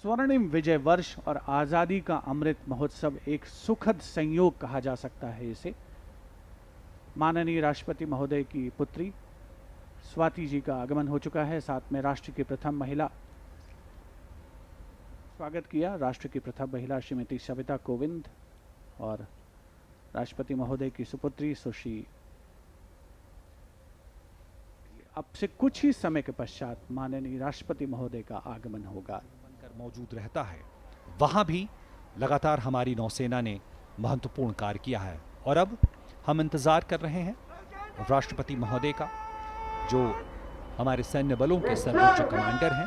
स्वर्णिम विजय वर्ष और आज़ादी का अमृत महोत्सव एक सुखद संयोग कहा जा सकता है इसे। माननीय राष्ट्रपति महोदय की पुत्री स्वाति जी का आगमन हो चुका है। साथ में राष्ट्र की प्रथम महिला, स्वागत किया राष्ट्र की प्रथम महिला श्रीमती सविता कोविंद और राष्ट्रपति महोदय की सुपुत्री सुश्री। अब से कुछ ही समय के पश्चात माननीय राष्ट्रपति महोदय का आगमन होगा। बनकर मौजूद रहता है, वहां भी लगातार हमारी नौसेना ने महत्वपूर्ण कार्य किया है और अब हम इंतजार कर रहे हैं राष्ट्रपति महोदय का, जो हमारे सैन्य बलों के सर्वोच्च कमांडर हैं।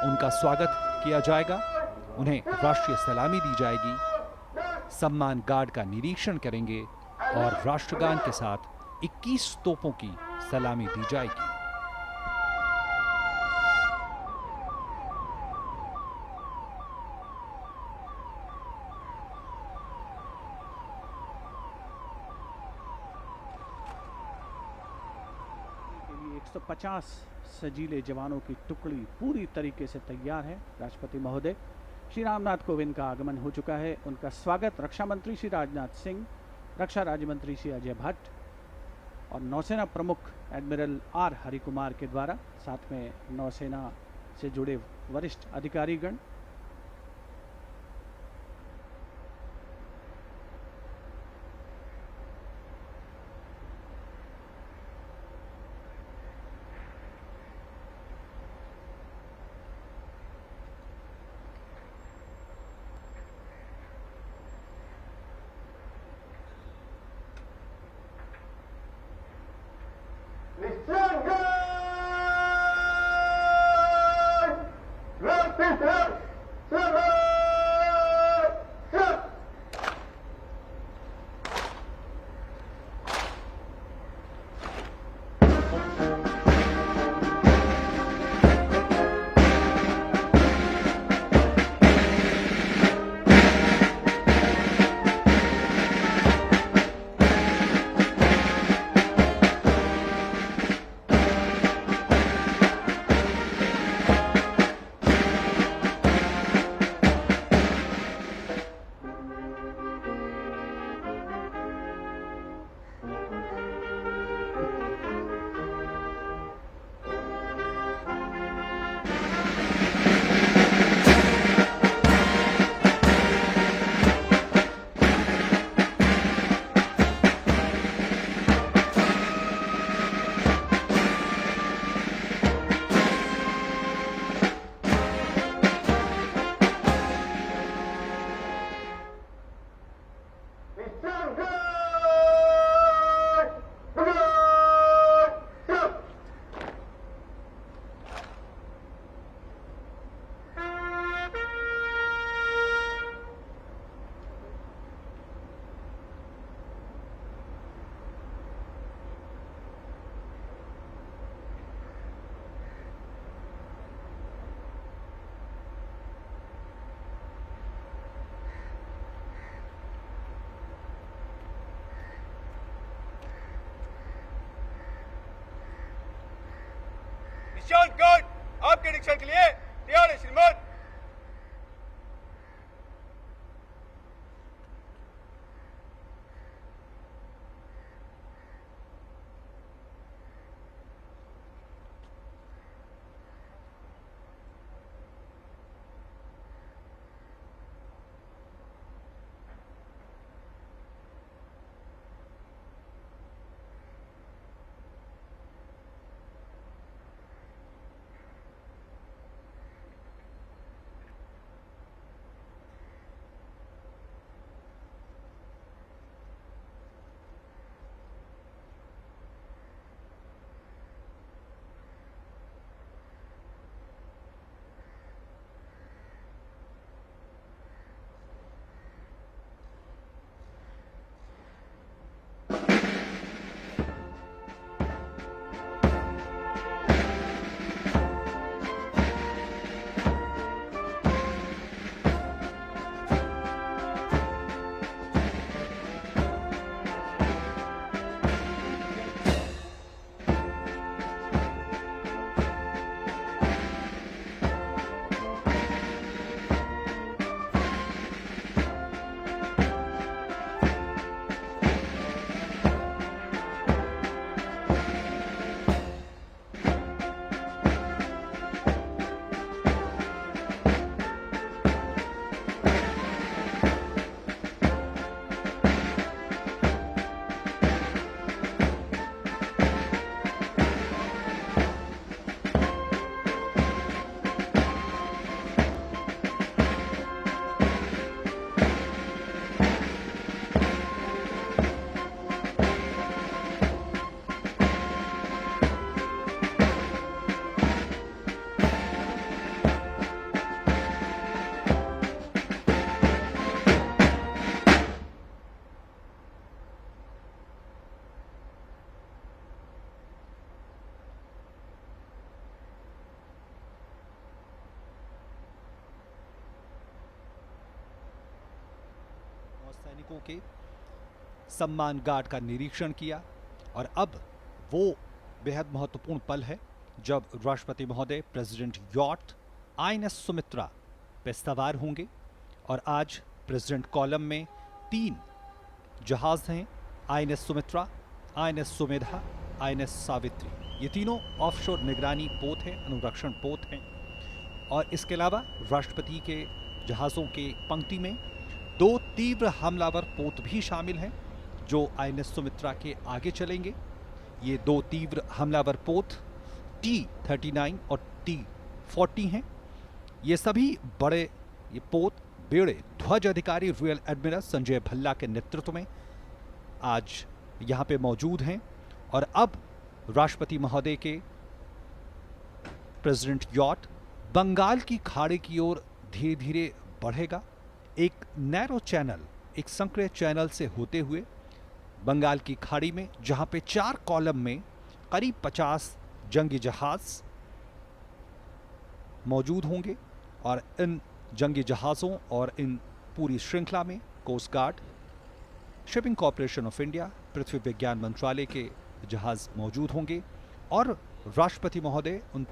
उनका स्वागत किया जाएगा, उन्हें राष्ट्रीय सलामी दी जाएगी, सम्मान गार्ड का निरीक्षण करेंगे और राष्ट्रगान के साथ 21 तोपों की सलामी दी जाएगी। के लिए 150 सजीले जवानों की टुकड़ी पूरी तरीके से तैयार है। राष्ट्रपति महोदय श्री रामनाथ कोविंद का आगमन हो चुका है। उनका स्वागत रक्षा मंत्री श्री राजनाथ सिंह, रक्षा राज्य मंत्री श्री अजय भट्ट और नौसेना प्रमुख एडमिरल आर हरिकुमार के द्वारा, साथ में नौसेना से जुड़े वरिष्ठ अधिकारीगण। निशान गार्ड आपके निरीक्षण के लिए तैयार है श्रीमान। सैनिकों के सम्मान गार्ड का निरीक्षण किया और अब वो बेहद महत्वपूर्ण पल है जब राष्ट्रपति महोदय प्रेसिडेंट यॉट आईएनएस सुमित्रा पे सवार होंगे। और आज प्रेसिडेंट कॉलम में 3 जहाज हैं, INS Sumitra, INS Sumedha, INS Savitri. ये तीनों ऑफशोर निगरानी पोत हैं, अनुरक्षण पोत हैं। और इसके अलावा राष्ट्रपति के जहाज़ों के पंक्ति में 2 तीव्र हमलावर पोत भी शामिल हैं जो आईएनएस सुमित्रा के आगे चलेंगे। ये 2 तीव्र हमलावर पोत T-39 और T-40 हैं। ये सभी बड़े ये पोत बेड़े ध्वज अधिकारी रॉयल एडमिरल संजय भल्ला के नेतृत्व में आज यहाँ पे मौजूद हैं। और अब राष्ट्रपति महोदय के प्रेसिडेंट यॉट बंगाल की खाड़ी की ओर धीरे धीरे बढ़ेगा। एक नैरो चैनल, एक संकरे चैनल से होते हुए बंगाल की खाड़ी में, जहां पे 4 कॉलम में करीब 50 जंगी जहाज मौजूद होंगे। और इन जंगी जहाज़ों और इन पूरी श्रृंखला में coast guard, shipping corporation of India, पृथ्वी विज्ञान मंत्रालय के जहाज मौजूद होंगे। और राष्ट्रपति महोदय उन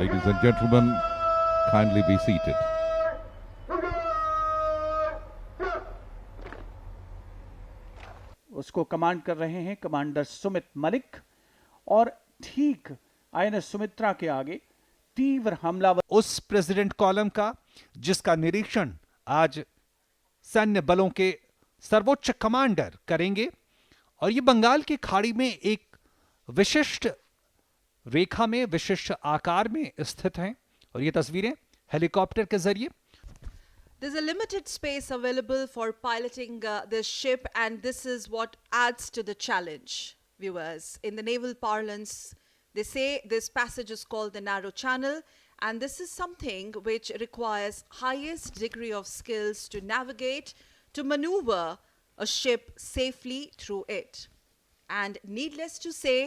Ladies and gentlemen, kindly be seated. उसको कमांड कर रहे हैं कमांडर सुमित मलिक। और ठीक आईएनएस सुमित्रा के आगे तीव्र हमलावर उस प्रेसिडेंट कॉलम का जिसका निरीक्षण आज सैन्य बलों के सर्वोच्च कमांडर करेंगे। और ये बंगाल की खाड़ी में एक विशिष्ट रेखा में, विशिष्ट आकार में स्थित हैं। और ये तस्वीरें हेलीकॉप्टर के जरिए। There's a limited space available for piloting this ship, and this is what adds to the challenge, viewers. In the naval parlance, they say this passage is called the narrow channel, and this is something which requires highest degree of skills to navigate, to maneuver a ship safely through it. And needless to say,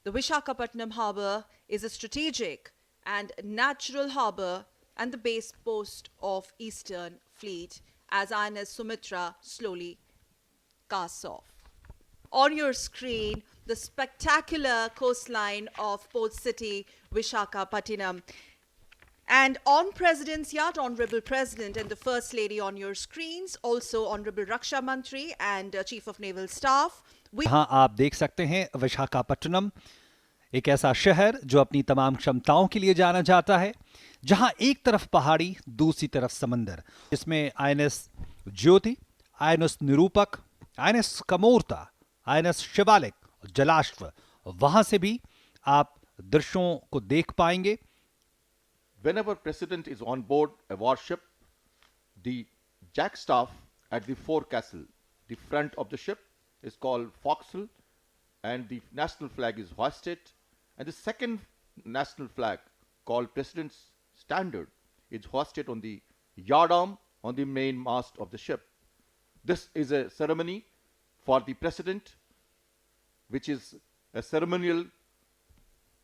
the Visakhapatnam harbor is a strategic and natural harbor and the base post of Eastern Fleet as INS Sumitra slowly casts off. On your screen, the spectacular coastline of port city Visakhapatnam. And on President's yacht, Honorable President and the First Lady on your screens, also Honorable Raksha Mantri and Chief of Naval Staff. यहाँ आप देख सकते हैं विशाखापट्टनम, एक ऐसा शहर जो अपनी तमाम क्षमताओं के लिए जाना जाता है, जहां एक तरफ पहाड़ी, दूसरी तरफ समंदर, जिसमें INS Jyoti, INS Nirupak, INS Kamorta, INS Shivalik, Jalashwa, वहां से भी आप दृश्यों को देख पाएंगे. Whenever President is on board a warship, the jackstaff at the forecastle, the front of the ship, is called forecastle, and the national flag is hoisted, and the second national flag, called President's Standard, is hoisted on the yardarm on the main mast of the ship. This is a ceremony for the President, which is a ceremonial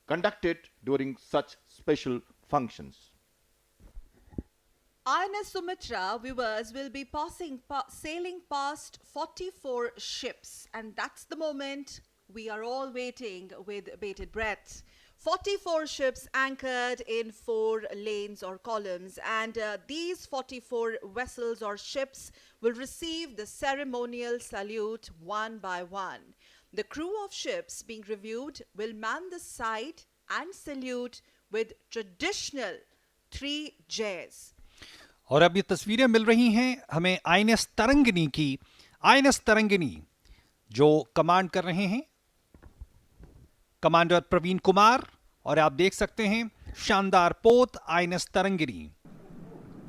conducted during such special functions. INS Sumitra, viewers, will be sailing past 44 ships, and that's the moment we are all waiting with bated breath. 44 ships anchored in 4 lanes or columns, and these 44 vessels or ships will receive the ceremonial salute one by one. The crew of ships being reviewed will man the side and salute with traditional 3 jays. और अब ये तस्वीरें मिल रही हैं हमें INS Tarangini की. INS Tarangini जो command कर रहे हैं कमांडर प्रवीण कुमार, और आप देख सकते हैं शानदार पोत INS Tarangini.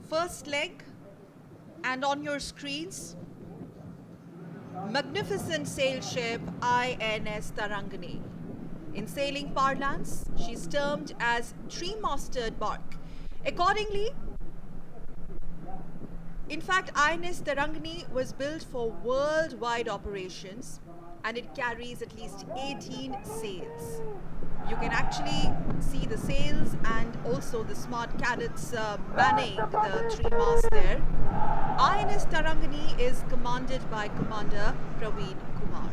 First leg, and on your screens, magnificent sail ship INS Tarangani. In sailing parlance, she's termed as three-masted bark. Accordingly, in fact, INS Tarangani was built for worldwide operations, and it carries at least 18 sails. You can actually see the sails and also the smart cadets manning the 3 masts there. INS Tarangani is commanded by Commander Praveen Kumar.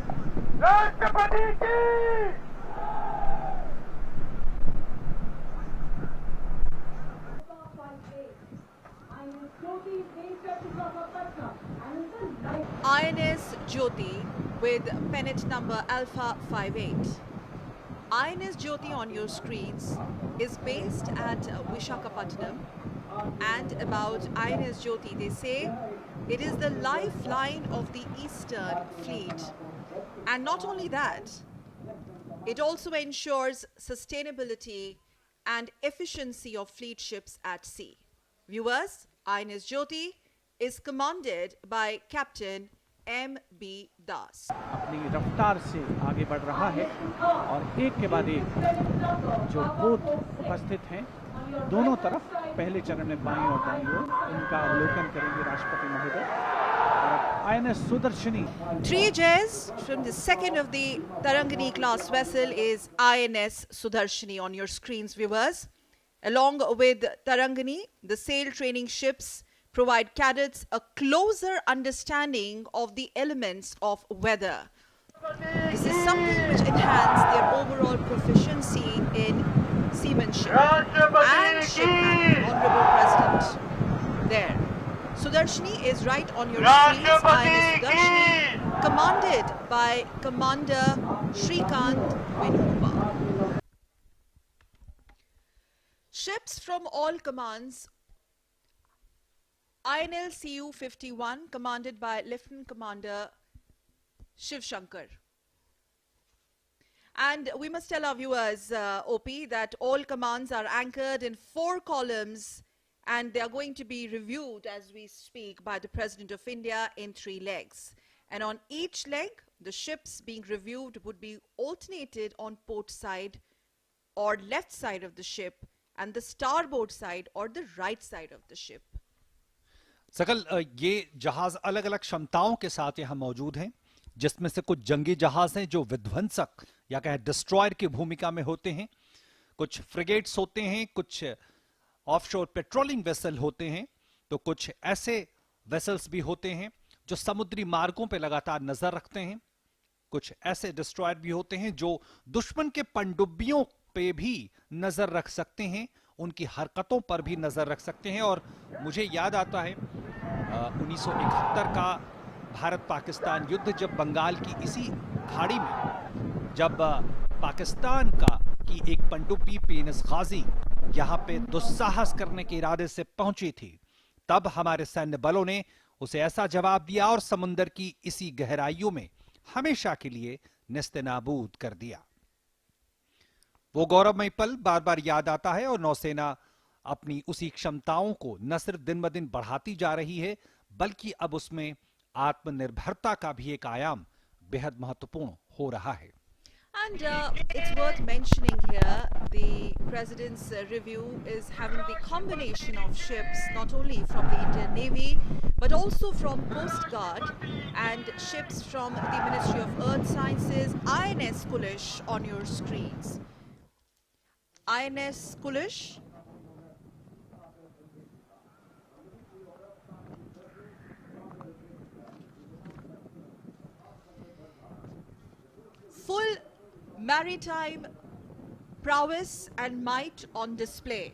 INS Jyoti with pennant number Alpha 58. INS Jyoti on your screens is based at Visakhapatnam, and about INS Jyoti, they say it is the lifeline of the Eastern Fleet. And not only that, it also ensures sustainability and efficiency of fleet ships at sea. Viewers, INS Jyoti is commanded by Captain M.B. Das. अपनी रफ्तार से आगे बढ़ रहा है और एक के बाद एक जो पोत उपस्थित हैं दोनों तरफ पहले चरण में बाईं और दाईं ओर उनका अवलोकन करेंगे राष्ट्रपति महोदय. INS Sudarshani. 3 jays from the second of the Tarangani class vessel is INS Sudarshani on your screens, viewers. Along with Tarangani, the sail training ships provide cadets a closer understanding of the elements of weather. This is something which enhances their overall proficiency in seamanship and shipmanship. Honorable President there. Sudarshani is right on your screens. INS Sudarshani, commanded by Commander Shrikant Venugopa. Ships from all commands. INL CU 51, commanded by Lieutenant Commander Shiv Shankar. And we must tell our viewers, OP, that all commands are anchored in 4 columns, and they are going to be reviewed as we speak by the President of India in 3 legs. And on each leg, the ships being reviewed would be alternated on port side or left side of the ship, and the starboard side or the right side of the ship. सकल ये जहाज अलग अलग क्षमताओं के साथ यहाँ मौजूद हैं, जिसमें से कुछ जंगी जहाज हैं जो विध्वंसक या कहें डिस्ट्रॉयर की भूमिका में होते हैं, कुछ फ्रिगेट्स होते हैं, कुछ ऑफशोर पेट्रोलिंग वेसल होते हैं, तो कुछ ऐसे वेसल्स भी होते हैं जो समुद्री मार्गों पर लगातार नजर रखते हैं। कुछ ऐसे डिस्ट्रॉयर भी होते हैं जो दुश्मन के पनडुब्बियों पे भी नजर रख सकते हैं, उनकी हरकतों पर भी नजर रख सकते हैं। और मुझे याद आता है 1971 का भारत पाकिस्तान युद्ध, जब बंगाल की इसी खाड़ी में जब पाकिस्तान की एक पनडुब्बी पेनस गाजी यहां पे दुस्साहस करने के इरादे से पहुंची थी, तब हमारे सैन्य बलों ने उसे ऐसा जवाब दिया और समुद्र की इसी गहराइयों में हमेशा के लिए नेस्तनाबूद कर दिया। वो गौरवमय पल बार बार याद आता है और नौसेना अपनी उसी क्षमताओं को न सिर्फ दिन ब दिन बढ़ाती जा रही है, बल्कि अब उसमें आत्मनिर्भरता का भी एक आयाम बेहद महत्वपूर्ण हो रहा है। And it's worth mentioning here, the President's review is having the combination of ships not only from the Indian Navy but also from Coast Guard and ships from the Ministry of Earth Sciences, INS Kulish on your screens. INS Kulish. Full maritime prowess and might on display.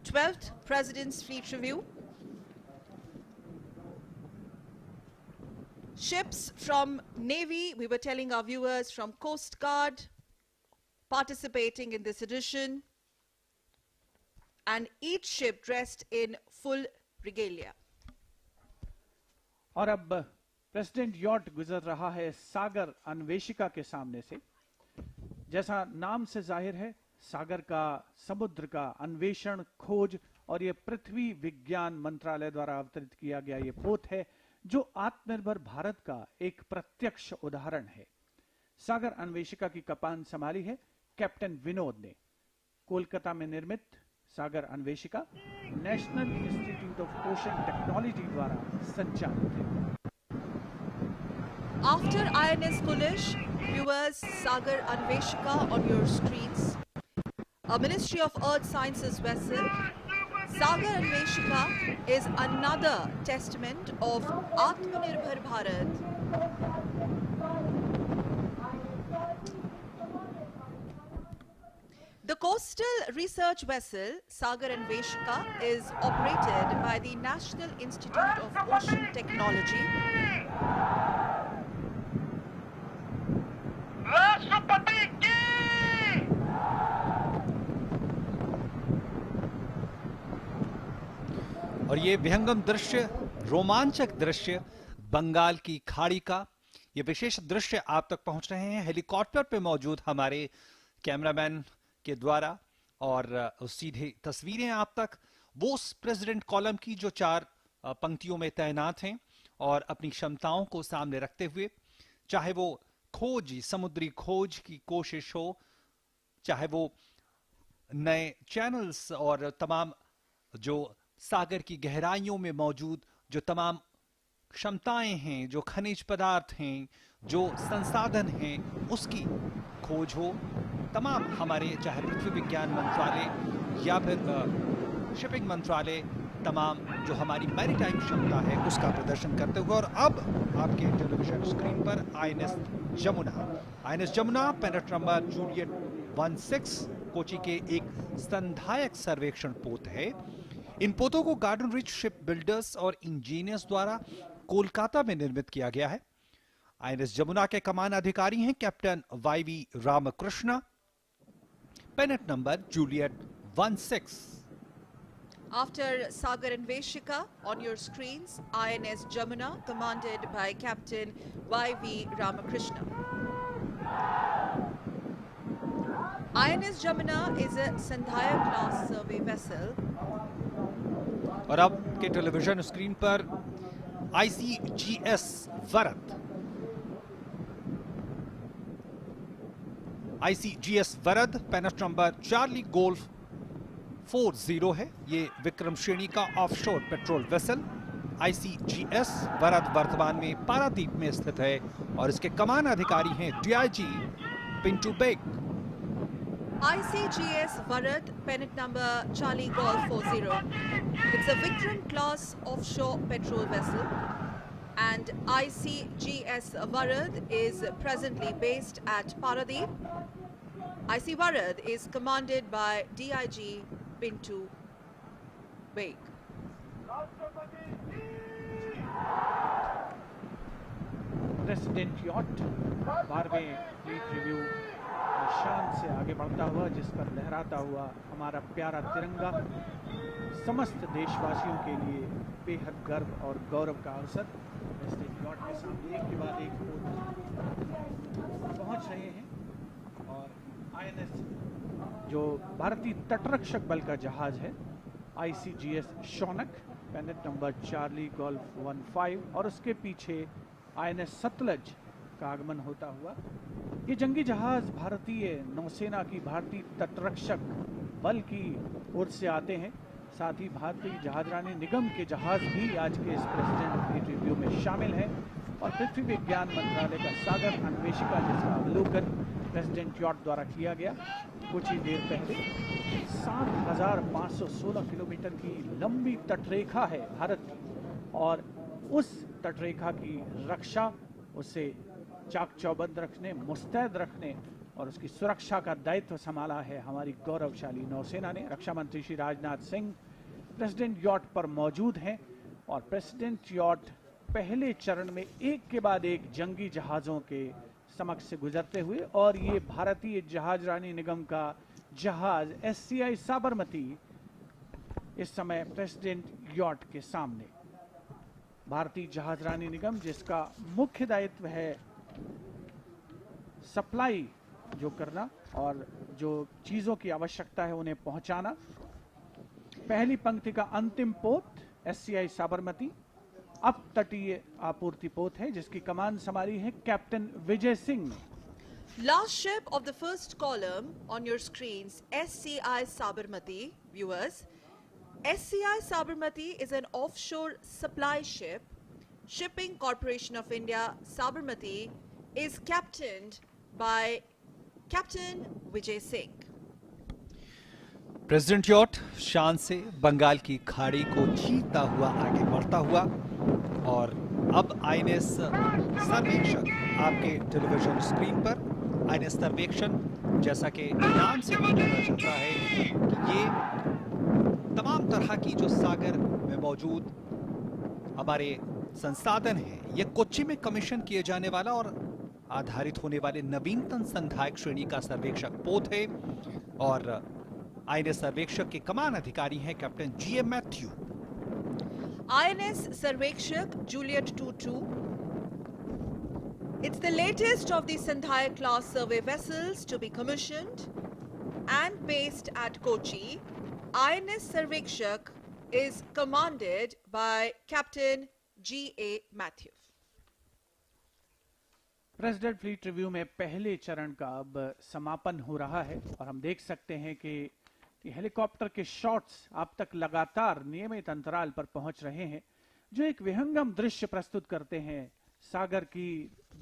12th President's Fleet Review. Ships from Navy, we were telling our viewers, from Coast Guard participating in this edition, and each ship dressed in full regalia. और अब president yacht गुजर रहा है सागर अन्वेषिका के सामने से। जैसा नाम से जाहिर है, सागर का, समुद्र का अन्वेषण, खोज और ये पृथ्वी विज्ञान मंत्रालय द्वारा अवतरित किया गया ये पोत है जो आत्मनिर्भर भारत का एक प्रत्यक्ष उदाहरण है। सागर अन्वेषिका की कप्तान संभाली है कैप्टन विनोद ने। कोलकाता में निर्मित Sagar Anveshika national institute of ocean technology द्वारा संचालित है। After INS Kulish, viewers, Sagar Anveshika on your screens. A Ministry of Earth Sciences vessel, Sagar Anveshika is another testament of Atmanirbhar Bharat. The coastal research vessel Sagar Anveshika is operated by the National Institute of Ocean Technology. राष्ट्रपति की और ये विहंगम दृश्य, रोमांचक दृश्य बंगाल की खाड़ी का, ये विशेष दृश्य आप तक पहुंच रहे हैं हेलीकॉप्टर पे मौजूद हमारे कैमरामैन के द्वारा। और सीधे तस्वीरें आप तक वो प्रेसिडेंट कॉलम की जो 4 पंक्तियों में तैनात हैं और अपनी क्षमताओं को सामने रखते हुए, चाहे वो खोज, समुद्री खोज की कोशिश हो, चाहे वो नए चैनल्स और तमाम जो सागर की गहराइयों में मौजूद जो तमाम क्षमताएं हैं, जो खनिज पदार्थ हैं, जो संसाधन हैं, उसकी खोज हो, तमाम हमारे चाहे पृथ्वी विज्ञान मंत्रालय या फिर शिपिंग मंत्रालय तमाम जो हमारी मैरीटाइम क्षमता है उसका प्रदर्शन करते हुए। और अब आपके टेलीविजन स्क्रीन पर INS Jamuna पेनेट number Juliet 16 Kochi के एक संधायक सर्वेक्षण पोत है। इन पोतों को गार्डन रिच शिप बिल्डर्स और इंजीनियर्स द्वारा कोलकाता में निर्मित किया गया है। आईएनएस जमुना के कमान अधिकारी हैं captain YV Ramakrishna, पेनेट number Juliet 16। After Sagar Anveshika, on your screens, INS Jamuna, commanded by Captain Y.V. Ramakrishna. INS Jamuna is a Sandhaya class survey vessel. और अब के टेलीविजन स्क्रीन पर ICGS वरद। ICGS वरद पेनेट नंबर चार्ली गोल्फ 40 है। ये विक्रम श्रेणी का offshore patrol vessel ICGS वरद वर्तमान में पारादीप में स्थित है और इसके कमान अधिकारी हैं DIG Pintu Beg. ICGS Varad, pennant number Charlie Golf 40. It's a Vikram class offshore petrol vessel. and ICGS Varad is presently based at Paradeep. IC Varad is commanded by DIG Pintu Baig. President yacht 12वें fleet review शान से आगे बढ़ता हुआ, जिस पर लहराता हुआ हमारा प्यारा तिरंगा, समस्त देशवासियों के लिए बेहद गर्व और गौरव का अवसर। प्रेसिडेंट यॉट के सामने एक के बाद एक पहुंच रहे हैं और INS जो भारतीय तटरक्षक बल का जहाज है, ICGS Shaunak, पेनेट number Charlie golf 15, और उसके पीछे INS सतलज का आगमन होता हुआ। ये जंगी जहाज भारतीय नौसेना की, भारतीय तटरक्षक बल की ओर से आते हैं। साथ ही भारतीय जहाजरानी निगम के जहाज भी आज के इस प्रेसिडेंट फ्लीट रिव्यू में शामिल हैं और पृथ्वी विज्ञान मंत्रालय का सागर अन्वेषिका, जिसका अवलोकन प्रेसिडेंट यॉट द्वारा किया गया कुछ ही देर पहले। 7,516 किलोमीटर की लंबी तटरेखा है भारत की, और उस तटरेखा की रक्षा, उसे चाक चौबंद रखने, मुस्तैद रखने और उसकी सुरक्षा का दायित्व संभाला है हमारी गौरवशाली नौसेना ने। रक्षा मंत्री श्री राजनाथ सिंह प्रेसिडेंट यॉट पर मौजूद हैं और प्रेसिडेंट यॉट पहले चरण में एक के बाद एक जंगी जहाज़ों के समक्ष से गुजरते हुए, और ये भारतीय जहाजरानी निगम का जहाज SCI साबरमती इस समय प्रेसिडेंट यॉट के सामने। भारतीय जहाजरानी निगम, जिसका मुख्य दायित्व है सप्लाई जो करना और जो चीज़ों की आवश्यकता है उन्हें पहुंचाना। पहली पंक्ति का अंतिम पोत SCI साबरमती अब तटीय आपूर्ति पोत है, जिसकी कमान संभाली है कैप्टन विजय सिंह ने। Last ship of the first column on your screens, SCI Sabarmati, viewers. SCI Sabarmati is an offshore supply ship. Shipping Corporation of India, Sabarmati, is captained by Captain Vijay Singh. President yacht शान से बंगाल की खाड़ी को चीरता हुआ आगे बढ़ता हुआ, और अब INS सर्वेक्षक आपके टेलीविजन स्क्रीन पर। INS सर्वेक्षण, जैसा कि नाम से भी पता चलता है कि ये तमाम तरह की जो सागर में मौजूद हमारे संसाधन हैं, ये कोच्चि में कमीशन किए जाने वाला और आधारित होने वाले नवीनतम संधायक श्रेणी का सर्वेक्षक पोत है। और INS सर्वेक्षक के कमान अधिकारी हैं captain GM Matthew. INS Sarvekshak Juliet 22. It's the latest of the Sandhaya class survey vessels to be commissioned and based at Kochi. INS Sarvekshak is commanded by Captain G.A. Matthew. President fleet review में पहले चरण का अब समापन हो रहा है और हम देख सकते हैं कि हेलीकॉप्टर के शॉट्स अब तक लगातार नियमित अंतराल पर पहुंच रहे हैं, जो एक विहंगम दृश्य प्रस्तुत करते हैं सागर की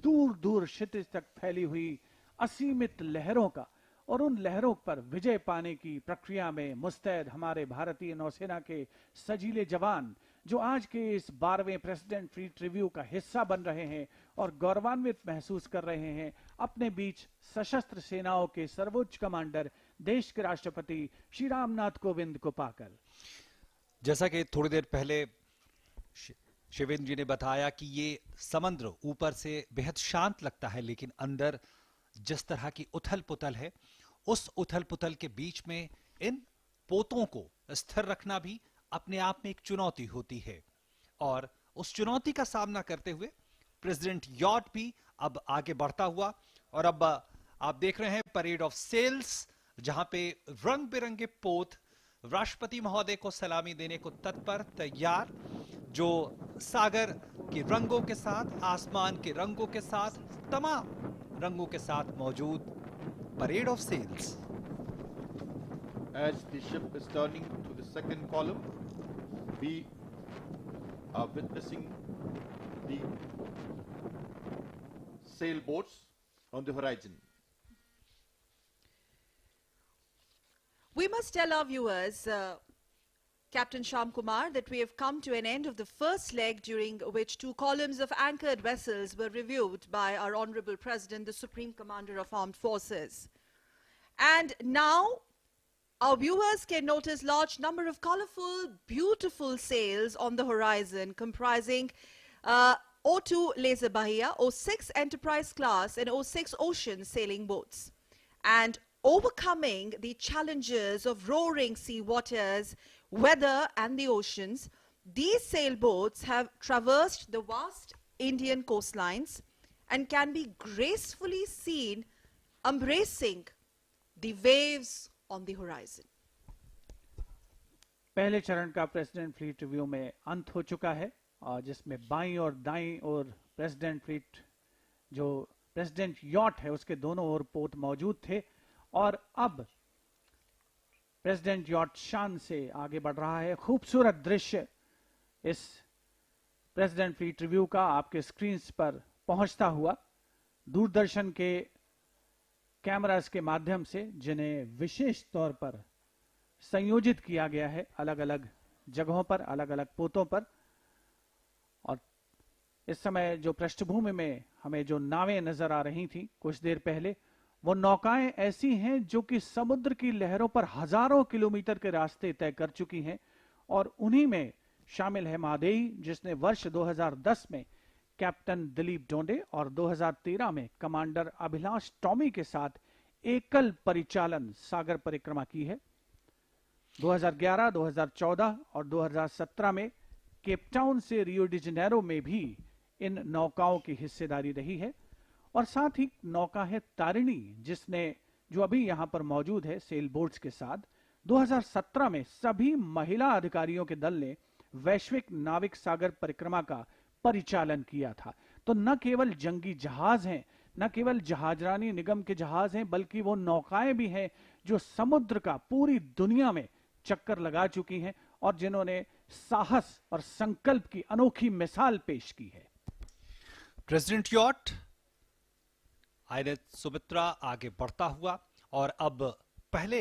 दूर दूर क्षितिज तक फैली हुई असीमित लहरों का, और उन लहरों पर विजय पाने की प्रक्रिया में मुस्तैद हमारे भारतीय नौसेना के सजीले जवान, जो आज के इस 12वें प्रेसिडेंट फ्लीट रिव्यू का हिस्सा बन रहे हैं और गौरवान्वित महसूस कर रहे हैं अपने बीच सशस्त्र सेनाओं के सर्वोच्च कमांडर देश के राष्ट्रपति श्री रामनाथ कोविंद को पाकर। जैसा कि थोड़ी देर पहले शिवेंद्र जी ने बताया कि ये समुद्र ऊपर से बेहद शांत लगता है, लेकिन अंदर जिस तरह की उथल पुथल है, उस उथल पुथल के बीच में इन पोतों को स्थिर रखना भी अपने आप में एक चुनौती होती है। और उस चुनौती का सामना करते हुए प्रेसिडेंट यॉट भी अब आगे बढ़ता हुआ, और अब आप देख रहे हैं परेड ऑफ सेल्स, जहां पे रंग बिरंगे पोत राष्ट्रपति महोदय को सलामी देने को तत्पर तैयार, जो सागर के रंगों के साथ, आसमान के रंगों के साथ, तमाम रंगों के साथ मौजूद parade of sails. As the ship is turning to the second column, we are witnessing the sailboats on the horizon. We must tell our viewers Captain Sham Kumar, that we have come to an end of the first leg, during which 2 columns of anchored vessels were reviewed by our Honorable President, the Supreme Commander of Armed Forces. And now our viewers can notice large number of colorful, beautiful sails on the horizon, comprising O2 Laser Bahia, O6 Enterprise class and O6 Ocean sailing boats. And overcoming the challenges of roaring sea waters, weather and the oceans, these sailboats have traversed the vast Indian coastlines and can be gracefully seen embracing the waves on the horizon. पहले चरण का president fleet review में अंत हो चुका है, और जिसमें बाईं और दाईं और प्रेसिडेंट फ्लीट जो प्रेसिडेंट यॉट है उसके दोनों ओर पोत मौजूद थे, और अब प्रेसिडेंट यॉट शान से आगे बढ़ रहा है। खूबसूरत दृश्य इस प्रेसिडेंट फ्लीट रिव्यू का आपके स्क्रीन पर पहुंचता हुआ दूरदर्शन के कैमरास के माध्यम से, जिन्हें विशेष तौर पर संयोजित किया गया है अलग अलग जगहों पर, अलग अलग पोतों पर। और इस समय जो पृष्ठभूमि में हमें जो नावें नजर आ रही थी कुछ देर पहले, वो नौकाएं ऐसी हैं जो कि समुद्र की लहरों पर हजारों किलोमीटर के रास्ते तय कर चुकी हैं, और उन्हीं में शामिल है महादेई, जिसने वर्ष 2010 में कैप्टन दिलीप डोंडे और 2013 में कमांडर अभिलाष टॉमी के साथ एकल परिचालन सागर परिक्रमा की है। 2011, 2014 और 2017 में केपटाउन से रियो डी जेनेरो में भी इन नौकाओं की हिस्सेदारी रही है। और साथ ही नौका है तारिणी, जिसने जो अभी यहां पर मौजूद है सेल बोट्स के साथ, 2017 में सभी महिला अधिकारियों के दल ने वैश्विक नाविक सागर परिक्रमा का परिचालन किया था। तो न केवल जंगी जहाज हैं, न केवल जहाजरानी निगम के जहाज हैं, बल्कि वो नौकाएं भी हैं जो समुद्र का पूरी दुनिया में चक्कर लगा चुकी हैं और जिन्होंने साहस और संकल्प की अनोखी मिसाल पेश की है। प्रेसिडेंट यॉट आयरत सुमित्रा आगे बढ़ता हुआ, और अब पहले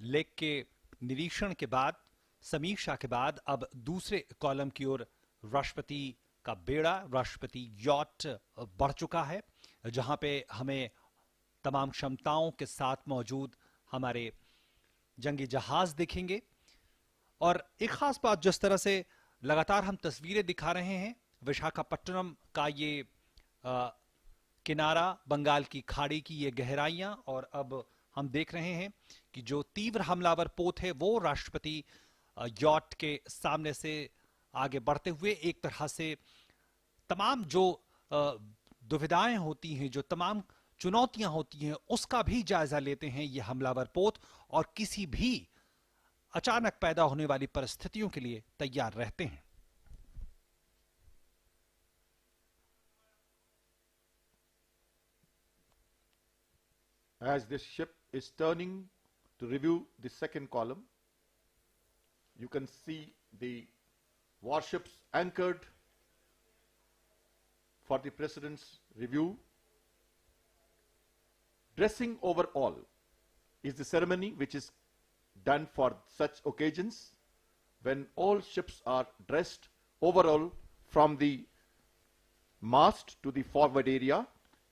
लेग के निरीक्षण के बाद, समीक्षा के बाद, अब दूसरे कॉलम की ओर राष्ट्रपति का बेड़ा, राष्ट्रपति यॉट बढ़ चुका है, जहां पे हमें तमाम क्षमताओं के साथ मौजूद हमारे जंगी जहाज दिखेंगे। और एक खास बात, जिस तरह से लगातार हम तस्वीरें दिखा रहे हैं विशाखापट्टनम का, ये किनारा, बंगाल की खाड़ी की ये गहराइयां, और अब हम देख रहे हैं कि जो तीव्र हमलावर पोत है वो राष्ट्रपति यॉट के सामने से आगे बढ़ते हुए एक तरह से तमाम जो दुविधाएं होती हैं, जो तमाम चुनौतियां होती हैं, उसका भी जायजा लेते हैं ये हमलावर पोत, और किसी भी अचानक पैदा होने वाली परिस्थितियों के लिए तैयार रहते हैं। As this ship is turning to review the second column, you can see the warships anchored for the President's review. Dressing over all is the ceremony which is done for such occasions, when all ships are dressed overall from the mast to the forward area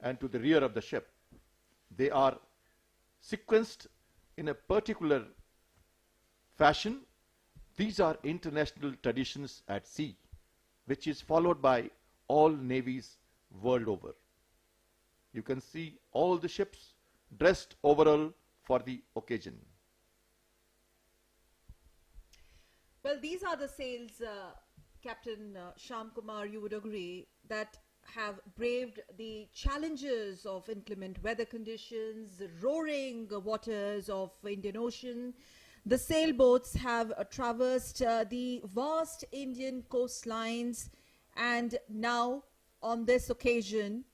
and to the rear of the ship. They are sequenced in a particular fashion. These are international traditions at sea, which is followed by all navies world over. You can see all the ships dressed overall for the occasion. Well, these are the sails, Captain Sham Kumar, you would agree, that have braved the challenges of inclement weather conditions, the roaring waters of Indian Ocean. The sailboats have traversed the vast Indian coastlines, and now on this occasion,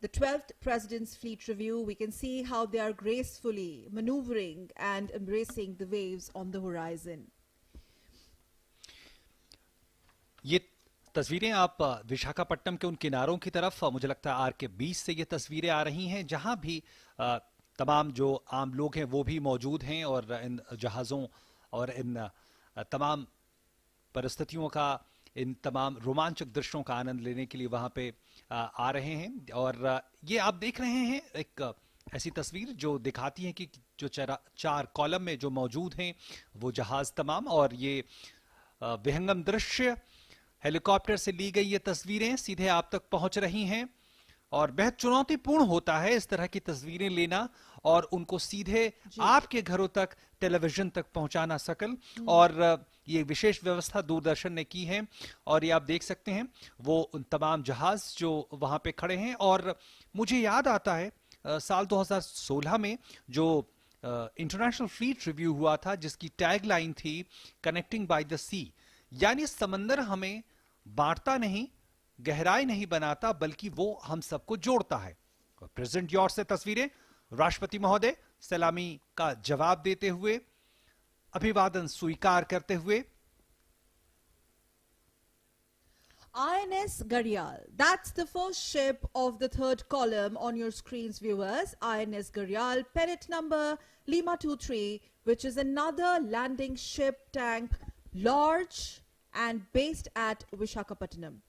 the 12th President's Fleet Review, we can see how they are gracefully maneuvering and embracing the waves on the horizon. ये तस्वीरें आप विशाखापट्टनम के उन किनारों की तरफ, मुझे लगता है RK-20 से ये तस्वीरें आ रही हैं, जहां भी तमाम जो आम लोग हैं वो भी मौजूद हैं, और इन जहाज़ों और इन तमाम परिस्थितियों का, इन तमाम रोमांचक दृश्यों का आनंद लेने के लिए वहां पे आ रहे हैं। और ये आप देख रहे हैं एक ऐसी तस्वीर जो दिखाती है कि जो चार कॉलम में जो मौजूद हैं वो जहाज तमाम, और ये विहंगम दृश्य हेलीकॉप्टर से ली गई ये तस्वीरें सीधे आप तक पहुंच रही हैं। और बेहद चुनौतीपूर्ण होता है इस तरह की तस्वीरें लेना और उनको सीधे आपके घरों तक, टेलीविजन तक पहुंचाना सकल। और ये विशेष व्यवस्था दूरदर्शन ने की है। और ये आप देख सकते हैं वो उन तमाम जहाज जो वहां पे खड़े हैं। और मुझे याद आता है साल 2016 में जो इंटरनेशनल फ्लीट रिव्यू हुआ था, जिसकी टैगलाइन थी कनेक्टिंग बाय द सी, यानी समंदर हमें बांटता नहीं, गहराई नहीं बनाता, बल्कि वो हम सबको जोड़ता है। प्रेसिडेंट यॉर्ड से तस्वीरें, राष्ट्रपति महोदय सलामी का जवाब देते हुए, अभिवादन स्वीकार करते हुए। INS Gharial. That's the first ship of the third column on your screens, viewers. INS Gharial, pennant number Lima 23, which is another landing ship tank, large and based at Visakhapatnam.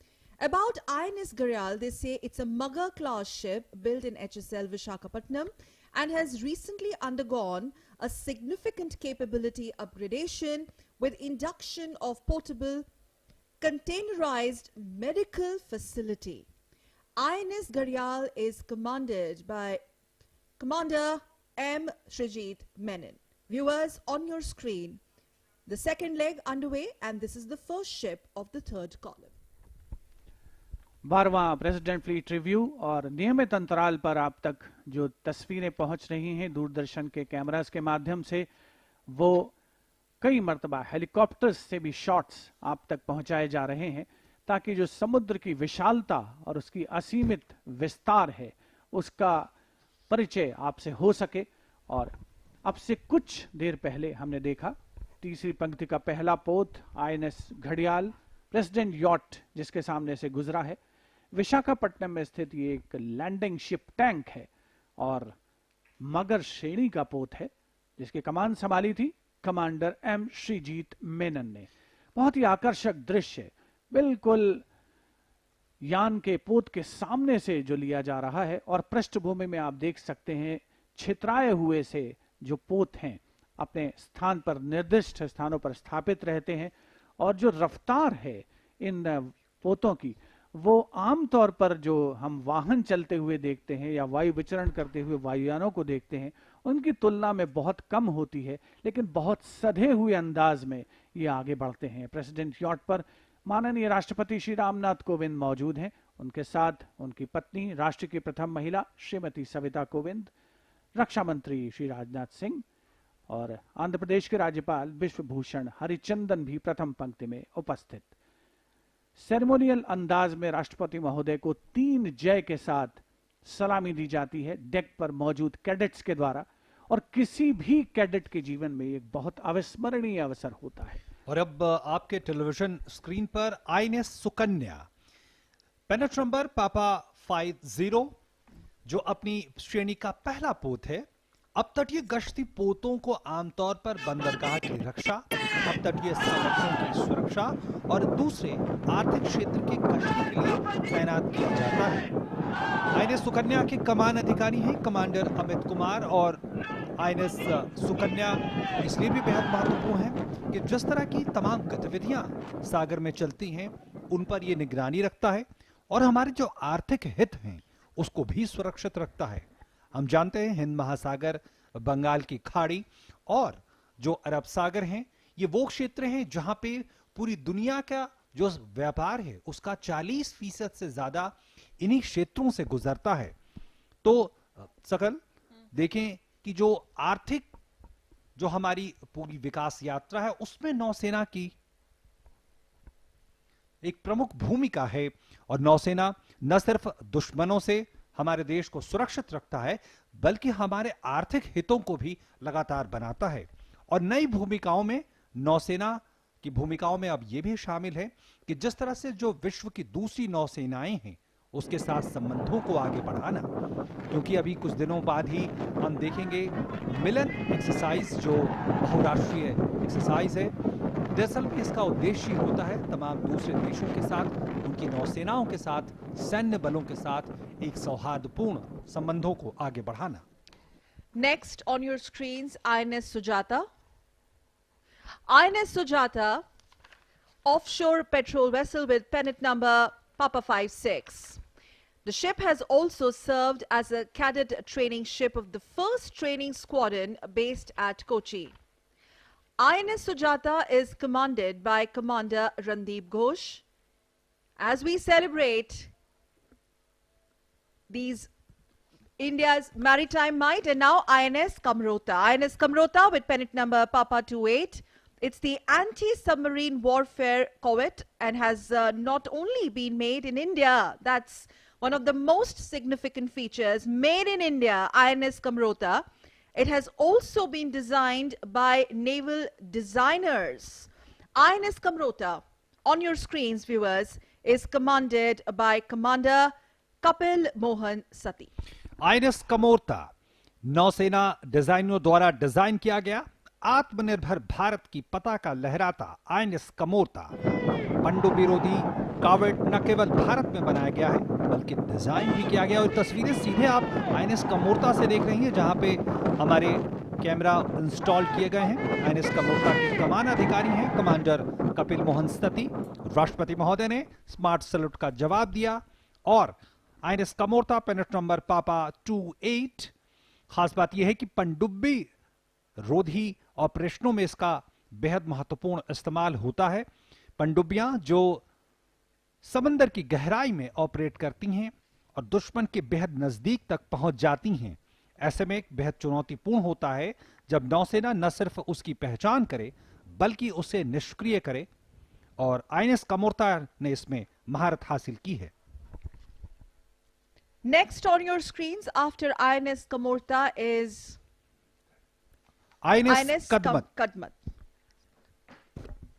About INS Gharial, they say it's a Mugger class ship built in HSL Visakhapatnam and has recently undergone a significant capability upgradation with induction of portable containerized medical facility. INS Gharial is commanded by Commander M. Srijit Menon. Viewers, on your screen, the second leg underway, and this is the first ship of the third column. 12वां president fleet review, और नियमित अंतराल पर आप तक जो तस्वीरें पहुंच रही हैं दूरदर्शन के कैमरास के माध्यम से, वो कई मर्तबा हेलीकॉप्टर्स से भी शॉट्स आप तक पहुंचाए जा रहे हैं, ताकि जो समुद्र की विशालता और उसकी असीमित विस्तार है उसका परिचय आपसे हो सके। और अब से कुछ देर पहले हमने देखा तीसरी पंक्ति का पहला पोत INS घड़ियाल प्रेसिडेंट यॉट जिसके सामने से गुजरा है। विशाखापट्टनम में स्थित ये एक लैंडिंग शिप टैंक है और मगर श्रेणी का पोत है, जिसकी कमान संभाली थी कमांडर M. श्रीजीत मेनन ने। बहुत ही आकर्षक दृश्य, बिल्कुल यान के पोत के सामने से जो लिया जा रहा है, और पृष्ठभूमि में आप देख सकते हैं छितराए हुए से जो पोत हैं अपने स्थान पर, निर्दिष्ट स्थानों पर स्थापित रहते हैं। और जो रफ्तार है इन पोतों की, वो आमतौर पर जो हम वाहन चलते हुए देखते हैं या वायु विचरण करते हुए वायुयानों को देखते हैं, उनकी तुलना में बहुत कम होती है, लेकिन बहुत सधे हुए अंदाज में ये आगे बढ़ते हैं। प्रेसिडेंट यॉट पर माननीय राष्ट्रपति श्री रामनाथ कोविंद मौजूद हैं, उनके साथ उनकी पत्नी, राष्ट्र की प्रथम महिला श्रीमती सविता कोविंद, रक्षा मंत्री श्री राजनाथ सिंह और आंध्र प्रदेश के राज्यपाल विश्वभूषण हरिचंदन भी प्रथम पंक्ति में उपस्थित। सेरेमोनियल अंदाज में राष्ट्रपति महोदय को 3 जय के साथ सलामी दी जाती है डेक पर मौजूद कैडेट्स के द्वारा, और किसी भी कैडेट के जीवन में एक बहुत अविस्मरणीय अवसर होता है। और अब आपके टेलीविजन स्क्रीन पर INS सुकन्या, पेनेट नंबर पापा 50, जो अपनी श्रेणी का पहला पोत है। अब तटीय गश्ती पोतों को आमतौर पर बंदरगाह की रक्षा, अब तटीय संरक्षण की सुरक्षा और दूसरे आर्थिक क्षेत्र के गश्ती के लिए तैनात किया जाता है। INS सुकन्या के कमान अधिकारी हैं कमांडर अमित कुमार, और INS सुकन्या इसलिए भी बेहद महत्वपूर्ण है कि जिस तरह की तमाम गतिविधियां सागर में चलती हैं उन पर यह निगरानी रखता है और हमारे जो आर्थिक हित हैं उसको भी सुरक्षित रखता है। हम जानते हैं हिंद महासागर, बंगाल की खाड़ी और जो अरब सागर हैं, ये वो क्षेत्र हैं जहां पे पूरी दुनिया का जो व्यापार है उसका 40% से ज्यादा इन्हीं क्षेत्रों से गुजरता है। तो सकल देखें कि जो आर्थिक जो हमारी पूरी विकास यात्रा है उसमें नौसेना की एक प्रमुख भूमिका है, और नौसेना न सिर्फ दुश्मनों से हमारे देश को सुरक्षित रखता है बल्कि हमारे आर्थिक हितों को भी लगातार बनाता है। और नई भूमिकाओं में नौसेना की भूमिकाओं में अब यह भी शामिल है कि जिस तरह से जो विश्व की दूसरी नौसेनाएं हैं उसके साथ संबंधों को आगे बढ़ाना, क्योंकि अभी कुछ दिनों बाद ही हम देखेंगे मिलन एक्सरसाइज, जो बहुराष्ट्रीय एक्सरसाइज है दरअसल में इसका उद्देश्य ही होता है तमाम दूसरे देशों के साथ, उनकी नौसेनाओं के साथ, सैन्य बलों के साथ एक सौहार्दपूर्ण संबंधों को आगे बढ़ाना। Next on your screens, INS Sujata. INS Sujata, offshore patrol vessel with pennant number Papa 56. The ship has also served as a cadet training ship of the 1st Training Squadron based at Kochi. INS Sujata is commanded by Commander Randeep Ghosh. As we celebrate these India's maritime might, and now INS Kamrota. INS Kamrota with pennant number Papa 28. It's the anti-submarine warfare corvette and has not only been made in India, that's one of the most significant features, made in India, INS Kamrota. It has also been designed by naval designers. INS Kamrota, on your screens, viewers, is commanded by Commander Kapil Mohan Sati. INS Kamorta नौसेना डिजाइनरों द्वारा design किया गया आत्मनिर्भर भारत की पताका लहराता INS Kamorta पनडुब्बी रोधी कॉर्वेट न केवल भारत में बनाया गया है बल्कि डिजाइन भी किया गया। और तस्वीरें सीधे आप आईएनएस कमोरता से देख रही हैं जहां पे हमारे कैमरा इंस्टॉल किए गए हैं। आईएनएस कमोरता के कमान अधिकारी हैं कमांडर कपिल मोहन सती। राष्ट्रपति महोदय ने स्मार्ट सैल्यूट का जवाब दिया और आईएनएस कमोरता पेनेट नंबर पापा 28। खास बात यह है कि पनडुब्बी रोधी ऑपरेशनों में इसका बेहद महत्वपूर्ण इस्तेमाल होता है। पनडुब्बियां जो समंदर की गहराई में ऑपरेट करती हैं और दुश्मन के बेहद नजदीक तक पहुंच जाती हैं, ऐसे में एक बेहद चुनौतीपूर्ण होता है जब नौसेना न सिर्फ उसकी पहचान करे बल्कि उसे निष्क्रिय करे, और आईएनएस कमोरता ने इसमें महारत हासिल की है। Next on your screens after INS Kamorta is INS Kadmat.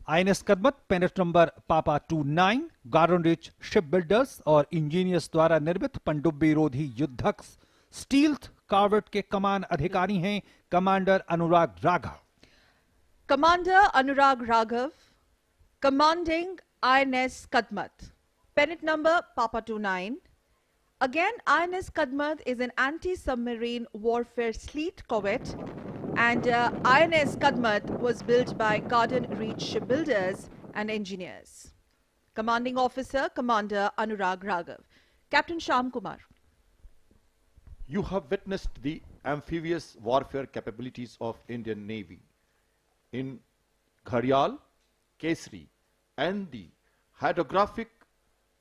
INS Kadmat pennant number papa 29 Garden Reach Ship Builders और इंजीनियर्स द्वारा निर्मित पनडुब्बी रोधी युद्धक स्टील्थ कॉर्वेट के कमान अधिकारी हैं commander Anurag Raghav. Commander Anurag Raghav, commanding INS Kadmat, pennant number Papa 29. Again, INS Kadmat is an anti-submarine warfare fleet corvette, and INS Kadmat was built by Garden Reach shipbuilders and engineers. Commanding Officer, Commander Anurag Raghav. Captain Shyam Kumar. You have witnessed the amphibious warfare capabilities of Indian Navy in Gharial, Kesari, and the hydrographic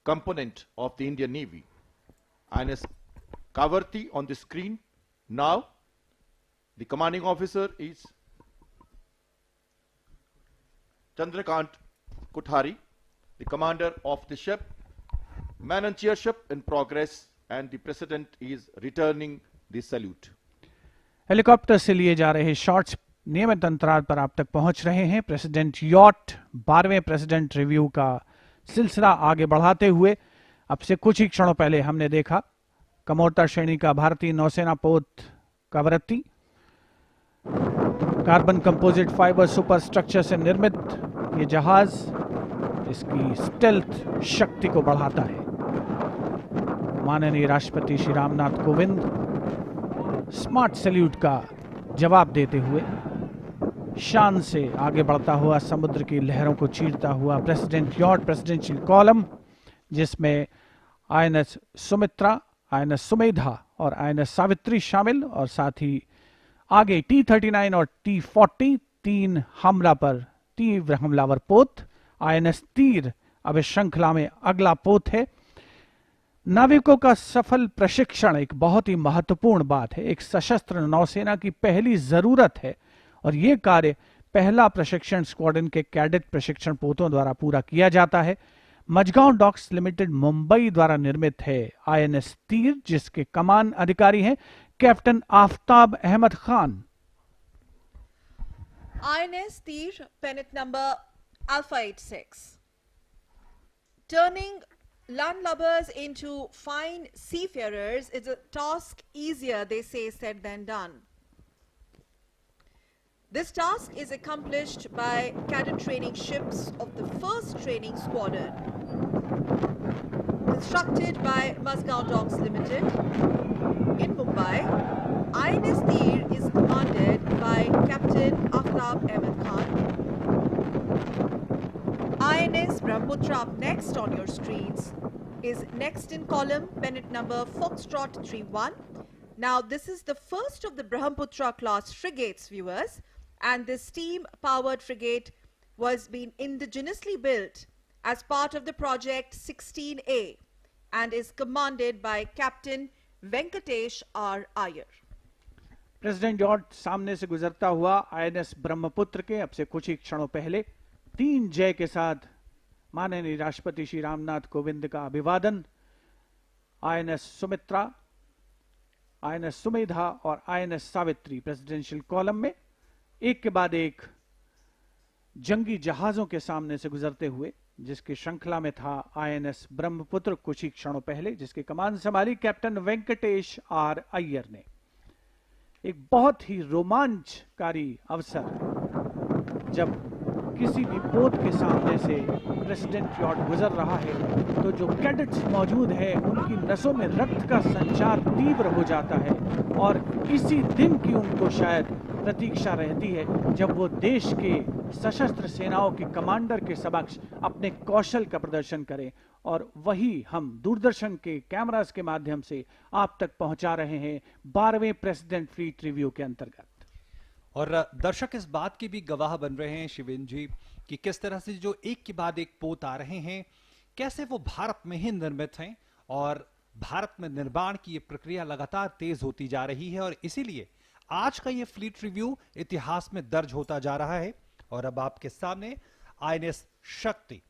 component of the Indian Navy. INS Kavarti on the screen. Now, the commanding officer is Chandrakant Kuthari, the commander of the ship. Man and chairship in progress, and the president is returning the salute. Helicopter से लिए जा रहे shots नियमित अंतराल पर आप तक पहुंच रहे हैं। प्रेसिडेंट यॉट 12वें प्रेसिडेंट रिव्यू का सिलसिला आगे बढ़ाते हुए अब से कुछ ही क्षणों पहले हमने देखा कमोरता श्रेणी का भारतीय नौसेना पोत Kavaratti carbon composite fibre superstructure से निर्मित ये जहाज इसकी स्टेल्थ शक्ति को बढ़ाता है। माननीय राष्ट्रपति श्री रामनाथ कोविंद स्मार्ट सैल्यूट का जवाब देते हुए शान से आगे बढ़ता हुआ समुद्र की लहरों को चीरता हुआ प्रेसिडेंट यॉट प्रेसिडेंशियल कॉलम, जिसमें आईएनएस सुमित्रा, आईएनएस सुमेधा और आईएनएस सावित्री शामिल, और साथ ही आगे T-39 और T-40 तीन तीव्र हमलावर पोत। आईएनएस तीर अब इस श्रृंखला में अगला पोत है। नाविकों का सफल प्रशिक्षण एक बहुत ही महत्वपूर्ण बात है, एक सशस्त्र नौसेना की पहली जरूरत है, और यह कार्य पहला प्रशिक्षण स्क्वाड्रन के कैडेट प्रशिक्षण पोतों द्वारा पूरा किया जाता है। मजगांव डॉक्स लिमिटेड मुंबई द्वारा निर्मित है आईएनएस तीर, जिसके कमान अधिकारी हैं captain Aftab Ahmed Khan. INS Tir, pennant number Alpha 86. Turning landlubbers into fine seafarers is a task easier, they say, said than done. This task is accomplished by cadet training ships of the 1st Training Squadron, constructed by Mazgaon Docks Limited. In Mumbai, INS Tir is commanded by Captain Aftab Ahmed Khan. INS Brahmaputra up next on your screens is next in column, pennant number Foxtrot 31. Now this is the first of the Brahmaputra class frigates, viewers, and this steam-powered frigate was being indigenously built as part of the project 16A and is commanded by Captain Venkatesh R. Iyer. President George सामने से गुजरता हुआ INS Brahmaputra के अब से कुछ ही क्षणों पहले 3 जय के साथ माननीय राष्ट्रपति श्री रामनाथ कोविंद का अभिवादन आईएनएस सुमित्रा, आईएनएस सुमेधा और आईएनएस सावित्री प्रेसिडेंशियल कॉलम में एक के बाद एक जंगी जहाजों के सामने से गुजरते हुए, जिसकी श्रृंखला में था आईएनएस ब्रह्मपुत्र कुछ ही क्षणों पहले, जिसकी कमान संभाली कैप्टन वेंकटेश आर अय्यर ने। एक बहुत ही रोमांचकारी अवसर जब किसी भी पोत के सामने से प्रेसिडेंट जॉर्ज गुजर रहा है तो जो कैडेट्स मौजूद हैं उनकी नसों में रक्त का संचार तीव्र हो जाता है और इसी दिन की उनको शायद प्रतीक्षा रहती है जब वो देश के सशस्त्र सेनाओं के कमांडर के समक्ष अपने कौशल का प्रदर्शन करें, और वही हम दूरदर्शन के कैमरास के माध्यम से आप तक पहुंचा रहे हैं 12वें प्रेसिडेंट फ्लीट रिव्यू के अंतर्गत। और दर्शक इस बात के भी गवाह बन रहे हैं शिवेन जी कि किस तरह से जो एक के बाद एक पोत आ रहे हैं, कैसे वो भारत में ही निर्मित हैं और भारत में निर्माण की ये प्रक्रिया लगातार तेज होती जा रही है, और इसीलिए आज का ये फ्लीट रिव्यू इतिहास में दर्ज होता जा रहा है। और अब आपके सामने आईएनएस शक्ति।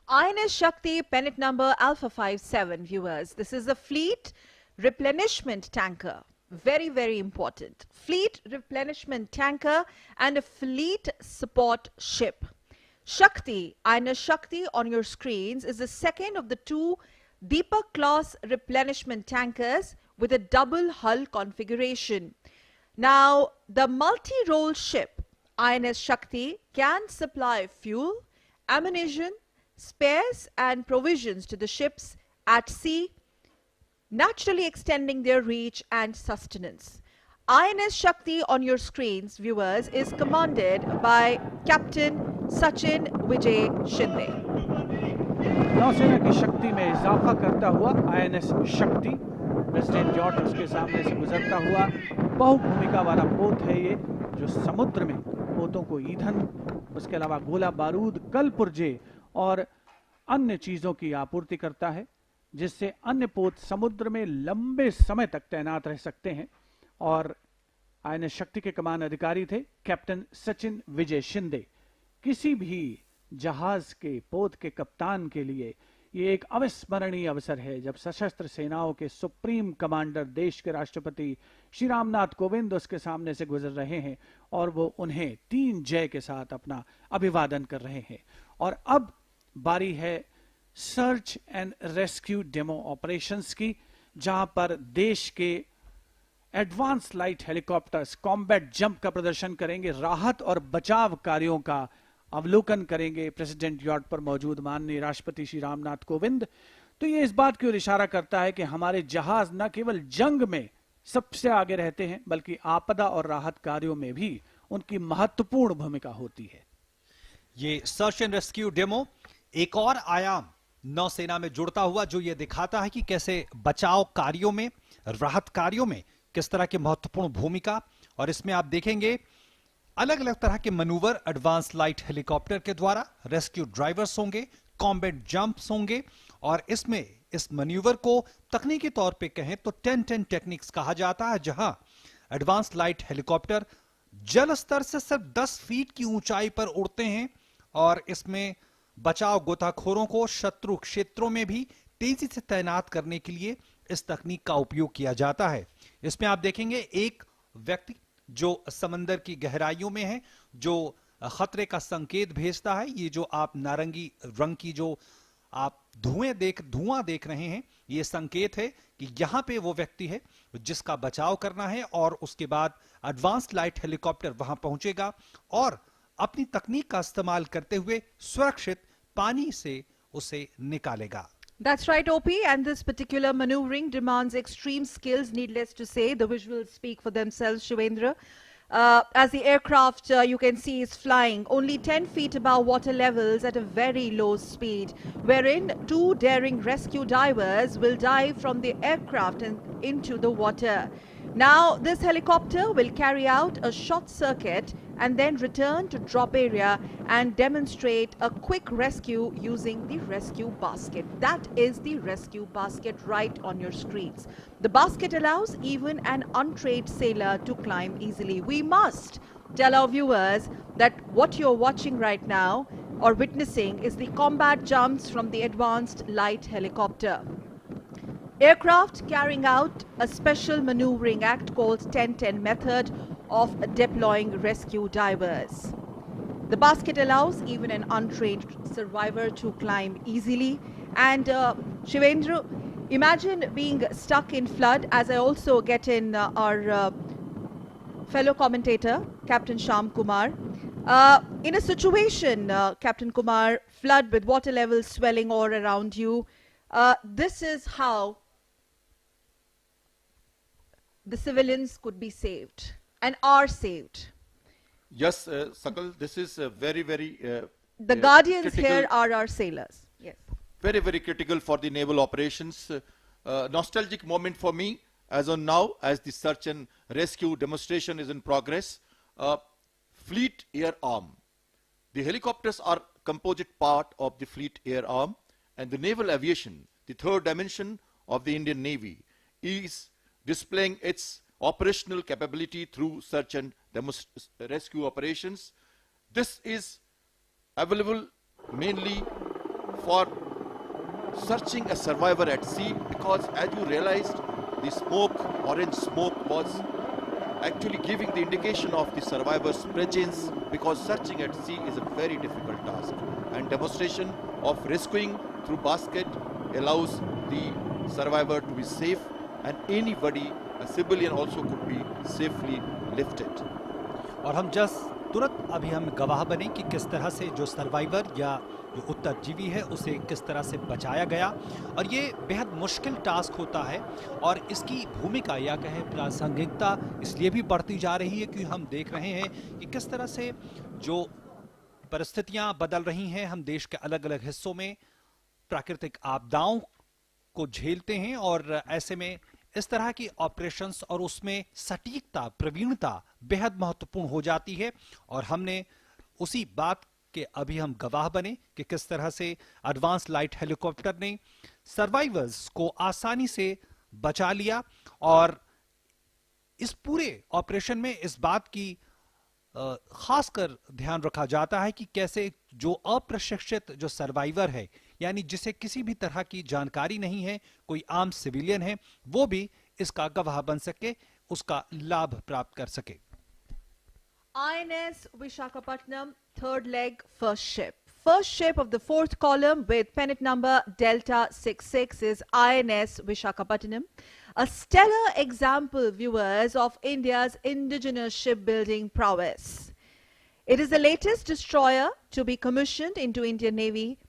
INS Shakti, pennant number Alpha 57, viewers. This is a fleet replenishment tanker. Very, very important. Fleet replenishment tanker and a fleet support ship. Shakti, INS Shakti on your screens is the second of the 2 Deepak class replenishment tankers with a double hull configuration. Now, the multi-role ship INS Shakti can supply fuel, ammunition, spares and provisions to the ships at sea, naturally extending their reach and sustenance. INS Shakti on your screens, viewers, is commanded by Captain Sachin Vijay Shinde. नौसेना की शक्ति में इजाफा करता हुआ INS शक्ति president George उसके सामने से गुजरता हुआ बहुभूमिका वाला पोत है ये, जो समुद्र में पोतों को ईंधन, उसके अलावा गोला बारूद, कल पुर्जे और अन्य चीजों की आपूर्ति करता है, जिससे अन्य पोत समुद्र में लंबे समय तक तैनात रह सकते हैं। और आईएनएस शक्ति के कमान अधिकारी थे कैप्टन सचिन विजय शिंदे। किसी भी जहाज के पोत के कप्तान के लिए ये एक अविस्मरणीय अवसर है जब सशस्त्र सेनाओं के सुप्रीम कमांडर देश के राष्ट्रपति श्री रामनाथ कोविंद उसके सामने से गुजर रहे हैं और वो उन्हें 3 जय के साथ अपना अभिवादन कर रहे हैं। और अब बारी है search and rescue demo operations की, जहां पर देश के advance light helicopters combat jump का प्रदर्शन करेंगे, राहत और बचाव कार्यों का अवलोकन करेंगे प्रेसिडेंट यॉर्ड पर मौजूद माननीय राष्ट्रपति श्री रामनाथ कोविंद। तो ये इस बात की ओर इशारा करता है कि हमारे जहाज न केवल जंग में सबसे आगे रहते हैं बल्कि आपदा और राहत कार्यों में भी उनकी महत्वपूर्ण भूमिका होती है। ये सर्च एंड रेस्क्यू डेमो एक और आयाम नौसेना में जुड़ता हुआ, जो ये दिखाता है कि कैसे बचाव कार्यों में, राहत कार्यों में किस तरह की महत्वपूर्ण भूमिका। और इसमें आप देखेंगे अलग अलग तरह के मनूवर एडवांस लाइट हेलीकॉप्टर के द्वारा, रेस्क्यू ड्राइवर्स होंगे, कॉम्बैट जंप्स होंगे, और इसमें इस मैन्यूवर को तकनीकी तौर पे कहें तो 10-10 टेक्निक्स कहा जाता है, जहां एडवांस लाइट हेलीकॉप्टर जल स्तर से सिर्फ 10 फीट की ऊंचाई पर उड़ते हैं, और इसमें बचाव गोताखोरों को शत्रु क्षेत्रों में भी तेजी से तैनात करने के लिए इस तकनीक का उपयोग किया जाता है। इसमें आप देखेंगे एक व्यक्ति जो समंदर की गहराइयों में है, जो खतरे का संकेत भेजता है। ये जो आप नारंगी रंग की जो आप धुआं देख रहे हैं, ये संकेत है कि यहां पे वो व्यक्ति है जिसका बचाव करना है, और उसके बाद एडवांस्ड लाइट हेलीकॉप्टर वहां पहुंचेगा और अपनी तकनीक का इस्तेमाल करते हुए सुरक्षित पानी से उसे निकालेगा। That's right, OP, and this particular maneuvering demands extreme skills, needless to say. The visuals speak for themselves, Shivendra. As the aircraft, you can see, is flying only 10 feet above water levels at a very low speed, wherein two daring rescue divers will dive from the aircraft and into the water. Now, this helicopter will carry out a short circuit and then return to drop area and demonstrate a quick rescue using the rescue basket. That is the rescue basket right on your screens. The basket allows even an untrained sailor to climb easily. We must tell our viewers that what you're watching right now or witnessing is the combat jumps from the advanced light helicopter. Aircraft carrying out a special maneuvering act called 10-10 method of deploying rescue divers. The basket allows even an untrained survivor to climb easily. And Shivendra, imagine being stuck in flood, as I also get in our fellow commentator, Captain Sham Kumar. In a situation, Captain Kumar, flood with water levels swelling all around you, this is how the civilians could be saved and are saved. Yes, Sakal, this is very, The guardians critical, here are our sailors. Yes. very critical for the naval operations. Nostalgic moment for me as on now, as the search and rescue demonstration is in progress. Fleet Air Arm. The helicopters are composite part of the Fleet Air Arm, and the naval aviation, the third dimension of the Indian Navy, is displaying its operational capability through search and rescue operations. This is available mainly for searching a survivor at sea, because as you realized, the smoke, orange smoke, was actually giving the indication of the survivor's presence, because searching at sea is a very difficult task, and demonstration of rescuing through basket allows the survivor to be safe, and anybody, a civilian also, could be safely lifted. और हम तुरंत अभी हम गवाह बने कि किस तरह से जो सर्वाइवर या जो उत्तरजीवी है उसे किस तरह से बचाया गया, और ये बेहद मुश्किल टास्क होता है और इसकी भूमिका या कहें प्रासंगिकता इसलिए भी बढ़ती जा रही है कि हम देख रहे हैं कि किस तरह से जो परिस्थितियां बदल रही हैं, हम देश के अलग अलग हिस्सों में प्राकृतिक आपदाओं को झेलते हैं, और ऐसे में इस तरह की ऑपरेशंस और उसमें सटीकता, प्रवीणता बेहद महत्वपूर्ण हो जाती है। और हमने उसी बात के अभी हम गवाह बने कि किस तरह से एडवांस लाइट हेलीकॉप्टर ने सर्वाइवर्स को आसानी से बचा लिया, और इस पूरे ऑपरेशन में इस बात की खासकर ध्यान रखा जाता है कि कैसे जो अप्रशिक्षित जो सर्वाइवर है, यानी जिसे किसी भी तरह की जानकारी नहीं है, कोई आम सिविलियन है, वो भी इसका गवाह बन सके, उसका लाभ प्राप्त कर सके। INS Visakhapatnam, third leg, first ship. First ship of the fourth column with pennant number Delta 66 is INS Visakhapatnam. A stellar example, viewers, of India's indigenous shipbuilding prowess. It is the latest destroyer to be commissioned into Indian Navy.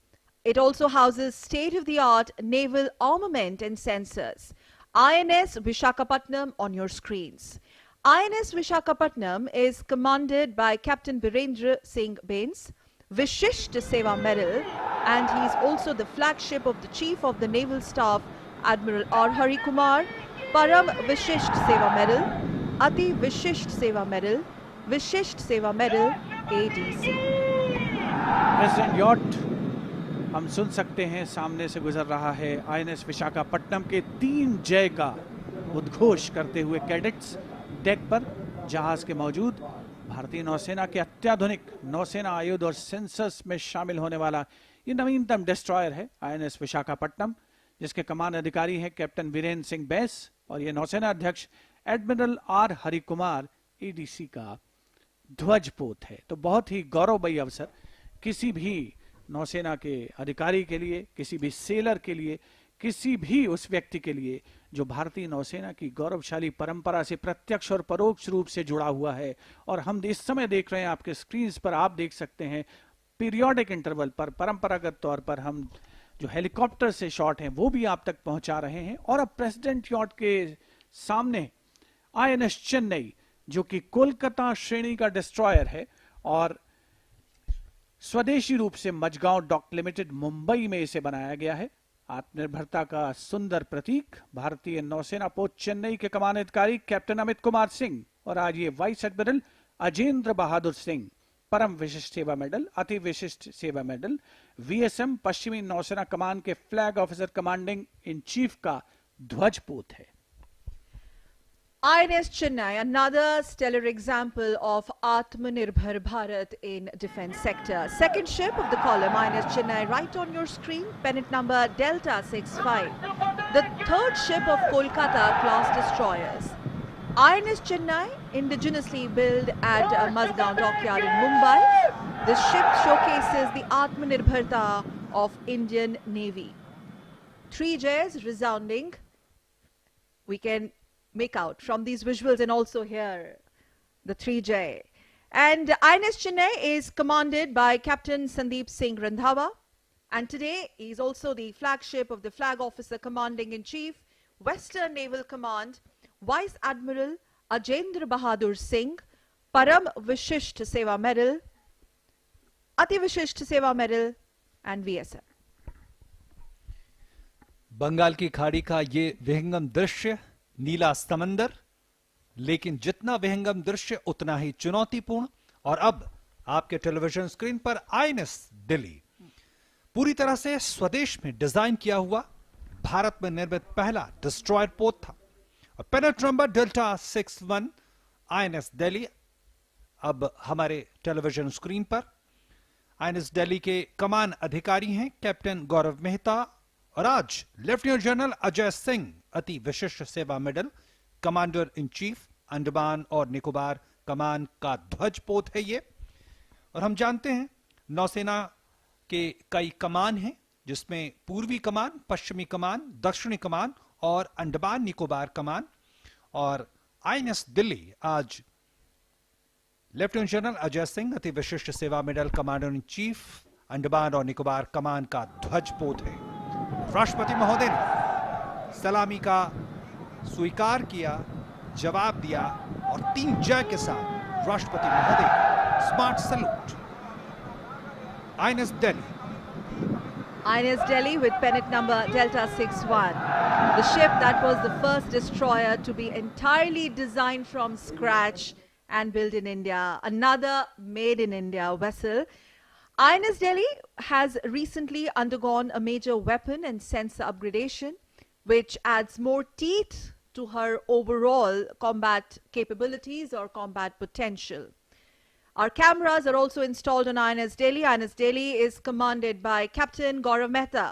It also houses state-of-the-art naval armament and sensors. INS Visakhapatnam on your screens. INS Visakhapatnam is commanded by Captain Birendra Singh Bains, Vishisht Seva Medal, and he is also the flagship of the Chief of the Naval Staff, Admiral R. Hari Kumar, Param Vishisht Seva Medal, Ati Vishisht Seva Medal, Vishisht Seva Medal, ADC. President yacht हम सुन सकते हैं सामने से गुजर रहा है। INS Visakhapatnam के 3 जय का उद्घोष करते हुए कैडेट्स डेक पर जहाज के मौजूद। भारतीय नौसेना के अत्याधुनिक नौसेना आयुध और सेंसर्स में शामिल होने वाला ये नवीनतम डिस्ट्रॉयर है INS विशाखापट्टनम, जिसके कमान अधिकारी हैं कैप्टन वीरेंद्र सिंह बैस, और ये नौसेना अध्यक्ष admiral R Hari Kumar ADC का ध्वजपोत है। तो बहुत ही गौरवमयी अवसर किसी भी नौसेना के अधिकारी के लिए, किसी भी सेलर के लिए, किसी भी उस व्यक्ति के लिए जो भारतीय नौसेना की गौरवशाली परंपरा से प्रत्यक्ष और परोक्ष रूप से जुड़ा हुआ है। और हम इस समय देख रहे हैं, आपके स्क्रीन पर आप देख सकते हैं, पीरियोडिक इंटरवल पर परंपरागत तौर पर हम जो हेलीकॉप्टर से शॉट हैं वो भी आप तक पहुंचा रहे हैं। और अब प्रेसिडेंट यॉट के सामने INS चेन्नई, जो कि कोलकाता श्रेणी का डिस्ट्रॉयर है और स्वदेशी रूप से मझगांव डॉक लिमिटेड मुंबई में इसे बनाया गया है। आत्मनिर्भरता का सुंदर प्रतीक भारतीय नौसेना पोस्ट चेन्नई के कमान अधिकारी कैप्टन अमित कुमार सिंह और आज ये वाइस एडमिरल अजेंद्र बहादुर सिंह परम विशिष्ट सेवा मेडल, अति विशिष्ट सेवा मेडल, VSM पश्चिमी नौसेना कमान के flag officer commanding in chief का ध्वजपूत है। INS Chennai, another stellar example of Atmanirbhar Bharat in defense sector. Second ship of the column, INS Chennai, right on your screen, pennant number Delta 65. The third ship of Kolkata class destroyers. INS Chennai, indigenously built at Mazgaon Dockyard in Mumbai. This ship showcases the Atmanirbharta of Indian Navy. 3 Js resounding. We can make out from these visuals and also here the 3J. And INS Chennai is commanded by Captain Sandeep Singh Randhawa, and today he is also the flagship of the Flag Officer Commanding in Chief, Western Naval Command, Vice Admiral Ajendra Bahadur Singh, Param Vishisht Seva Medal, Ati Vishisht Seva Medal, and VSM. Bengal की खाड़ी का ये विहंगम दृश्य, नीला समंदर, लेकिन जितना विहंगम दृश्य उतना ही चुनौतीपूर्ण। और अब आपके टेलीविजन स्क्रीन पर INS दिल्ली, पूरी तरह से स्वदेश में डिजाइन किया हुआ भारत में निर्मित पहला डिस्ट्रॉयर पोत था। और पेनेट नंबर डेल्टा 61 INS दिल्ली अब हमारे टेलीविजन स्क्रीन पर। INS दिल्ली के कमान अधिकारी हैं कैप्टन गौरव मेहता और आज लेफ्टिनेंट जनरल अजय सिंह, अति विशिष्ट सेवा medal, commander in chief Andaman और निकोबार कमान का ध्वजपोत है ये। और हम जानते हैं नौसेना के कई कमान हैं, जिसमें पूर्वी कमान, पश्चिमी कमान, दक्षिणी कमान और अंडमान निकोबार कमान। और INS दिल्ली आज लेफ्टिनेंट जनरल अजय सिंह, अति विशिष्ट सेवा medal, commander in chief Andaman और निकोबार कमान का ध्वजपोत है। राष्ट्रपति महोदय ने सलामी का स्वीकार किया, जवाब दिया और 3 जय के साथ राष्ट्रपति महोदय का smart salute. INS Delhi. INS Delhi with pennant number Delta 61. The ship that was the first destroyer to be entirely designed from scratch and built in India. Another made in India vessel. INS Delhi has recently undergone a major weapon and sensor upgradation, which adds more teeth to her overall combat capabilities or combat potential. Our cameras are also installed on INS Delhi. INS Delhi is commanded by Captain Gaurav Mehta,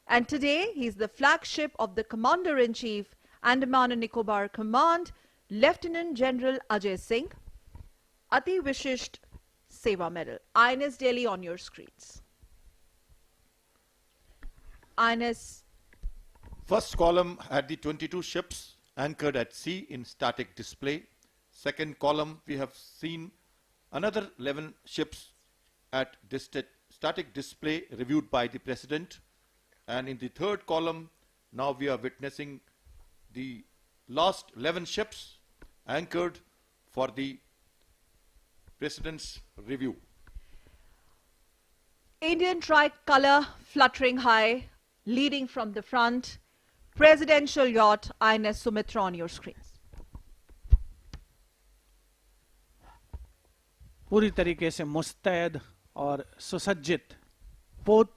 and today he's the flagship of the Commander-in-Chief, Andaman and Nicobar Command, Lieutenant General Ajay Singh, Ati Vishisht Seva Medal. INS Delhi on your screens. INS. First column had the 22 ships anchored at sea in static display. Second column, we have seen another 11 ships at static display reviewed by the President. And in the third column, now we are witnessing the last 11 ships anchored for the President's review. Indian tricolour fluttering high, leading from the front. Presidential yacht INS Sumitra on your screens. पूरी तरीके से मुस्तैद और सुसज्जित पोत,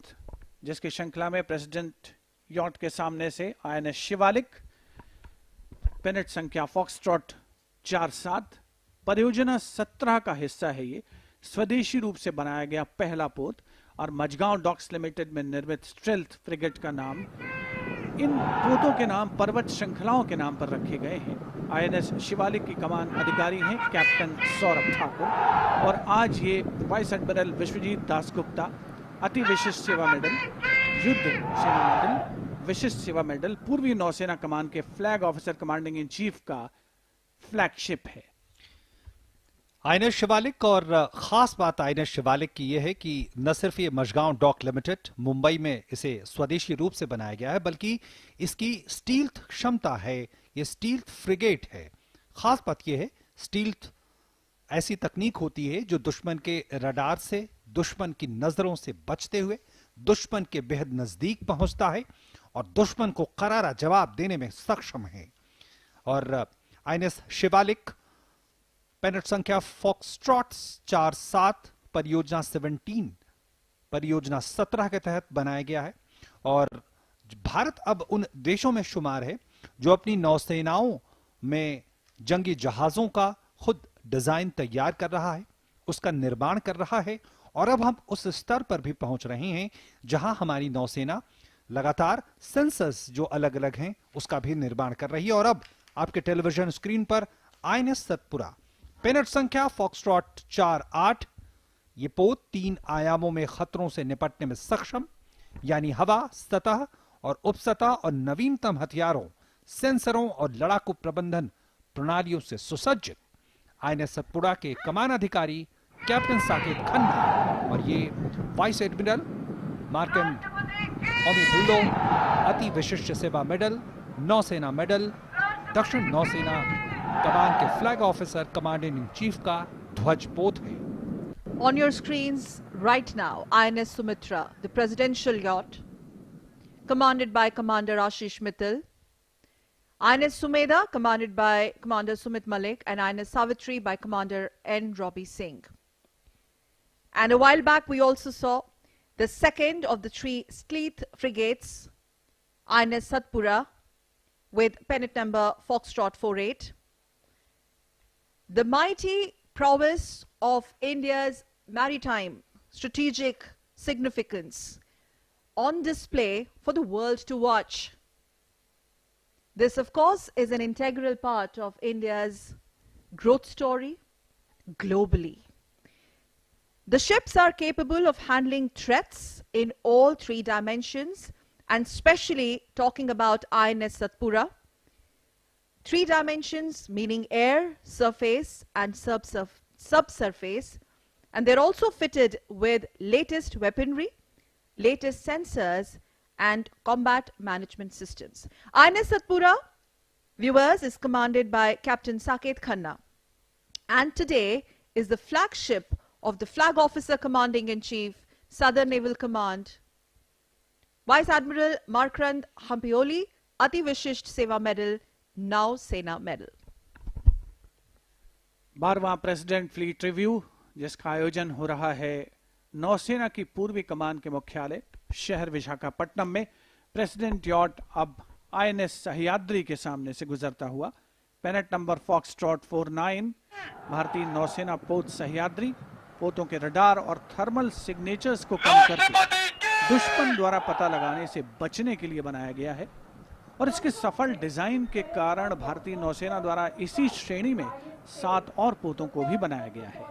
जिसकी श्रृंखला में प्रेसिडेंट यॉट के सामने से INS शिवालिक, पेनेट संख्या फॉक्सट्रॉट 47, परियोजना 17 का हिस्सा है ये, स्वदेशी रूप से बनाया गया पहला पोत और मझगांव डॉक्स लिमिटेड में निर्मित स्ट्रेल्थ फ्रिगेट का नाम, इन पोतों के नाम पर्वत श्रृंखलाओं के नाम पर रखे गए हैं। INS शिवालिक की कमान अधिकारी हैं कैप्टन सौरभ ठाकुर और आज ये वाइस एडमिरल विश्वजीत दासगुप्ता, अति विशिष्ट सेवा मेडल, युद्ध सेना मेडल, विशिष्ट सेवा मेडल पूर्वी नौसेना कमान के flag officer commanding in chief का फ्लैगशिप है। आईएनएस शिवालिक, और खास बात आईएनएस शिवालिक की यह है कि न सिर्फ ये मझगांव डॉक लिमिटेड मुंबई में इसे स्वदेशी रूप से बनाया गया है, बल्कि इसकी स्टील्थ क्षमता है, ये स्टील्थ फ्रिगेट है। खास बात यह है, स्टील्थ ऐसी तकनीक होती है जो दुश्मन के रडार से, दुश्मन की नजरों से बचते हुए दुश्मन के बेहद नजदीक पहुंचता है और दुश्मन को करारा जवाब देने में सक्षम है। और आईएनएस शिवालिक पेनेट संख्या फॉक्सट्रॉट 47 परियोजना 17 परियोजना 17 के तहत बनाया गया है। और भारत अब उन देशों में शुमार है जो अपनी नौसेनाओं में जंगी जहाजों का खुद डिजाइन तैयार कर रहा है, उसका निर्माण कर रहा है। और अब हम उस स्तर पर भी पहुंच रहे हैं जहां हमारी नौसेना लगातार सेंसर्स जो अलग अलग हैं उसका भी निर्माण कर रही है। और अब आपके टेलीविजन स्क्रीन पर आईएनएस सतपुरा पेनेट संख्या फॉक्सट्रॉट 48, ये पोत 3 आयामों में खतरों से निपटने में सक्षम, यानी हवा, सतह और उपसतह और नवीनतम हथियारों, सेंसरों और लड़ाकू प्रबंधन प्रणालियों से सुसज्जित आईएनएस सतपुरा के कमान अधिकारी कैप्टन साकेत खन्ना और ये वाइस एडमिरल मार्कन ओमिबुल्लो अति विशिष्ट सेवा मेडल, नौसेना मेडल, दक्षिण नौसेना कमान के flag officer commanding in chief का ध्वज पोत है। On your screens right now, INS Sumitra, the presidential yacht, commanded by Commander Ashish Mittal, INS Sumedha, commanded by Commander Sumit Malik, and INS Savitri by Commander N. Robbie Singh. And a while back, we also saw the second of the 3 Sleeth frigates, INS Satpura, with pennant number Foxtrot 48. The mighty prowess of India's maritime strategic significance on display for the world to watch. This, of course, is an integral part of India's growth story globally. The ships are capable of handling threats in all 3 dimensions, and especially talking about INS Satpura. 3 dimensions meaning air, surface and subsurface, and they're also fitted with latest weaponry, latest sensors and combat management systems. INS Satpura, viewers, is commanded by Captain Saket Khanna, and today is the flagship of the Flag Officer Commanding in Chief, Southern Naval Command, Vice Admiral Markrand Hampioli, Ati Vishisht Seva Medal, Now Sena Medal. 12वां president fleet review, जिसका आयोजन हो रहा है नौसेना की पूर्वी कमान के मुख्यालय शहर विशाखापट्टनम में। प्रेसिडेंट यॉट अब आईएनएस सह्याद्री के सामने से गुजरता हुआ पेनेट नंबर फॉक्सट्रॉट 49 भारतीय नौसेना पोत सह्याद्री पोतों के रडार और थर्मल सिग्नेचर्स को कम करके दुश्मन द्वारा पता लगाने से बचने के लिए बनाया गया है। और इसके सफल डिजाइन के कारण भारतीय नौसेना द्वारा इसी श्रेणी में 7 और पोतों को भी बनाया गया है।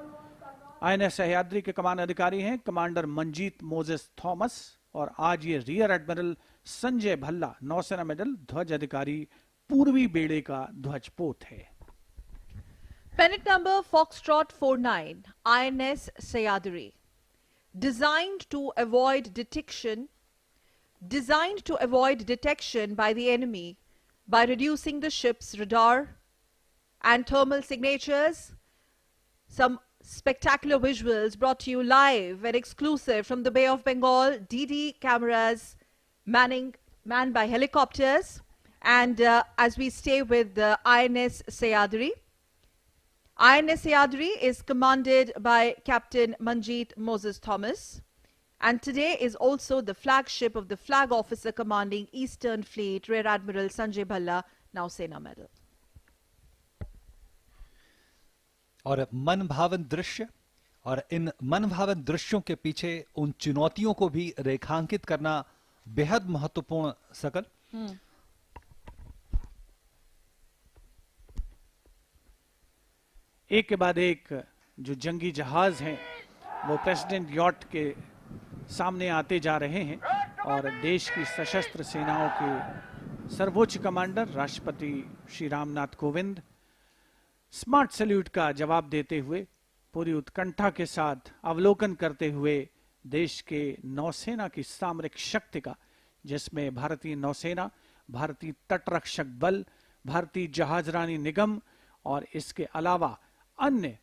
आईएनएस सह्याद्री के कमान अधिकारी हैं कमांडर मंजीत मोजेस थॉमस, और आज ये रियर एडमिरल संजय भल्ला नौसेना मेडल ध्वज अधिकारी पूर्वी बेड़े का ध्वज पोत है। Pennant number Foxtrot 49, INS Sayadri, designed to avoid detection by the enemy by reducing the ship's radar and thermal signatures. Some spectacular visuals brought to you live and exclusive from the Bay of Bengal. DD cameras manned by helicopters. And as we stay with the INS Sayadri, INS Sayadri is commanded by Captain Manjeet Moses Thomas, and today is also the flagship of the Flag Officer Commanding Eastern Fleet, Rear Admiral Sanjay Bhalla, now Sena Medal. और मनभावन दृश्य, और इन मनभावन दृश्यों के पीछे उन चुनौतियों को भी रेखांकित करना बेहद महत्वपूर्ण सकल। एक के बाद एक जो जंगी जहाज हैं वो प्रेसिडेंट यॉट के सामने आते जा रहे हैं, और देश की सशस्त्र सेनाओं के सर्वोच्च कमांडर राष्ट्रपति श्री रामनाथ कोविंद स्मार्ट सैल्यूट का जवाब देते हुए पूरी उत्कंठा के साथ अवलोकन करते हुए देश के नौसेना की सामरिक शक्ति का, जिसमें भारतीय नौसेना, भारतीय तटरक्षक बल, भारतीय जहाजरानी निगम और इसके अलावा अन्य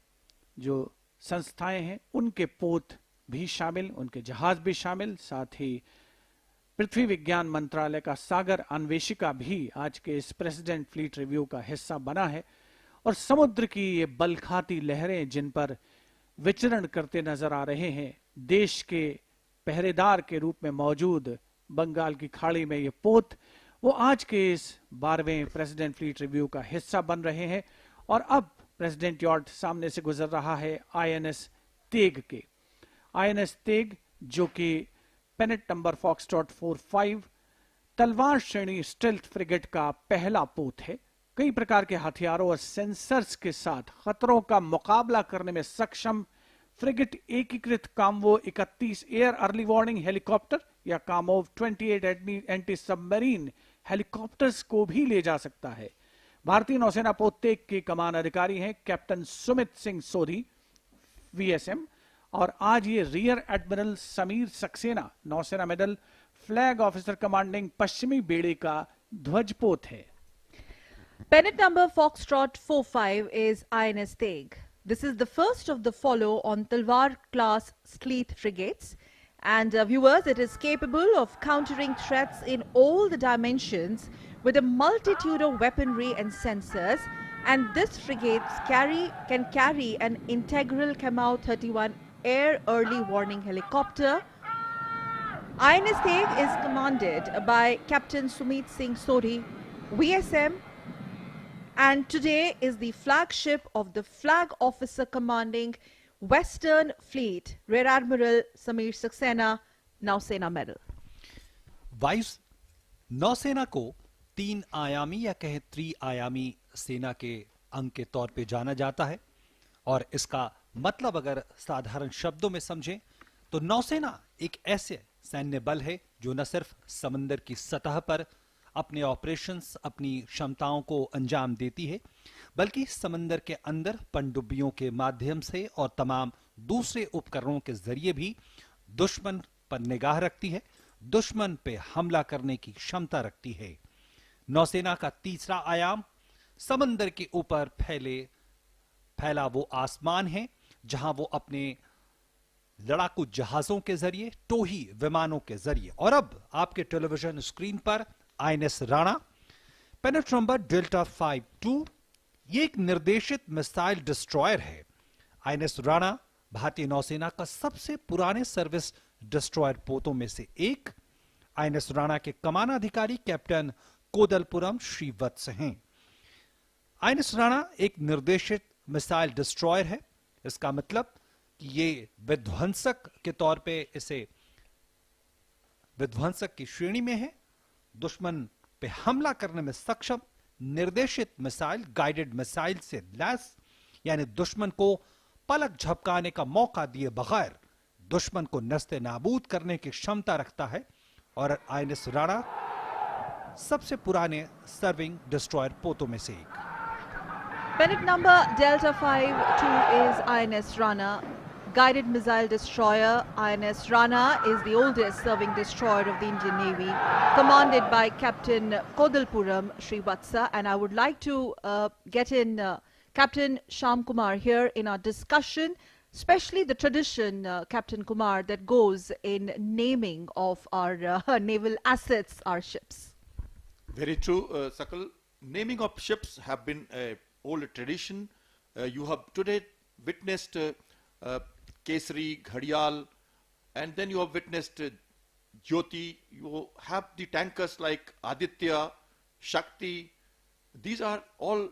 जो संस्थाएं हैं उनके पोत भी शामिल, उनके जहाज भी शामिल, साथ ही पृथ्वी विज्ञान मंत्रालय का सागर अन्वेषिका भी आज के इस प्रेसिडेंट फ्लीट रिव्यू का हिस्सा बना है। और समुद्र की ये बलखाती लहरें जिन पर विचरण करते नजर आ रहे हैं, देश के पहरेदार के रूप में मौजूद बंगाल की खाड़ी में ये पोत, वो आज के इस 12वें प्रेसिडेंट फ्लीट रिव्यू का हिस्सा बन रहे हैं। और अब प्रेसिडेंट यॉर्ट सामने से गुजर रहा है आईएनएस तेग के। आईएनएस तेग जो कि पेनेट नंबर फॉक्सट्रॉट 45 तलवार श्रेणी स्टेल्थ फ्रिगेट का पहला पोत है। कई प्रकार के हथियारों और सेंसर्स के साथ खतरों का मुकाबला करने में सक्षम फ्रिगेट एकीकृत कामवो 31 एयर अर्ली वार्निंग हेलीकॉप्टर या कामोव 28 एंटी सबमरीन हेलीकॉप्टर्स को भी ले जा सकता है। भारतीय नौसेना पोत तेग के कमान अधिकारी हैं कैप्टन सुमित सिंह सोधी वीएसएम, और आज ये रियर एडमिरल समीर सक्सेना नौसेना मेडल फ्लैग ऑफिसर कमांडिंग पश्चिमी बेड़े का ध्वजपोत है। Pennant number Foxtrot 45 is INS Teg. This is the first of the follow on Talwar class Sleeth frigates. And viewers, it is capable of countering threats in all the dimensions with a multitude of weaponry and sensors. And this frigate can carry an integral Kamau 31 air early warning helicopter. INS Teg is commanded by Captain Sumit Singh Sodhi, VSM, and today is the flagship of the Flag Officer Commanding Western Fleet, Rear Admiral Sameer Saxena, Nausena Medal. वायु नौसेना को 3 आयामी या कहें त्रि-आयामी सेना के अंग के तौर पे जाना जाता है। और इसका मतलब अगर साधारण शब्दों में समझें तो नौसेना एक ऐसे सैन्य बल है जो न सिर्फ समंदर की सतह पर अपने ऑपरेशंस, अपनी क्षमताओं को अंजाम देती है, बल्कि समंदर के अंदर पनडुब्बियों के माध्यम से और तमाम दूसरे उपकरणों के जरिए भी दुश्मन पर निगाह रखती है, दुश्मन पे हमला करने की क्षमता रखती है। नौसेना का तीसरा आयाम समंदर के ऊपर फैला वो आसमान है जहां वो अपने लड़ाकू जहाजों के जरिए, टोही विमानों के जरिए, और अब आपके टेलीविजन स्क्रीन पर आईएनएस राणा पेनेट नंबर डेल्टा 52, ये एक निर्देशित मिसाइल डिस्ट्रॉयर है। आईएनएस राणा भारतीय नौसेना का सबसे पुराने सर्विस डिस्ट्रॉयर पोतों में से एक। आईएनएस राणा के कमानाधिकारी कैप्टन कोदलपुरम श्रीवत्स हैं। आईएनएस राणा एक निर्देशित मिसाइल डिस्ट्रॉयर है। इसका मतलब कि ये विध्वंसक के तौर पे इसे विध्वंसक की श्रेणी में है, दुश्मन पे हमला करने में सक्षम निर्देशित मिसाइल, गाइडेड मिसाइल से लैस, यानी दुश्मन को पलक झपकाने का मौका दिए बगैर दुश्मन को नस्ते नाबूद करने की क्षमता रखता है। और आईएनएस राणा सबसे पुराने सर्विंग डिस्ट्रॉयर पोतों में से एक। Pennant number Delta 52 is INS Rana, guided missile destroyer. INS Rana is the oldest serving destroyer of the Indian Navy, commanded by Captain Kodalpuram Srivatsa. And I would like to get in Captain Sham Kumar here in our discussion, especially the tradition, Captain Kumar, that goes in naming of our naval assets, our ships. Very true, Sakal. Naming of ships have been a old tradition. You have today witnessed Kesari, Ghadial, and then you have witnessed Jyoti. You have the tankers like Aditya, Shakti. These are all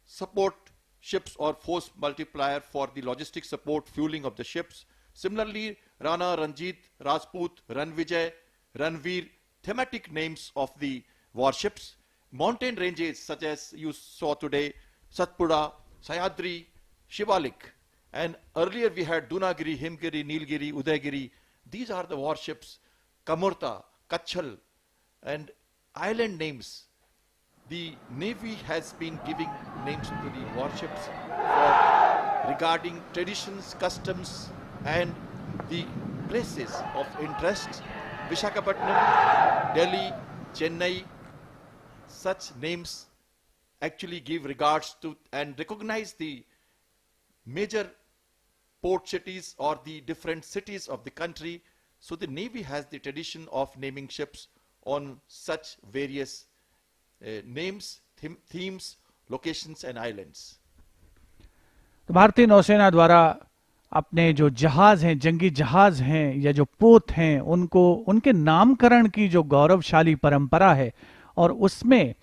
support ships or force multiplier for the logistic support, fueling of the ships. Similarly, Rana, Ranjit, Rajput, Ranvijay, Ranveer, thematic names of the warships. Mountain ranges such as you saw today, Satpura, Sayadri, Shivalik, and earlier we had Dunagiri, Himgiri, Nilgiri, Udaygiri. These are the warships Kamorta, Kachal, and island names. The Navy has been giving names to the warships regarding traditions, customs, and the places of interest. Visakhapatnam, Delhi, Chennai, such names actually give regards to and recognize the major port cities or the different cities of the country. So the Navy has the tradition of naming ships on such various names, themes, locations and islands. तो भारतीय नौसेना द्वारा अपने जो जहाज हैं, जंगी जहाज हैं या जो पोत हैं, उनको उनके नामकरण की जो गौरवशाली परंपरा है और उसमें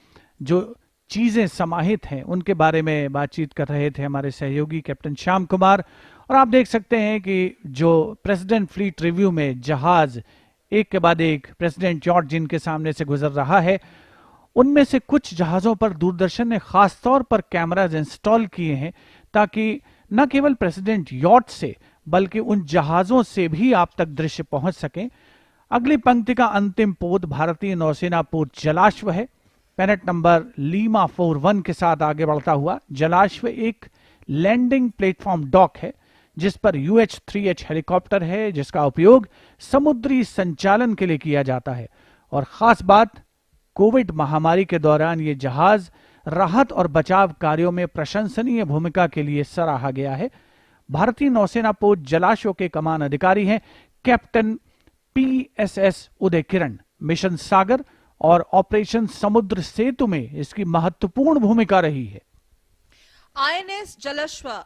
जो चीजें समाहित हैं उनके बारे में बातचीत कर रहे थे हमारे सहयोगी कैप्टन श्याम कुमार। और आप देख सकते हैं कि जो प्रेसिडेंट फ्लीट रिव्यू में जहाज एक के बाद एक प्रेसिडेंट यॉट जिनके सामने से गुजर रहा है, उनमें से कुछ जहाजों पर दूरदर्शन ने खास तौर पर कैमराज इंस्टॉल किए हैं ताकि न केवल प्रेसिडेंट यॉट से बल्कि उन जहाजों से भी आप तक दृश्य पहुंच सकें। अगली पंक्ति का अंतिम पोत भारतीय नौसेना पोत जलाश्व है। पेनेट नंबर लीमा 41 के साथ आगे बढ़ता हुआ जलाश्व एक लैंडिंग प्लेटफॉर्म डॉक है जिस पर UH-3H हेलीकॉप्टर है जिसका उपयोग समुद्री संचालन के लिए किया जाता है। और खास बात, कोविड महामारी के दौरान ये जहाज राहत और बचाव कार्यों में प्रशंसनीय भूमिका के लिए सराहा गया है। भारतीय नौसेना पोत जलाश्व के कमान अधिकारी हैं कैप्टन PSS उदय किरण। मिशन सागर और ऑपरेशन समुद्र सेतु में इसकी महत्वपूर्ण भूमिका रही है। INS Jalashwa,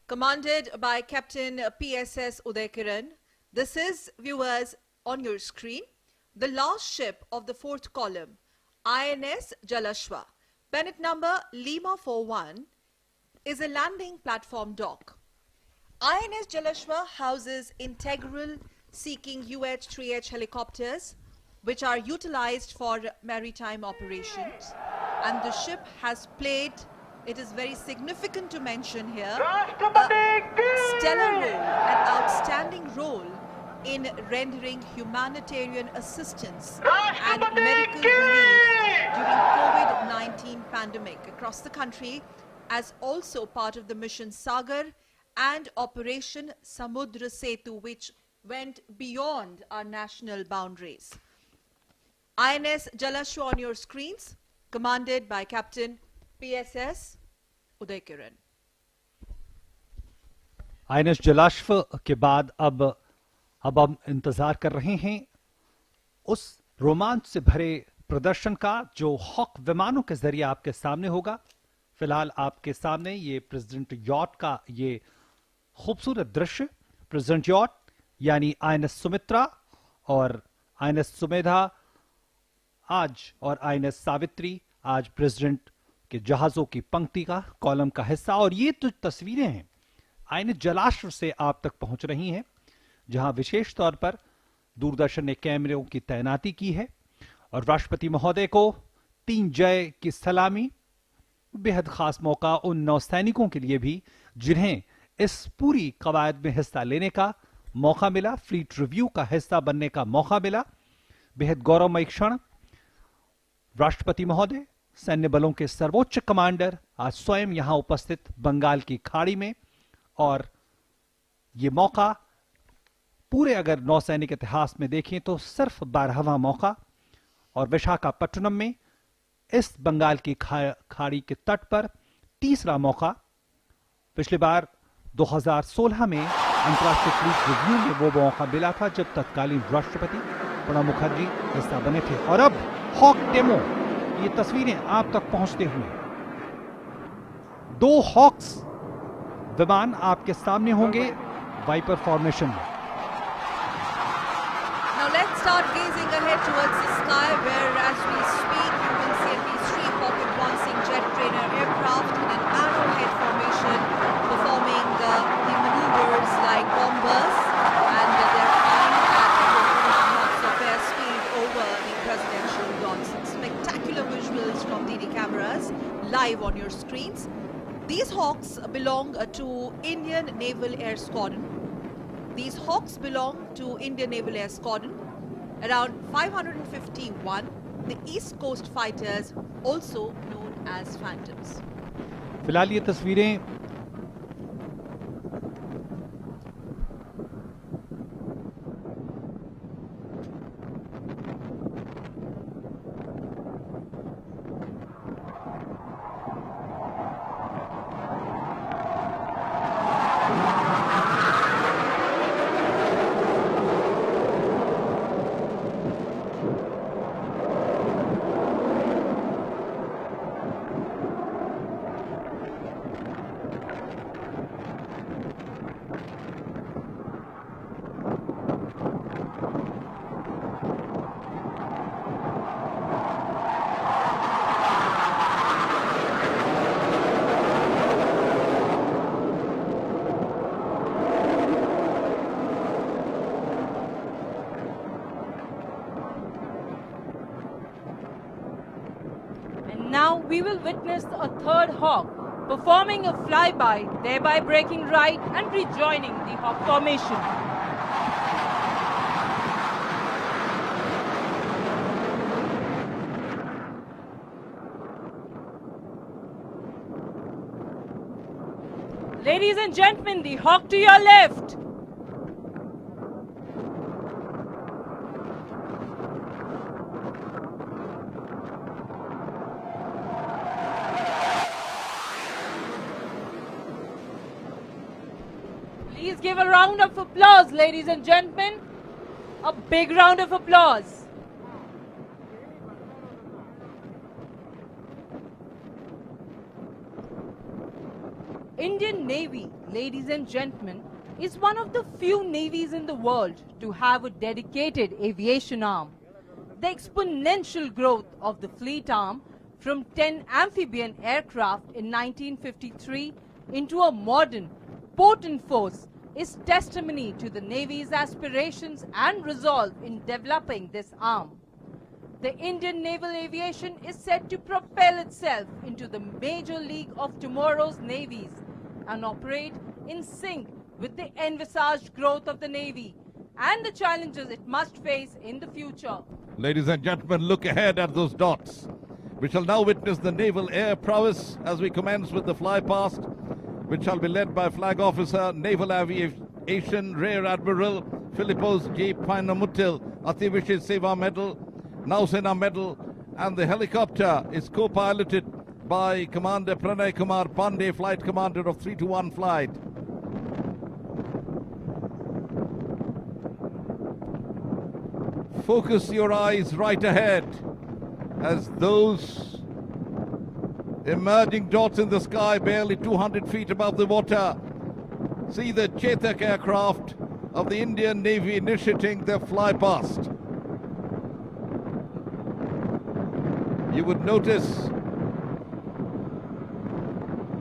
commanded by Captain PSS Uday Kiran. This is, viewers, on your screen, the last ship of the fourth column, INS Jalashwa. Pennant number Lima 41 is a landing platform dock. INS Jalashwa houses integral seeking UH-3H helicopters which are utilized for maritime operations, and the ship has played, it is very significant to mention here, a stellar role, an outstanding role in rendering humanitarian assistance and medical relief during COVID-19 pandemic across the country, as also part of the mission Sagar and Operation Samudra Setu, which went beyond our national boundaries. INS Jalashwa on your screens, commanded by Captain PSS Uday Kiran. INS Jalashwa के बाद अब हम इंतजार कर रहे हैं उस रोमांच से भरे प्रदर्शन का जो हॉक विमानों के जरिए आपके सामने होगा। फिलहाल आपके सामने ये प्रेसिडेंट यॉट का ये खूबसूरत दृश्य, प्रेसिडेंट यॉट यानी INS सुमित्रा और INS सुमेधा आज और INS सावित्री आज प्रेसिडेंट के जहाजों की पंक्ति का कॉलम का हिस्सा। और ये तो तस्वीरें हैं INS जलाश्व से आप तक पहुंच रही हैं जहां विशेष तौर पर दूरदर्शन ने कैमरों की तैनाती की है और राष्ट्रपति महोदय को 3 जय की सलामी। बेहद खास मौका उन नौसैनिकों के लिए भी जिन्हें इस पूरी कवायद में हिस्सा लेने का मौका मिला, फ्लीट रिव्यू का हिस्सा बनने का मौका मिला। बेहद गौरवमय क्षण। राष्ट्रपति महोदय, सैन्य बलों के सर्वोच्च कमांडर आज स्वयं यहां उपस्थित बंगाल की खाड़ी में, और यह मौका पूरे अगर नौसैनिक इतिहास में देखें तो सिर्फ 12वां मौका, और विशाखापट्टनम में इस बंगाल की खाड़ी के तट पर 3रा मौका। पिछली बार 2016 में अंतर्राष्ट्रीय फ्लीट रिव्यू में वो मौका मिला था जब तत्कालीन राष्ट्रपति प्रणब मुखर्जी हिस्सा बने थे। और अब हॉक डेमो, ये तस्वीरें आप तक पहुंचते हुए 2 हॉक्स विमान आपके सामने होंगे वाइपर फॉर्मेशन में। Now let's start gazing ahead towards the sky, where as we speak you will see at least 3 Hawk advancing jet trainer aircraft in an arrowhead formation performing the maneuvers like bombers, and they're flying at 4 knots of airspeed over the presidential yachts. Spectacular visuals from DD cameras live on your screens. These Hawks belong to Indian Naval Air Squadron. These Hawks belong to Indian Naval Air Squadron. Around 551, the East Coast fighters, also known as Phantoms. फिलहाल ये तस्वीरें Now we will witness a third hawk performing a flyby, thereby breaking right and rejoining the hawk formation. Ladies and gentlemen, the hawk to your left. Please give a round of applause, ladies and gentlemen. A big round of applause. Indian Navy, ladies and gentlemen, is one of the few navies in the world to have a dedicated aviation arm. The exponential growth of the fleet arm from 10 amphibian aircraft in 1953 into a modern, potent force is testimony to the Navy's aspirations and resolve in developing this arm. The Indian naval aviation is set to propel itself into the major league of tomorrow's navies and operate in sync with the envisaged growth of the Navy and the challenges it must face in the future. Ladies and gentlemen, look ahead at those dots. We shall now witness the naval air prowess as we commence with the fly past, which shall be led by Flag Officer, Naval Aviation Rear Admiral Philippos J. Painamutil, Ativishi Seva Medal, Nausena Medal, and the helicopter is co-piloted by Commander Pranay Kumar Pandey, Flight Commander of 321 Flight. Focus your eyes right ahead as those emerging dots in the sky barely 200 feet above the water see the Chetak aircraft of the Indian Navy initiating their fly past. You would notice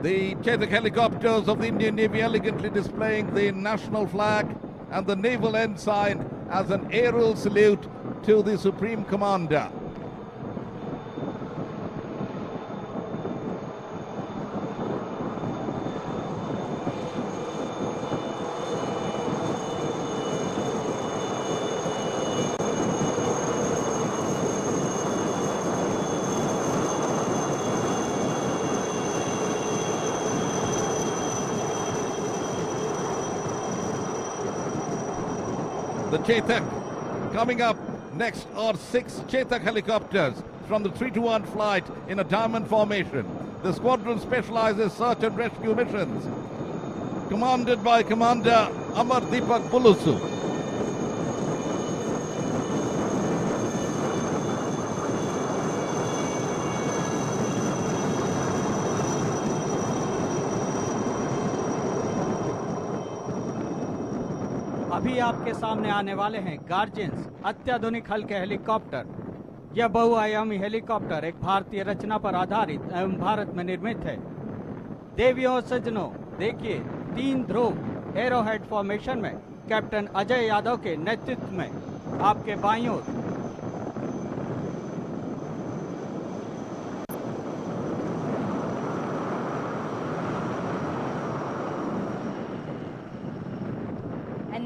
the Chetak helicopters of the Indian Navy elegantly displaying the national flag and the naval ensign as an aerial salute to the Supreme Commander. The Chetak. Coming up next are 6 Chetak helicopters from the 321 flight in a diamond formation. The squadron specializes search and rescue missions, commanded by Commander Amrit Bulusu. अभी आपके सामने आने वाले हैं guardians अत्याधुनिक हल्के helicopter. यह बहुआयामी हेलीकॉप्टर एक भारतीय रचना पर आधारित एवं भारत में निर्मित है। देवियों और सज्जनों, देखिए 3 ध्रुव एरोहेड फॉर्मेशन में कैप्टन अजय यादव के नेतृत्व में आपके बाईं ओर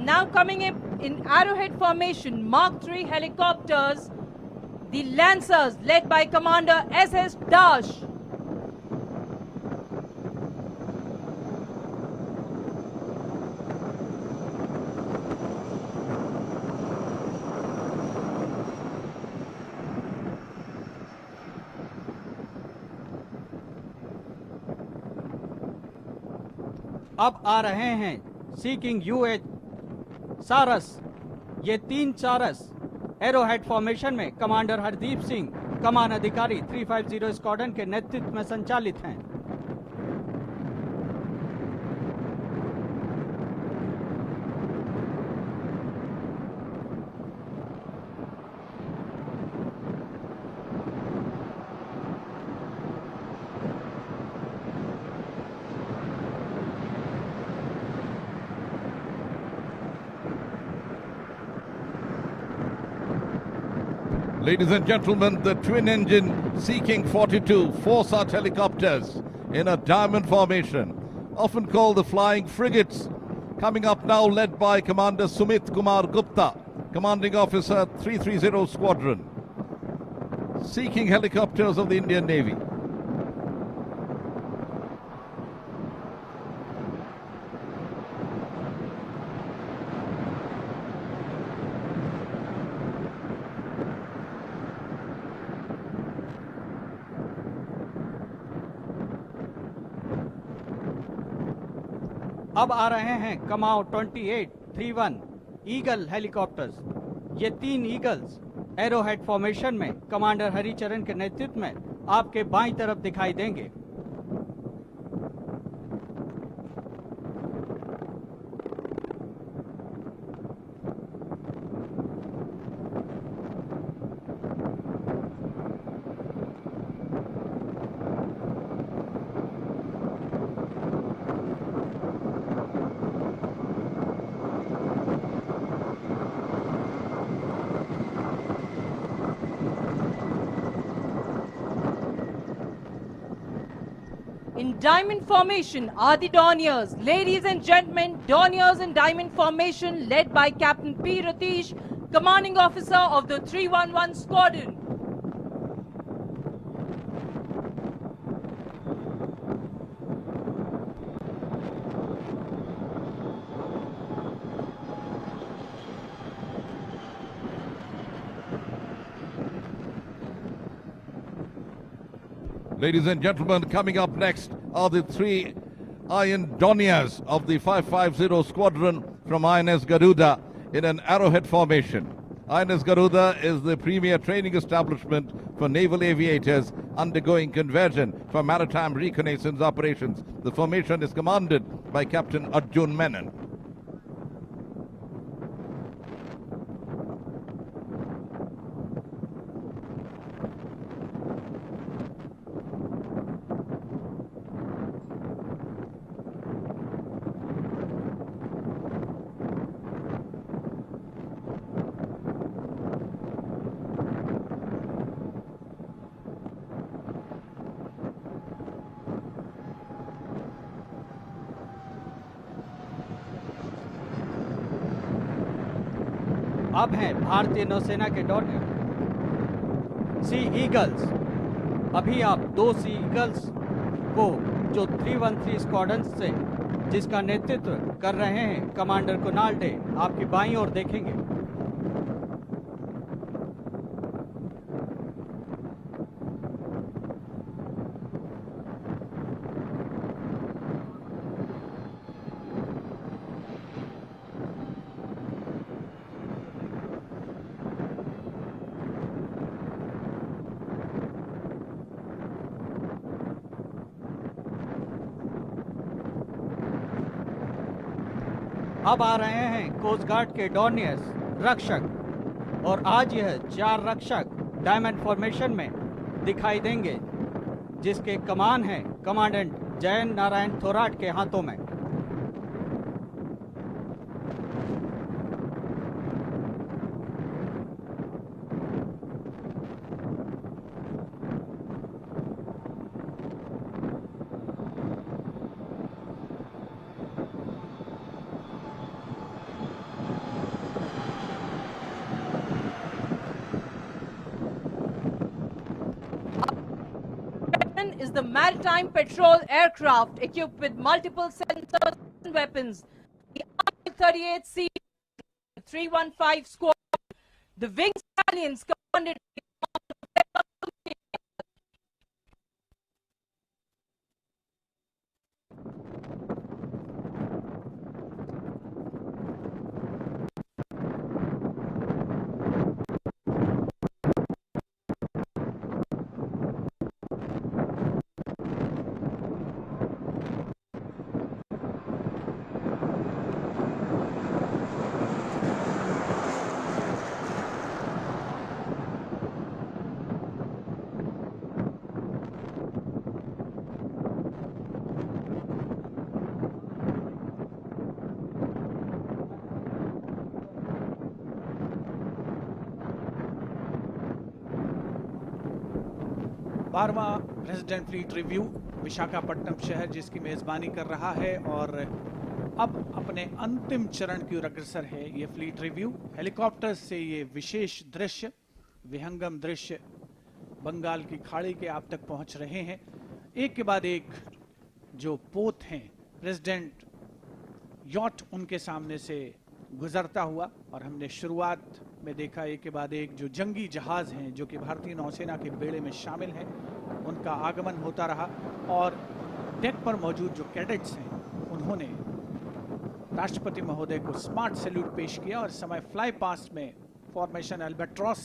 Now coming in arrowhead formation Mark III helicopters, the Lancers led by Commander SS Dash. अब आ रहे हैं सीकिंग यूएच सारस। ये 3 सारस एरोहेड फॉर्मेशन में कमांडर हरदीप सिंह, कमान अधिकारी 350 स्क्वाड्रन के नेतृत्व में संचालित हैं। Ladies and gentlemen, the twin-engine Sea-King 42, 4 such helicopters in a diamond formation, often called the flying frigates, coming up now led by Commander Sumit Kumar Gupta, Commanding Officer 330 Squadron. Sea-King helicopters of the Indian Navy. अब आ रहे हैं कमाओ 2831 eagle helicopters. ये 3 eagles arrowhead formation में commander Haricharan के नेतृत्व में आपके बाईं तरफ दिखाई देंगे। In diamond formation are the Dorniers. Ladies and gentlemen, Dorniers in diamond formation led by Captain P. Ratish, Commanding Officer of the 311 Squadron. Ladies and gentlemen, coming up next are the 3 Iron Dorniers of the 550 Squadron from INS Garuda in an arrowhead formation. INS Garuda is the premier training establishment for naval aviators undergoing conversion for maritime reconnaissance operations. The formation is commanded by Captain Arjun Menon. अब हैं भारतीय नौसेना के Dornier सी eagles. अभी आप 2 सी eagles को जो 313 squadron से जिसका नेतृत्व कर रहे हैं कमांडर कुणाल डे, आपकी बाईं ओर देखेंगे। अब आ रहे हैं कोस्ट गार्ड के डॉर्नियर्स रक्षक, और आज यह 4 रक्षक डायमंड फॉर्मेशन में दिखाई देंगे, जिसके कमान है कमांडेंट जयंत नारायण थोराट के हाथों में। the maritime patrol aircraft equipped with multiple sensors and weapons. The RL-38C 315 squad, the wing battalions commanded बारहवां प्रेसिडेंट फ्लीट रिव्यू विशाखापट्टनम शहर जिसकी मेजबानी कर रहा है और अब अपने अंतिम चरण की ओर अग्रसर है ये फ्लीट रिव्यू। हेलीकॉप्टर से ये विशेष दृश्य, विहंगम दृश्य बंगाल की खाड़ी के आप तक पहुंच रहे हैं। एक के बाद एक जो पोत हैं, प्रेसिडेंट यॉट उनके सामने से गुजरता हुआ और हमने शुरुआत में देखा एक के बाद एक जो जंगी जहाज हैं जो कि भारतीय नौसेना के बेड़े में शामिल हैं, उनका आगमन होता रहा और डेक पर मौजूद जो कैडेट्स हैं उन्होंने राष्ट्रपति महोदय को स्मार्ट सैल्यूट पेश किया और समय फ्लाई पास्ट में फॉर्मेशन अल्बाट्रॉस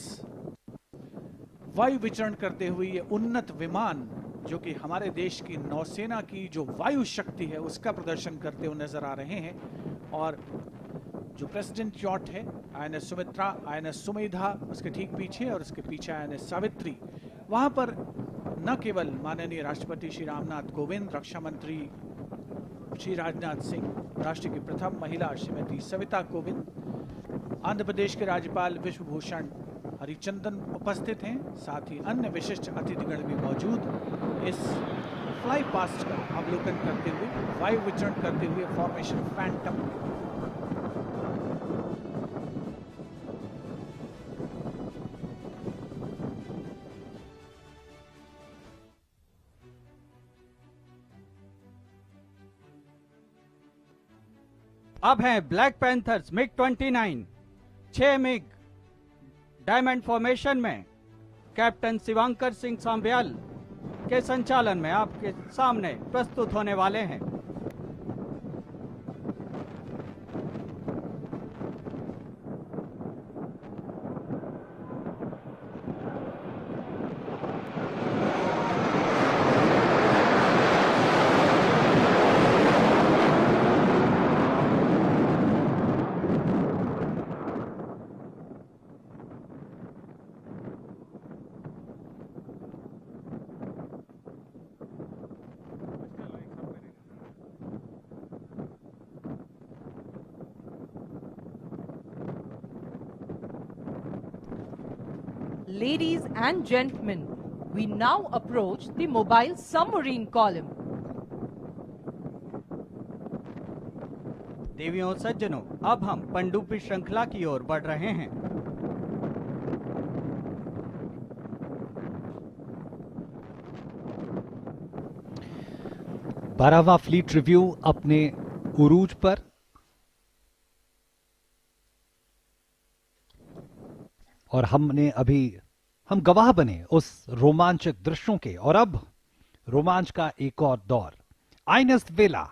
वायु विचरण करते हुए ये उन्नत विमान जो कि हमारे देश की नौसेना की जो वायु शक्ति है उसका प्रदर्शन करते हुए नजर आ रहे हैं। और जो प्रेसिडेंट यॉट है आईएनएस सुमित्रा, आईएनएस सुमेधा उसके ठीक पीछे और उसके पीछे आईएनएस सावित्री, वहां पर न केवल माननीय राष्ट्रपति श्री रामनाथ कोविंद, रक्षा मंत्री श्री राजनाथ सिंह, राष्ट्र की प्रथम महिला श्रीमती सविता कोविंद, आंध्र प्रदेश के राज्यपाल विश्वभूषण हरिचंदन उपस्थित हैं, साथ ही अन्य विशिष्ट अतिथिगण भी मौजूद इस फ्लाई पास्ट का अवलोकन करते हुए, वायु विचरण करते हुए फॉर्मेशन फैंटम। अब हैं black panthers MiG 29, 6 MiG diamond formation में कैप्टन शिवांकर सिंह सांब्याल के संचालन में आपके सामने प्रस्तुत होने वाले हैं। Ladies and gentlemen, we now approach the mobile submarine column. देवियों सज्जनों, अब हम पनडुब्बी श्रृंखला की ओर बढ़ रहे हैं। बारहवां फ्लीट रिव्यू अपने उरूज पर और हम गवाह बने उस रोमांचक दृश्यों के। और अब रोमांच का एक और दौर। आईएनएस वेला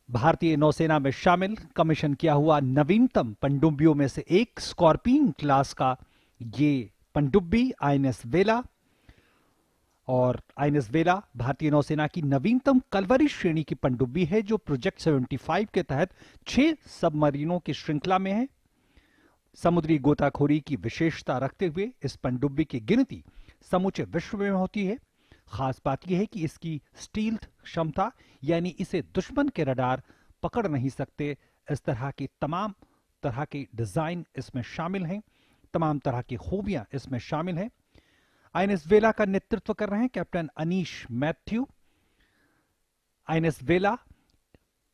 भारतीय नौसेना में शामिल कमीशन किया हुआ नवीनतम पनडुब्बियों में से एक स्कॉर्पियन क्लास का ये पनडुब्बी आईएनएस वेला। और आईएनएस वेला भारतीय नौसेना की नवीनतम कलवरी श्रेणी की पनडुब्बी है जो प्रोजेक्ट 75 के तहत 6 सबमरीनों की श्रृंखला में है। समुद्री गोताखोरी की विशेषता रखते हुए इस पनडुब्बी की गिनती समूचे विश्व में होती है। खास बात यह है कि इसकी स्टील्थ क्षमता, यानी इसे दुश्मन के रडार पकड़ नहीं सकते, इस तरह की तमाम तरह के डिजाइन इसमें शामिल हैं, तमाम तरह की खूबियां इसमें शामिल हैं। आईएनएस वेला का नेतृत्व कर रहे हैं कैप्टन अनीश मैथ्यू। आईएनएस वेला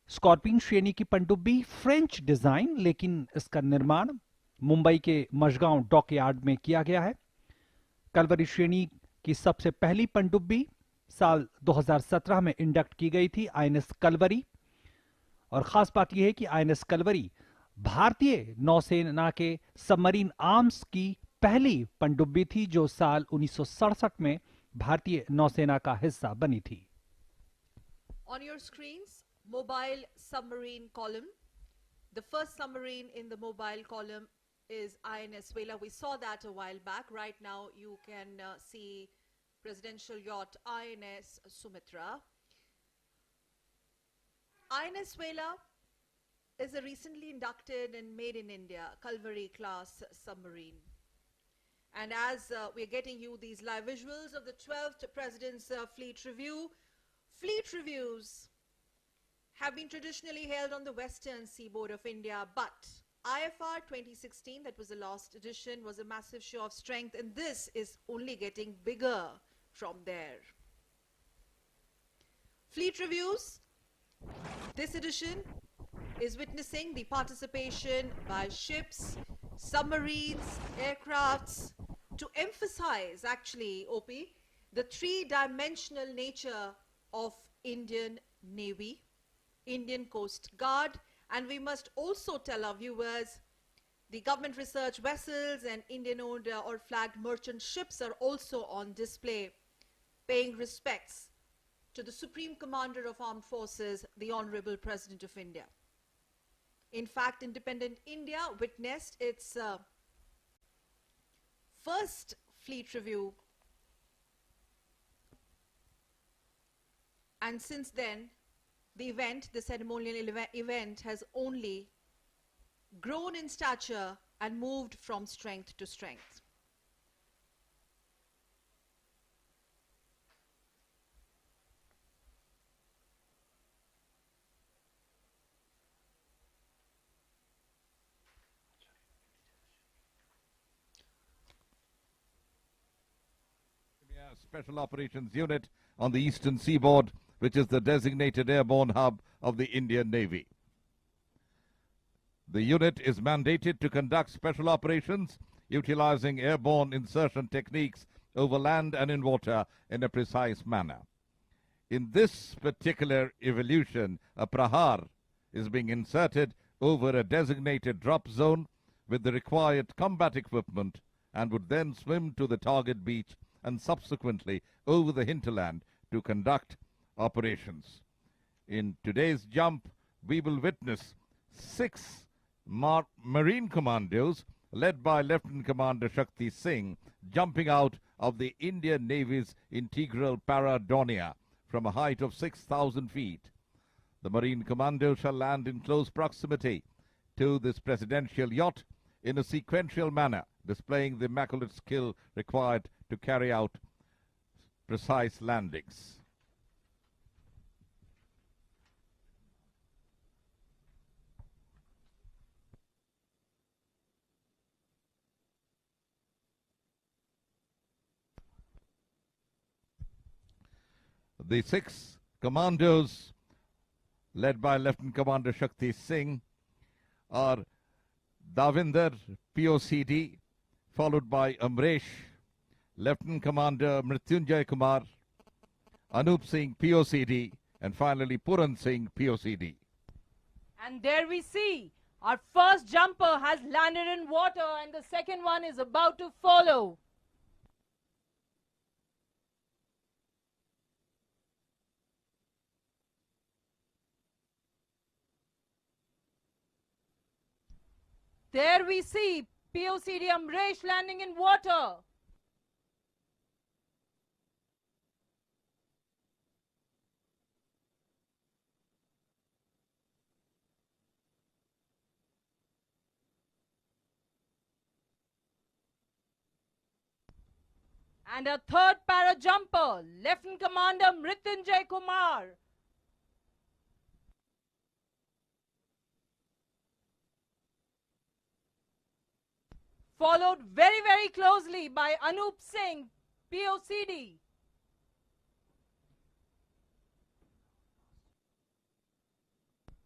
स्कॉर्पियन श्रेणी की पनडुब्बी, फ्रेंच डिजाइन, लेकिन इसका निर्माण मुंबई के मशगांव डॉकयार्ड में किया गया है। कलवरी श्रेणी कि सबसे पहली पनडुब्बी साल 2017 में इंडक्ट की गई थी आईएनएस कलवरी। और खास बात यह है कि आईएनएस कलवरी भारतीय नौसेना के सबमरीन आर्म्स की पहली पनडुब्बी थी जो साल 1967 में भारतीय नौसेना का हिस्सा बनी थी। On your screens, mobile submarine column. The first submarine in the mobile column is INS Vela. We saw that a while back. Right now you can see presidential yacht INS Sumitra. INS Vela is a recently inducted and made in India Kalvari class submarine. And as we're getting you these live visuals of the 12th President's Fleet Review, fleet reviews have been traditionally held on the western seaboard of India, but IFR 2016, that was the last edition, was a massive show of strength, and this is only getting bigger from there. Fleet reviews, this edition is witnessing the participation by ships, submarines, aircrafts, to emphasize actually, OP, the three-dimensional nature of Indian Navy, Indian Coast Guard, and we must also tell our viewers the government research vessels and Indian-owned or flagged merchant ships are also on display, paying respects to the Supreme Commander of Armed Forces, the Hon'ble President of India. In fact, independent India witnessed its first fleet review, and since then the ceremonial event has only grown in stature and moved from strength to strength. Special Operations Unit on the Eastern Seaboard, which is the designated airborne hub of the Indian Navy. The unit is mandated to conduct special operations utilizing airborne insertion techniques over land and in water in a precise manner. In this particular evolution, a prahar is being inserted over a designated drop zone with the required combat equipment and would then swim to the target beach and subsequently over the hinterland to conduct operations. In today's jump, we will witness 6 Marine Commandos led by Lieutenant Commander Shakti Singh jumping out of the Indian Navy's integral Paradonia from a height of 6,000 feet. The Marine Commando shall land in close proximity to this presidential yacht in a sequential manner, displaying the immaculate skill required to carry out precise landings. The 6 commandos led by Lieutenant Commander Shakti Singh are Davinder, POCD, followed by Amresh, Lieutenant Commander Mrityunjay Kumar, Anup Singh, POCD, and finally Puran Singh, POCD. And there we see our first jumper has landed in water and the second one is about to follow. There we see POCD Amresh landing in water. And a third para jumper, Lieutenant Commander Mrityunjay Kumar. Followed very, very closely by Anup Singh, POCD.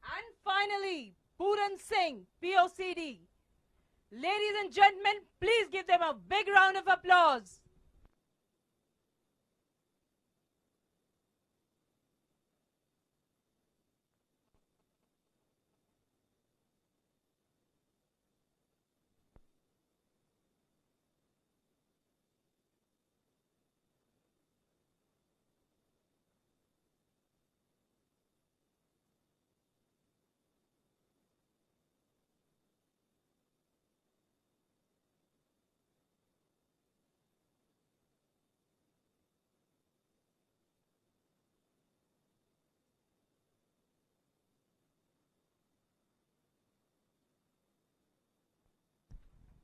And finally, Puran Singh, POCD. Ladies and gentlemen, please give them a big round of applause.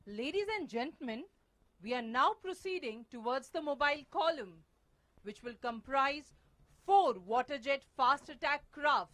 Ladies and gentlemen, we are now proceeding towards the mobile column, which will comprise 4 waterjet fast attack craft.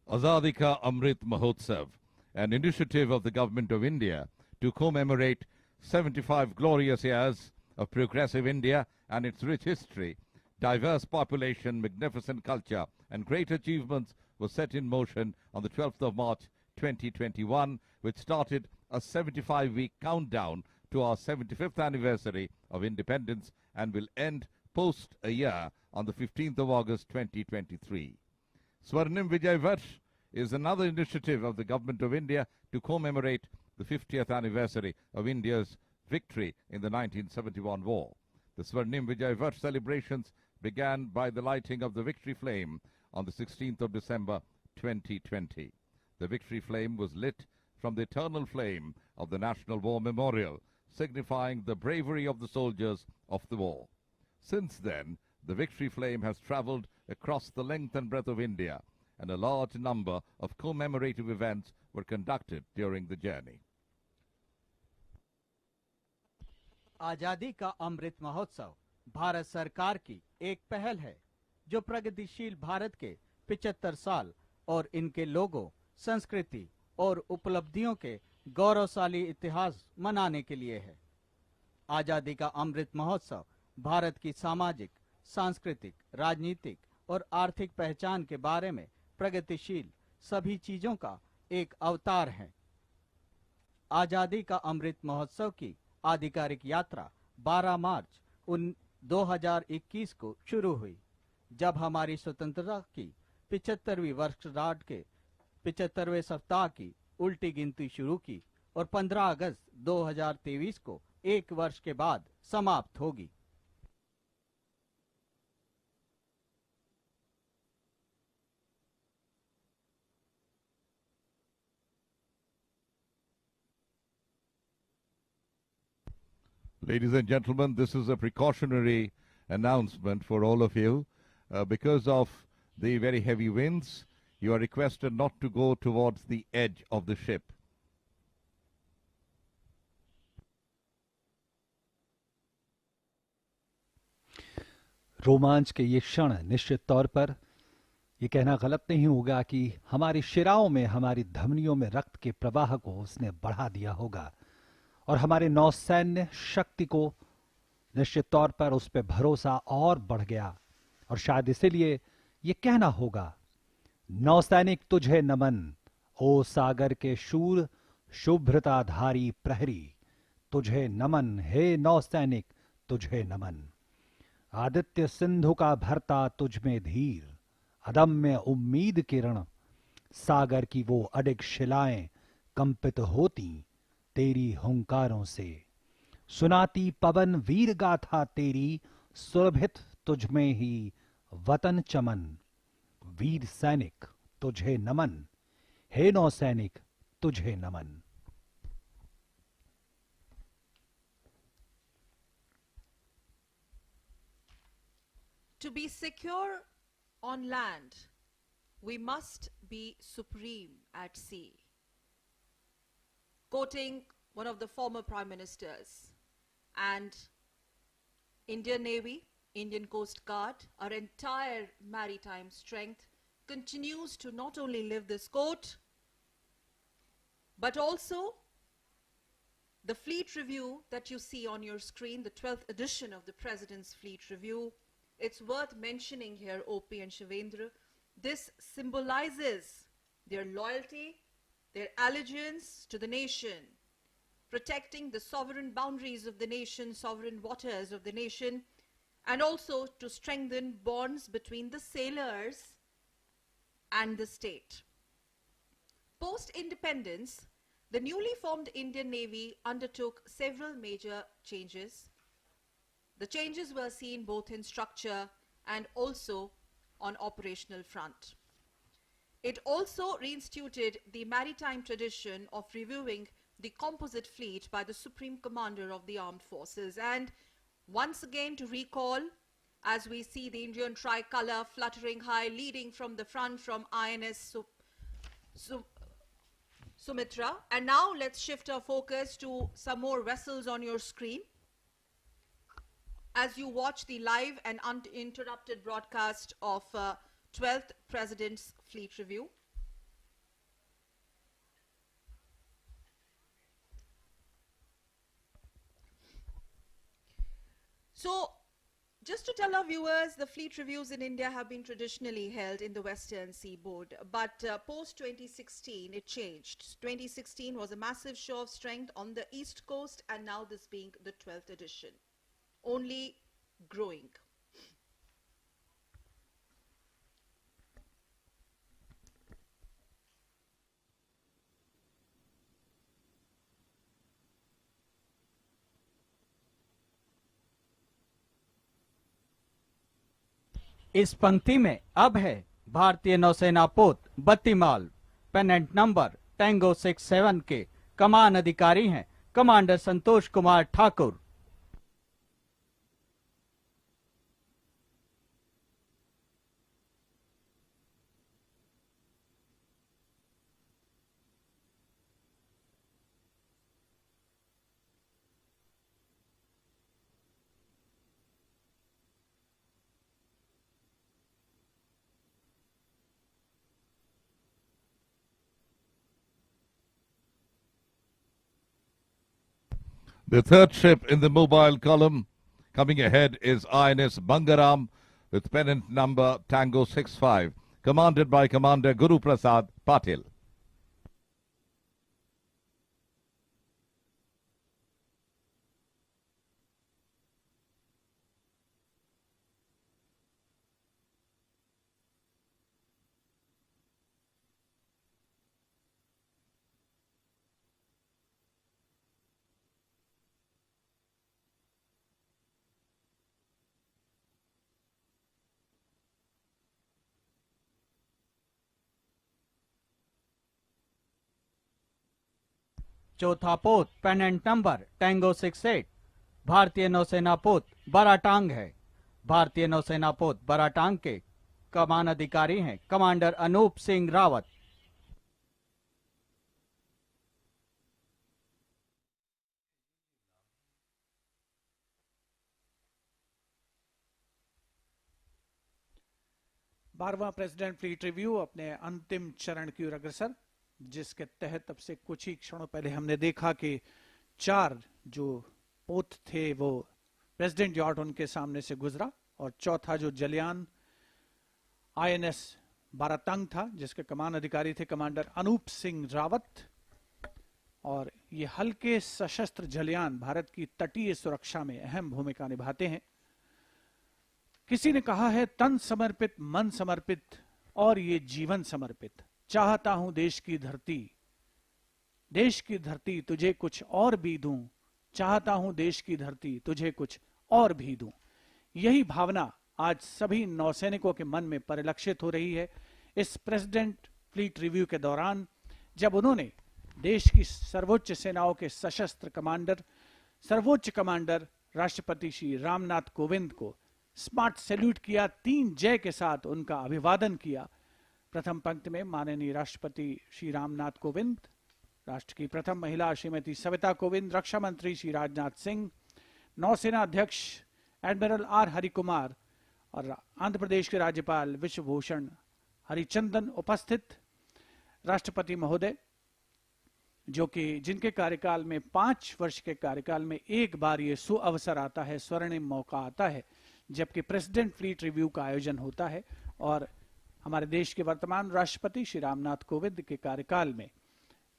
Azadi Ka Amrit Mahotsav, an initiative of the Government of India to commemorate 75 glorious years of progressive India and its rich history, diverse population, magnificent culture, and great achievements was set in motion on the 12th of March 2021, which started a 75-week countdown to our 75th anniversary of independence and will end post a year on the 15th of August 2023. Swarnim Vijay Varsh is another initiative of the Government of India to commemorate the 50th anniversary of India's victory in the 1971 war. The Swarnim Vijay Varsh celebrations began by the lighting of the victory flame on the 16th of December 2020. The victory flame was lit from the eternal flame of the National War Memorial, signifying the bravery of the soldiers of the war. Since then, the victory flame has travelled across the length and breadth of India, and a large number of commemorative events were conducted during the journey. आजादी का अमृत महोत्सव भारत सरकार की एक पहल है जो प्रगतिशील भारत के 75 साल और इनके लोगों, संस्कृति और उपलब्धियों के गौरवशाली इतिहास मनाने के लिए है। आजादी का अमृत महोत्सव भारत की सामाजिक, सांस्कृतिक, राजनीतिक और आर्थिक पहचान के बारे में प्रगतिशील सभी चीजों का एक अवतार है। आजादी का अमृत महोत्सव की आधिकारिक यात्रा 12 मार्च 2021 को शुरू हुई, जब हमारी स्वतंत्रता की 75वीं वर्षगांठ के 75वें सप्ताह की उल्टी गिनती शुरू की और 15 अगस्त 2023 को एक वर्ष के बाद समाप्त होगी। Ladies and gentlemen, this is a precautionary announcement for all of you. Because of the very heavy winds, you are requested not to go towards the edge of the ship. रोमांच के ये क्षण निश्चित तौर पर ये कहना गलत नहीं होगा कि हमारी शिराओं में, हमारी धमनियों में रक्त के प्रवाह को उसने बढ़ा दिया होगा और हमारे नौसैन्य शक्ति को निश्चित तौर पर उस पर भरोसा और बढ़ गया। और शायद इसीलिए ये कहना होगा, नौसैनिक तुझे नमन, ओ सागर के शूर शुभ्रताधारी प्रहरी, तुझे नमन, हे नौसैनिक तुझे नमन। आदित्य सिंधु का भरता तुझ में धीर, अदम्य उम्मीद किरण, सागर की वो अडिग शिलाएं कंपित होती तेरी हुंकारों से, सुनाती पवन वीर गाथा तेरी, सुरभित तुझ में ही वतन चमन। वीर सैनिक तुझे नमन, हे नौसैनिक तुझे नमन। To be secure on land, we must be supreme at sea. Quoting one of the former prime ministers, and Indian Navy, Indian Coast Guard, our entire maritime strength continues to not only live this quote, but also the fleet review that you see on your screen, the 12th edition of the President's Fleet Review. It's worth mentioning here, OP and Shivendra, this symbolizes their loyalty, their allegiance to the nation, protecting the sovereign boundaries of the nation, sovereign waters of the nation, and also to strengthen bonds between the sailors and the state. Post-independence, the newly formed Indian Navy undertook several major changes. The changes were seen both in structure and also on operational front. It also reinstituted the maritime tradition of reviewing the composite fleet by the Supreme Commander of the Armed Forces. And once again, to recall, as we see the Indian tricolor fluttering high, leading from the front from INS Sumitra. And now let's shift our focus to some more vessels on your screen as you watch the live and uninterrupted broadcast of 12th President's Fleet Review. So, just to tell our viewers, the fleet reviews in India have been traditionally held in the Western Seaboard, but post-2016 it changed. 2016 was a massive show of strength on the East Coast, and now this being the 12th edition, only growing. इस पंक्ति में अब है भारतीय नौसेना पोत बत्तीमाल pennant number tango 67 के कमान अधिकारी हैं commander Santosh Kumar Thakur. The third ship in the mobile column coming ahead is INS Bangaram with pennant number Tango 65, commanded by Commander Guru Prasad Patil. चौथा पोत पेनेंट नंबर टैंगो 68 भारतीय नौसेना पोत बराटांग है। भारतीय नौसेना पोत बराटांग के कमान अधिकारी हैं कमांडर अनूप सिंह रावत। बारहवां प्रेसिडेंट फ्लीट रिव्यू अपने अंतिम चरण की ओर अग्रसर, जिसके तहत अब से कुछ ही क्षणों पहले हमने देखा कि 4 जो पोत थे वो प्रेसिडेंट यॉर्ट उनके सामने से गुजरा और चौथा जो जलियान INS बारातंग था जिसके कमान अधिकारी थे कमांडर अनूप सिंह रावत। और ये हल्के सशस्त्र जलियान भारत की तटीय सुरक्षा में अहम भूमिका निभाते हैं। किसी ने कहा है तन समर्पित मन समर्पित और ये जीवन समर्पित। चाहता हूं देश की धरती तुझे कुछ और भी दूं, चाहता हूं देश की धरती तुझे कुछ और भी दूं। यही भावना आज सभी नौसैनिकों के मन में परिलक्षित हो रही है इस प्रेसिडेंट फ्लीट रिव्यू के दौरान, जब उन्होंने देश की सर्वोच्च सेनाओं के सशस्त्र कमांडर सर्वोच्च कमांडर राष्ट्रपति श्री रामनाथ कोविंद को स्मार्ट सैल्यूट किया, 3 जय के साथ उनका अभिवादन किया। प्रथम पंक्ति में माननीय राष्ट्रपति श्री रामनाथ कोविंद, राष्ट्र की प्रथम महिला श्रीमती सविता कोविंद, रक्षा मंत्री श्री राजनाथ सिंह, नौसेना अध्यक्ष एडमिरल आर हरिकुमार और आंध्र प्रदेश के राज्यपाल विश्वभूषण हरिचंदन उपस्थित। राष्ट्रपति महोदय जो कि जिनके कार्यकाल में 5 वर्ष के कार्यकाल में एक बार ये सुअवसर आता है, स्वर्णिम मौका आता है जबकि प्रेसिडेंट फ्लीट रिव्यू का आयोजन होता है। और हमारे देश के वर्तमान राष्ट्रपति श्री रामनाथ कोविंद के कार्यकाल में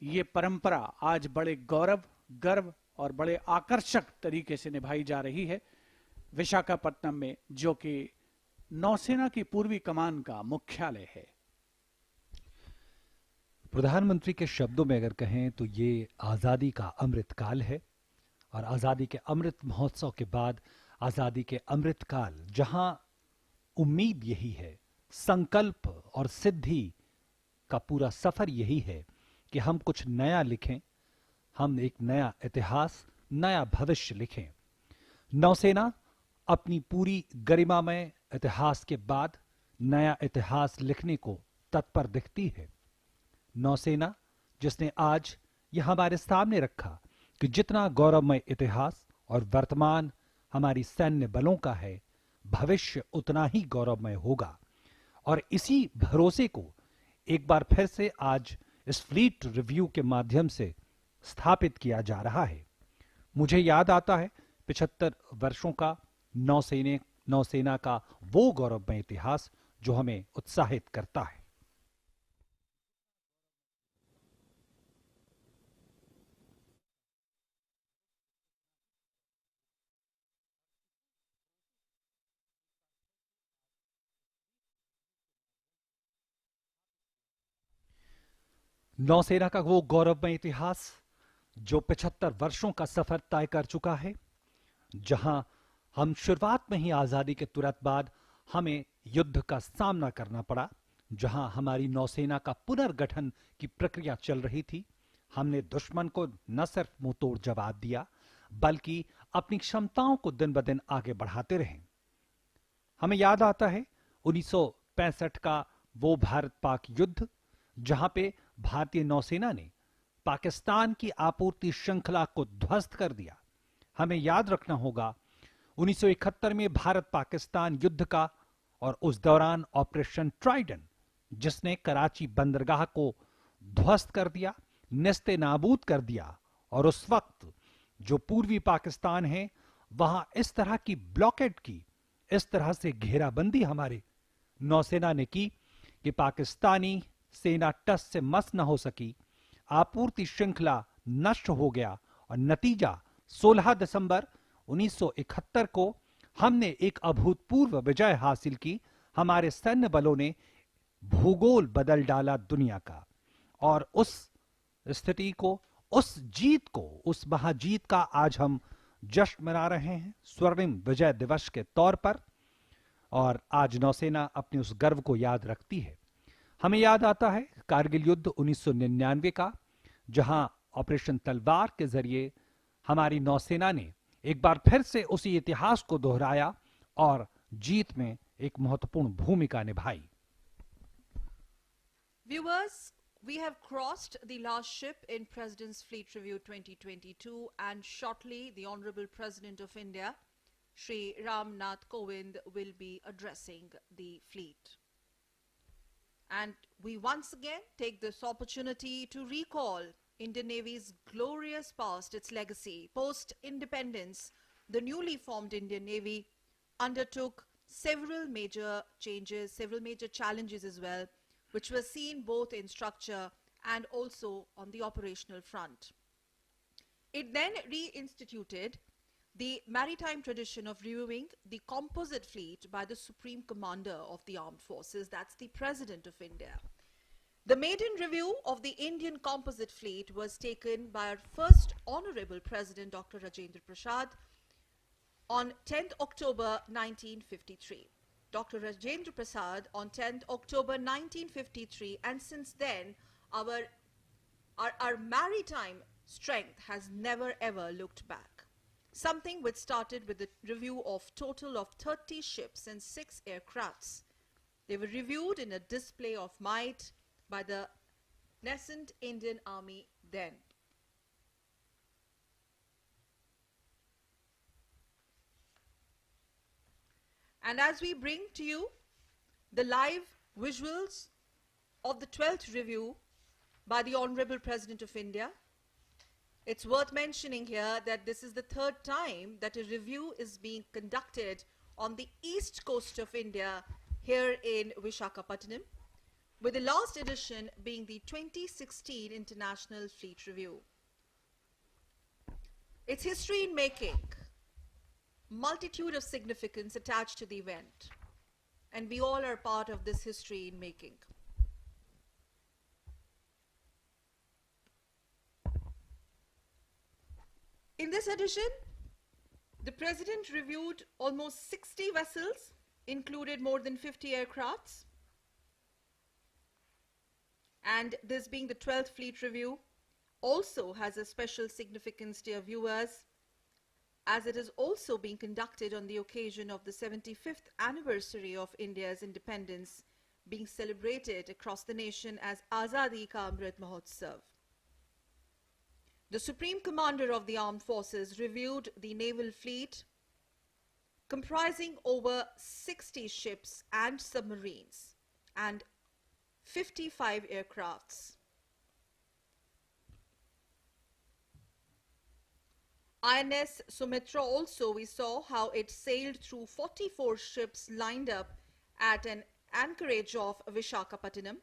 ये परंपरा आज बड़े गौरव, गर्व और बड़े आकर्षक तरीके से निभाई जा रही है विशाखापट्टनम में, जो कि नौसेना की पूर्वी कमान का मुख्यालय है। प्रधानमंत्री के शब्दों में अगर कहें तो ये आजादी का अमृत काल है और आजादी के अमृत महोत्सव के बाद आजादी के अमृत काल, जहां उम्मीद यही है, संकल्प और सिद्धि का पूरा सफर यही है कि हम कुछ नया लिखें, हम एक नया इतिहास, नया भविष्य लिखें। नौसेना अपनी पूरी गरिमामय इतिहास के बाद नया इतिहास लिखने को तत्पर दिखती है। नौसेना जिसने आज यह हमारे सामने रखा कि जितना गौरवमय इतिहास और वर्तमान हमारी सैन्य बलों का है, भविष्य उतना ही गौरवमय होगा। और इसी भरोसे को एक बार फिर से आज इस फ्लीट रिव्यू के माध्यम से स्थापित किया जा रहा है। मुझे याद आता है 75 वर्षों का नौसेना का वो गौरवमय इतिहास जो हमें उत्साहित करता है। नौसेना का वो गौरवमय इतिहास जो 75 वर्षों का सफर तय कर चुका है, जहां हम शुरुआत में ही आजादी के तुरंत बाद हमें युद्ध का सामना करना पड़ा, जहां हमारी नौसेना का पुनर्गठन की प्रक्रिया चल रही थी। हमने दुश्मन को न सिर्फ मुंह तोड़ जवाब दिया, बल्कि अपनी क्षमताओं को दिन ब दिन आगे बढ़ाते रहे। हमें याद आता है 1965 का वो भारत पाक युद्ध, जहां पे भारतीय नौसेना ने पाकिस्तान की आपूर्ति श्रृंखला को ध्वस्त कर दिया। हमें याद रखना होगा 1971 में भारत पाकिस्तान युद्ध का और उस दौरान ऑपरेशन ट्राइडेंट, जिसने कराची बंदरगाह को ध्वस्त कर दिया, नेस्ते नाबूद कर दिया। और उस वक्त जो पूर्वी पाकिस्तान है, वहां इस तरह की ब्लॉकेड की, इस तरह से घेराबंदी हमारे नौसेना ने की कि पाकिस्तानी सेना टस से मस न हो सकी, आपूर्ति श्रृंखला नष्ट हो गया और नतीजा 16 दिसंबर 1971 को हमने एक अभूतपूर्व विजय हासिल की। हमारे सैन्य बलों ने भूगोल बदल डाला दुनिया का, और उस स्थिति को, उस जीत को, उस महाजीत का आज हम जश्न मना रहे हैं स्वर्णिम विजय दिवस के तौर पर। और आज नौसेना अपने उस गर्व को याद रखती है। हमें याद आता है कारगिल युद्ध 1999 का, जहां ऑपरेशन तलवार के जरिए हमारी नौसेना ने एक बार फिर से उसी इतिहास को दोहराया और जीत में एक महत्वपूर्ण भूमिका निभाई। Viewers, we have crossed the last ship in President's Fleet Review 2022, and shortly the Hon'ble President of India, Shri Ram Nath Kovind, will be addressing the fleet. And we once again take this opportunity to recall Indian Navy's glorious past, its legacy. Post-independence, the newly formed Indian Navy undertook several major changes, several major challenges as well, which were seen both in structure and also on the operational front. It then reinstituted the maritime tradition of reviewing the composite fleet by the Supreme Commander of the Armed Forces, that's the President of India. The maiden review of the Indian composite fleet was taken by our first Honorable President, Dr. Rajendra Prasad, on 10th October 1953. Dr. Rajendra Prasad on 10th October 1953, and since then our maritime strength has never ever looked back. Something which started with the review of total of 30 ships and 6 aircrafts. They were reviewed in a display of might by the nascent Indian Army then. And as we bring to you the live visuals of the 12th review by the Honorable President of India, it's worth mentioning here that this is the third time that a review is being conducted on the east coast of India here in Visakhapatnam, with the last edition being the 2016 International Fleet Review. It's history in making, multitude of significance attached to the event, and we all are part of this history in making. In this edition, the President reviewed almost 60 vessels, included more than 50 aircrafts. And this being the 12th Fleet Review, also has a special significance, dear viewers, as it is also being conducted on the occasion of the 75th anniversary of India's independence, being celebrated across the nation as Azadi ka Amrit mahotsav. The Supreme Commander of the Armed Forces reviewed the naval fleet, comprising over 60 ships and submarines and 55 aircrafts. INS Sumitra also, we saw how it sailed through 44 ships lined up at an anchorage of Visakhapatnam.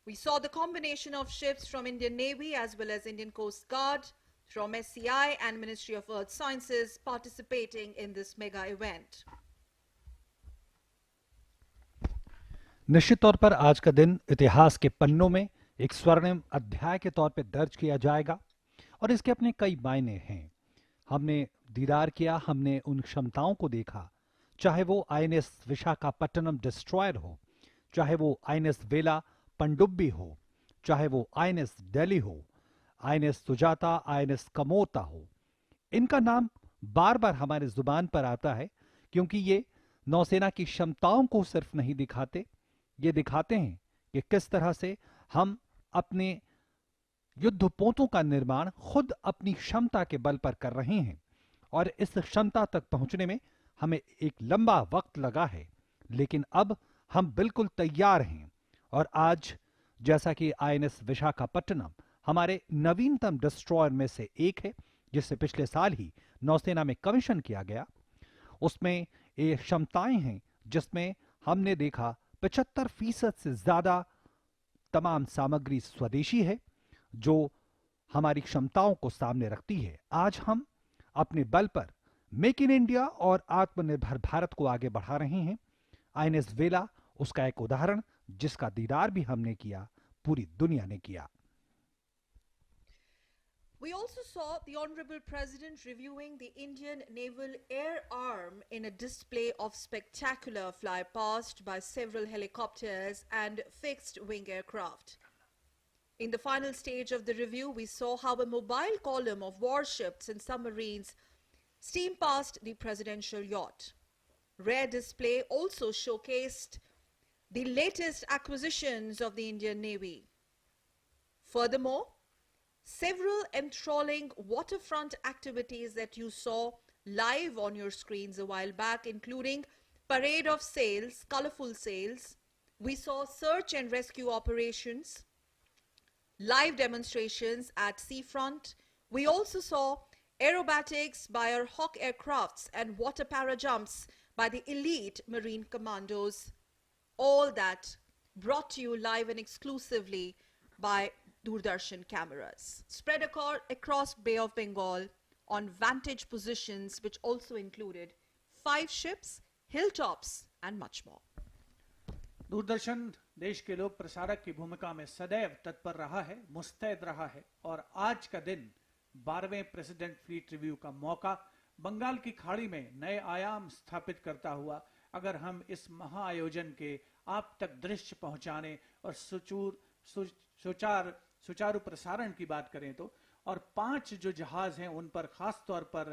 We saw the combination of ships from Indian Navy as well as Indian Coast Guard, from SCI and Ministry of Earth Sciences participating in this mega event. निश्चित तौर पर आज का दिन इतिहास के पन्नों में एक स्वर्णिम अध्याय के तौर पर दर्ज किया जाएगा और इसके अपने कई मायने हैं। हमने दीदार किया, हमने उन क्षमताओं को देखा, चाहे वो आईएनएस विशाखापट्टनम डिस्ट्रॉयर हो, चाहे वो आईएनएस वेला पनडुब्बी हो, चाहे वो आईएनएस दिल्ली हो, आईएनएस सुजाता, आईएनएस कमोता हो। इनका नाम बार बार हमारे जुबान पर आता है क्योंकि ये नौसेना की क्षमताओं को सिर्फ नहीं दिखाते, ये दिखाते हैं कि किस तरह से हम अपने युद्धपोतों का निर्माण खुद अपनी क्षमता के बल पर कर रहे हैं और इस क्षमता तक पहुंचने में हमें एक लंबा वक्त लगा है, लेकिन अब हम बिल्कुल तैयार हैं। और आज जैसा कि आईएनएस विशाखापट्टनम हमारे नवीनतम डिस्ट्रॉयर में से एक है, जिसे पिछले साल ही नौसेना में कमीशन किया गया, उसमें ये क्षमताएं हैं जिसमें हमने देखा 75% से ज्यादा तमाम सामग्री स्वदेशी है, जो हमारी क्षमताओं को सामने रखती है। आज हम अपने बल पर मेक इन इंडिया और आत्मनिर्भर भारत को आगे बढ़ा रहे हैं। आईएनएस वेला उसका एक उदाहरण, जिसका दीदार भी हमने किया, पूरी दुनिया ने किया। We also saw the Hon'ble President reviewing the Indian Naval Air Arm in a display of spectacular flypast by several helicopters and fixed-wing aircraft. In the final stage of the review, we saw how a mobile column of warships and submarines steam past the presidential yacht. Rare display also showcased the latest acquisitions of the Indian Navy. Furthermore, several enthralling waterfront activities that you saw live on your screens a while back, including parade of sails, colorful sails. We saw search and rescue operations, live demonstrations at seafront. We also saw aerobatics by our Hawk aircrafts and water para-jumps by the elite marine commandos. All that brought to you live and exclusively by Doorsharshan cameras, spread across Bay of Bengal on vantage positions, which also included 5 ships, hilltops and much more. Doordarshan देश के लोक प्रसारक की भूमिका में सदैव तत्पर रहा है, मुस्तैद रहा है और आज का दिन 12वें प्रेसिडेंट फ्लीट रिव्यू का मौका बंगाल की खाड़ी में नए आयाम स्थापित करता हुआ, अगर हम इस महाआयोजन के आप तक दृश्य पहुंचाने और सुचारू प्रसारण की बात करें तो, और 5 जो जहाज हैं उन पर खास तौर पर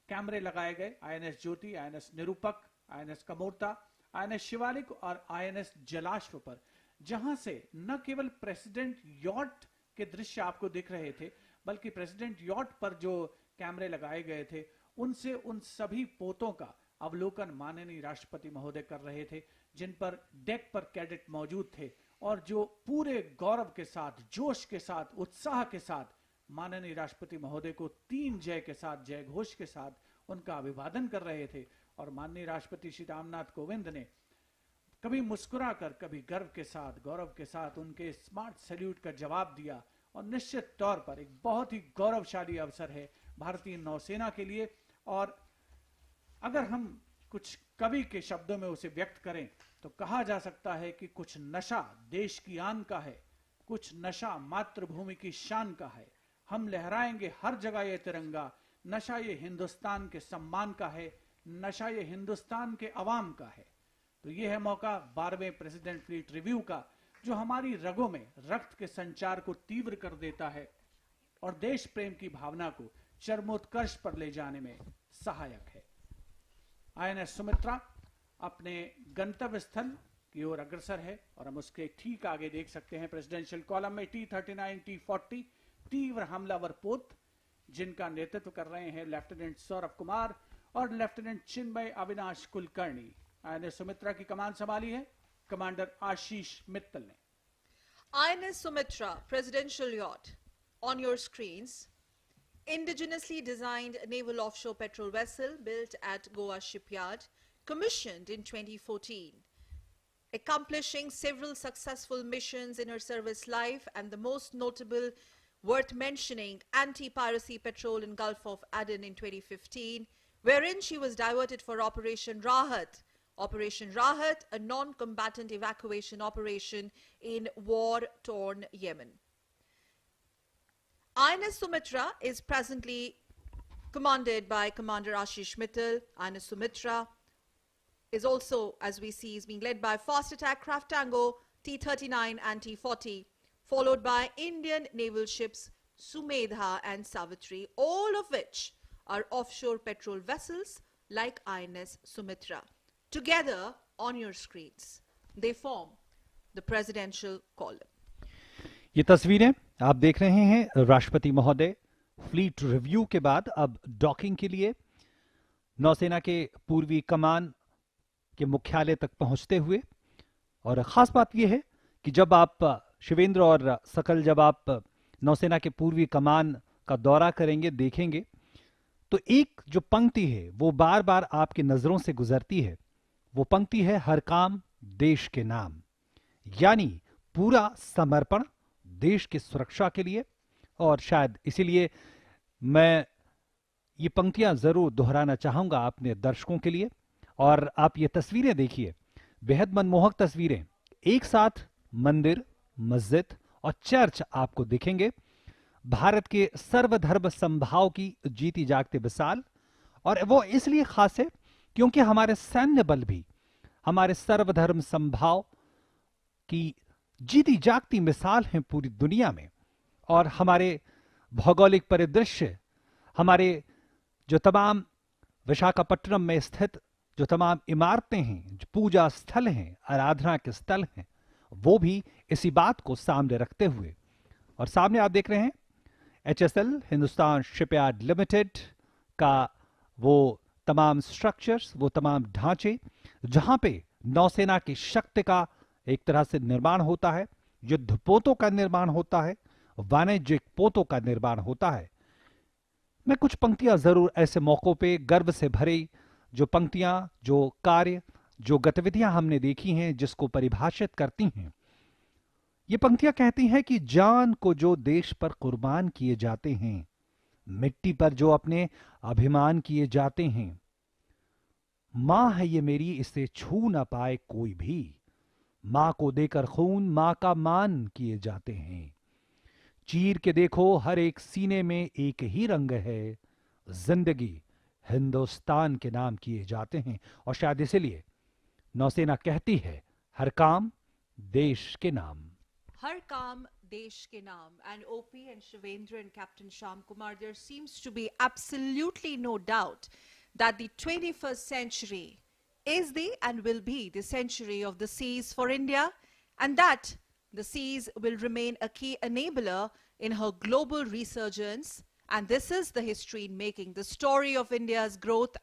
कैमरे लगाए गए, INS Jyoti, INS Nirupak, INS Kamorta, INS Shivalik और आईएनएस जलाश्व पर, जहां से न केवल प्रेसिडेंट यॉट के दृश्य आपको दिख रहे थे, बल्कि प्रेसिडेंट यॉट पर जो कैमरे लगाए गए थे उनसे उन सभी पोतों का अवलोकन माननीय राष्ट्रपति महोदय कर रहे थे, जिन पर डेक पर कैडेट मौजूद थे और जो पूरे गौरव के साथ, जोश के साथ, उत्साह के साथ माननीय राष्ट्रपति महोदय को 3 जय के साथ, जय घोष के साथ उनका अभिवादन कर रहे थे। और माननीय राष्ट्रपति श्री रामनाथ कोविंद ने कभी मुस्कुराकर, कभी गर्व के साथ, गौरव के साथ उनके स्मार्ट सैल्यूट का जवाब दिया। और निश्चित तौर पर एक बहुत ही गौरवशाली अवसर है भारतीय नौसेना के लिए। और अगर हम कुछ कवि के शब्दों में उसे व्यक्त करें तो कहा जा सकता है कि कुछ नशा देश की आन का है, कुछ नशा मातृभूमि की शान का है। हम लहराएंगे हर जगह ये तिरंगा, नशा ये हिंदुस्तान के सम्मान का है, नशा ये हिंदुस्तान के अवाम का है। तो ये है मौका 12वें प्रेसिडेंट फ्लीट रिव्यू का, जो हमारी रगों में रक्त के संचार को तीव्र कर देता है और देश प्रेम की भावना को चरमोत्कर्ष पर ले जाने में सहायक है। आईएनएस सुमित्रा अपने गंतव्य स्थल की ओर अग्रसर है और हम उसके ठीक आगे देख सकते हैं प्रेसिडेंशियल कॉलम में T-39, T-40 तीव्र हमलावर पोत, जिनका नेतृत्व कर रहे हैं लेफ्टिनेंट सौरभ कुमार और लेफ्टिनेंट चिन्मय अविनाश कुलकर्णी। आईएनएस सुमित्रा की कमान संभाली है कमांडर आशीष मित्तल ने। INS Sumitra, presidential yacht, on your screens, indigenously designed naval offshore petrol vessel built at Goa shipyard, commissioned in 2014, accomplishing several successful missions in her service life, and the most notable worth mentioning anti-piracy patrol in Gulf of Aden in 2015, wherein she was diverted for Operation Rahat. Operation Rahat, a non-combatant evacuation operation in war-torn Yemen. INS Sumitra is presently commanded by Commander Ashish Mittal. INS Sumitra is also, as we see, is being led by fast attack craft Tango T-39 and T-40, followed by Indian naval ships Sumedha and Savitri, all of which are offshore petrol vessels like INS Sumitra. Together on your screens, they form the presidential column. ये तस्वीरें आप देख रहे हैं राष्ट्रपति महोदय fleet review के बाद अब डॉकिंग के लिए नौसेना के पूर्वी कमान के मुख्यालय तक पहुंचते हुए। और खास बात यह है कि जब आप शिवेंद्र और सकल जब आप नौसेना के पूर्वी कमान का दौरा करेंगे, देखेंगे, तो एक जो पंक्ति है वो बार बार आपकी नजरों से गुजरती है। वो पंक्ति है हर काम देश के नाम, यानी पूरा समर्पण देश की सुरक्षा के लिए। और शायद इसीलिए मैं ये पंक्तियां जरूर दोहराना चाहूंगा अपने दर्शकों के लिए। और आप ये तस्वीरें देखिए, बेहद मनमोहक तस्वीरें। एक साथ मंदिर, मस्जिद और चर्च आपको दिखेंगे। भारत के सर्वधर्म समभाव की जीती जागती मिसाल, और वो इसलिए खास है क्योंकि हमारे सैन्य बल भी हमारे सर्वधर्म समभाव की जीती जागती मिसाल हैं पूरी दुनिया में। और हमारे भौगोलिक परिदृश्य, हमारे जो तमाम विशाखापट्टनम में स्थित जो तमाम इमारतें हैं, जो पूजा स्थल हैं, आराधना के स्थल हैं, वो भी इसी बात को सामने रखते हुए। और सामने आप देख रहे हैं HSL हिंदुस्तान शिपयार्ड लिमिटेड का वो तमाम स्ट्रक्चर्स, वो तमाम ढांचे जहां पे नौसेना की शक्ति का एक तरह से निर्माण होता है, युद्धपोतों का निर्माण होता है, वाणिज्यिक पोतों का निर्माण होता है। मैं कुछ पंक्तियां जरूर ऐसे मौकों पे गर्व से भरी जो पंक्तियां, जो कार्य, जो गतिविधियां हमने देखी हैं, जिसको परिभाषित करती हैं। ये पंक्तियां कहती हैं कि जान को जो देश पर कुर्बान किए जाते हैं, मिट्टी पर जो अपने अभिमान किए जाते हैं, मां है ये मेरी, इसे छू ना पाए कोई भी। मां को देकर खून मां का मान किए जाते हैं। चीर के देखो हर एक सीने में एक ही रंग है, जिंदगी हिंदुस्तान के नाम किए जाते हैं। और शायद इसलिए नौसेना कहती है हर काम देश के नाम। Har Kaam Desh Ke Naam. And OP and Shivendra and Captain Shyam Kumar, there seems to be absolutely no doubt that the 21st century is the and will be the century of the seas for India, and that the seas will remain a key enabler in her global resurgence. And this is the history in making, the story of India's growth,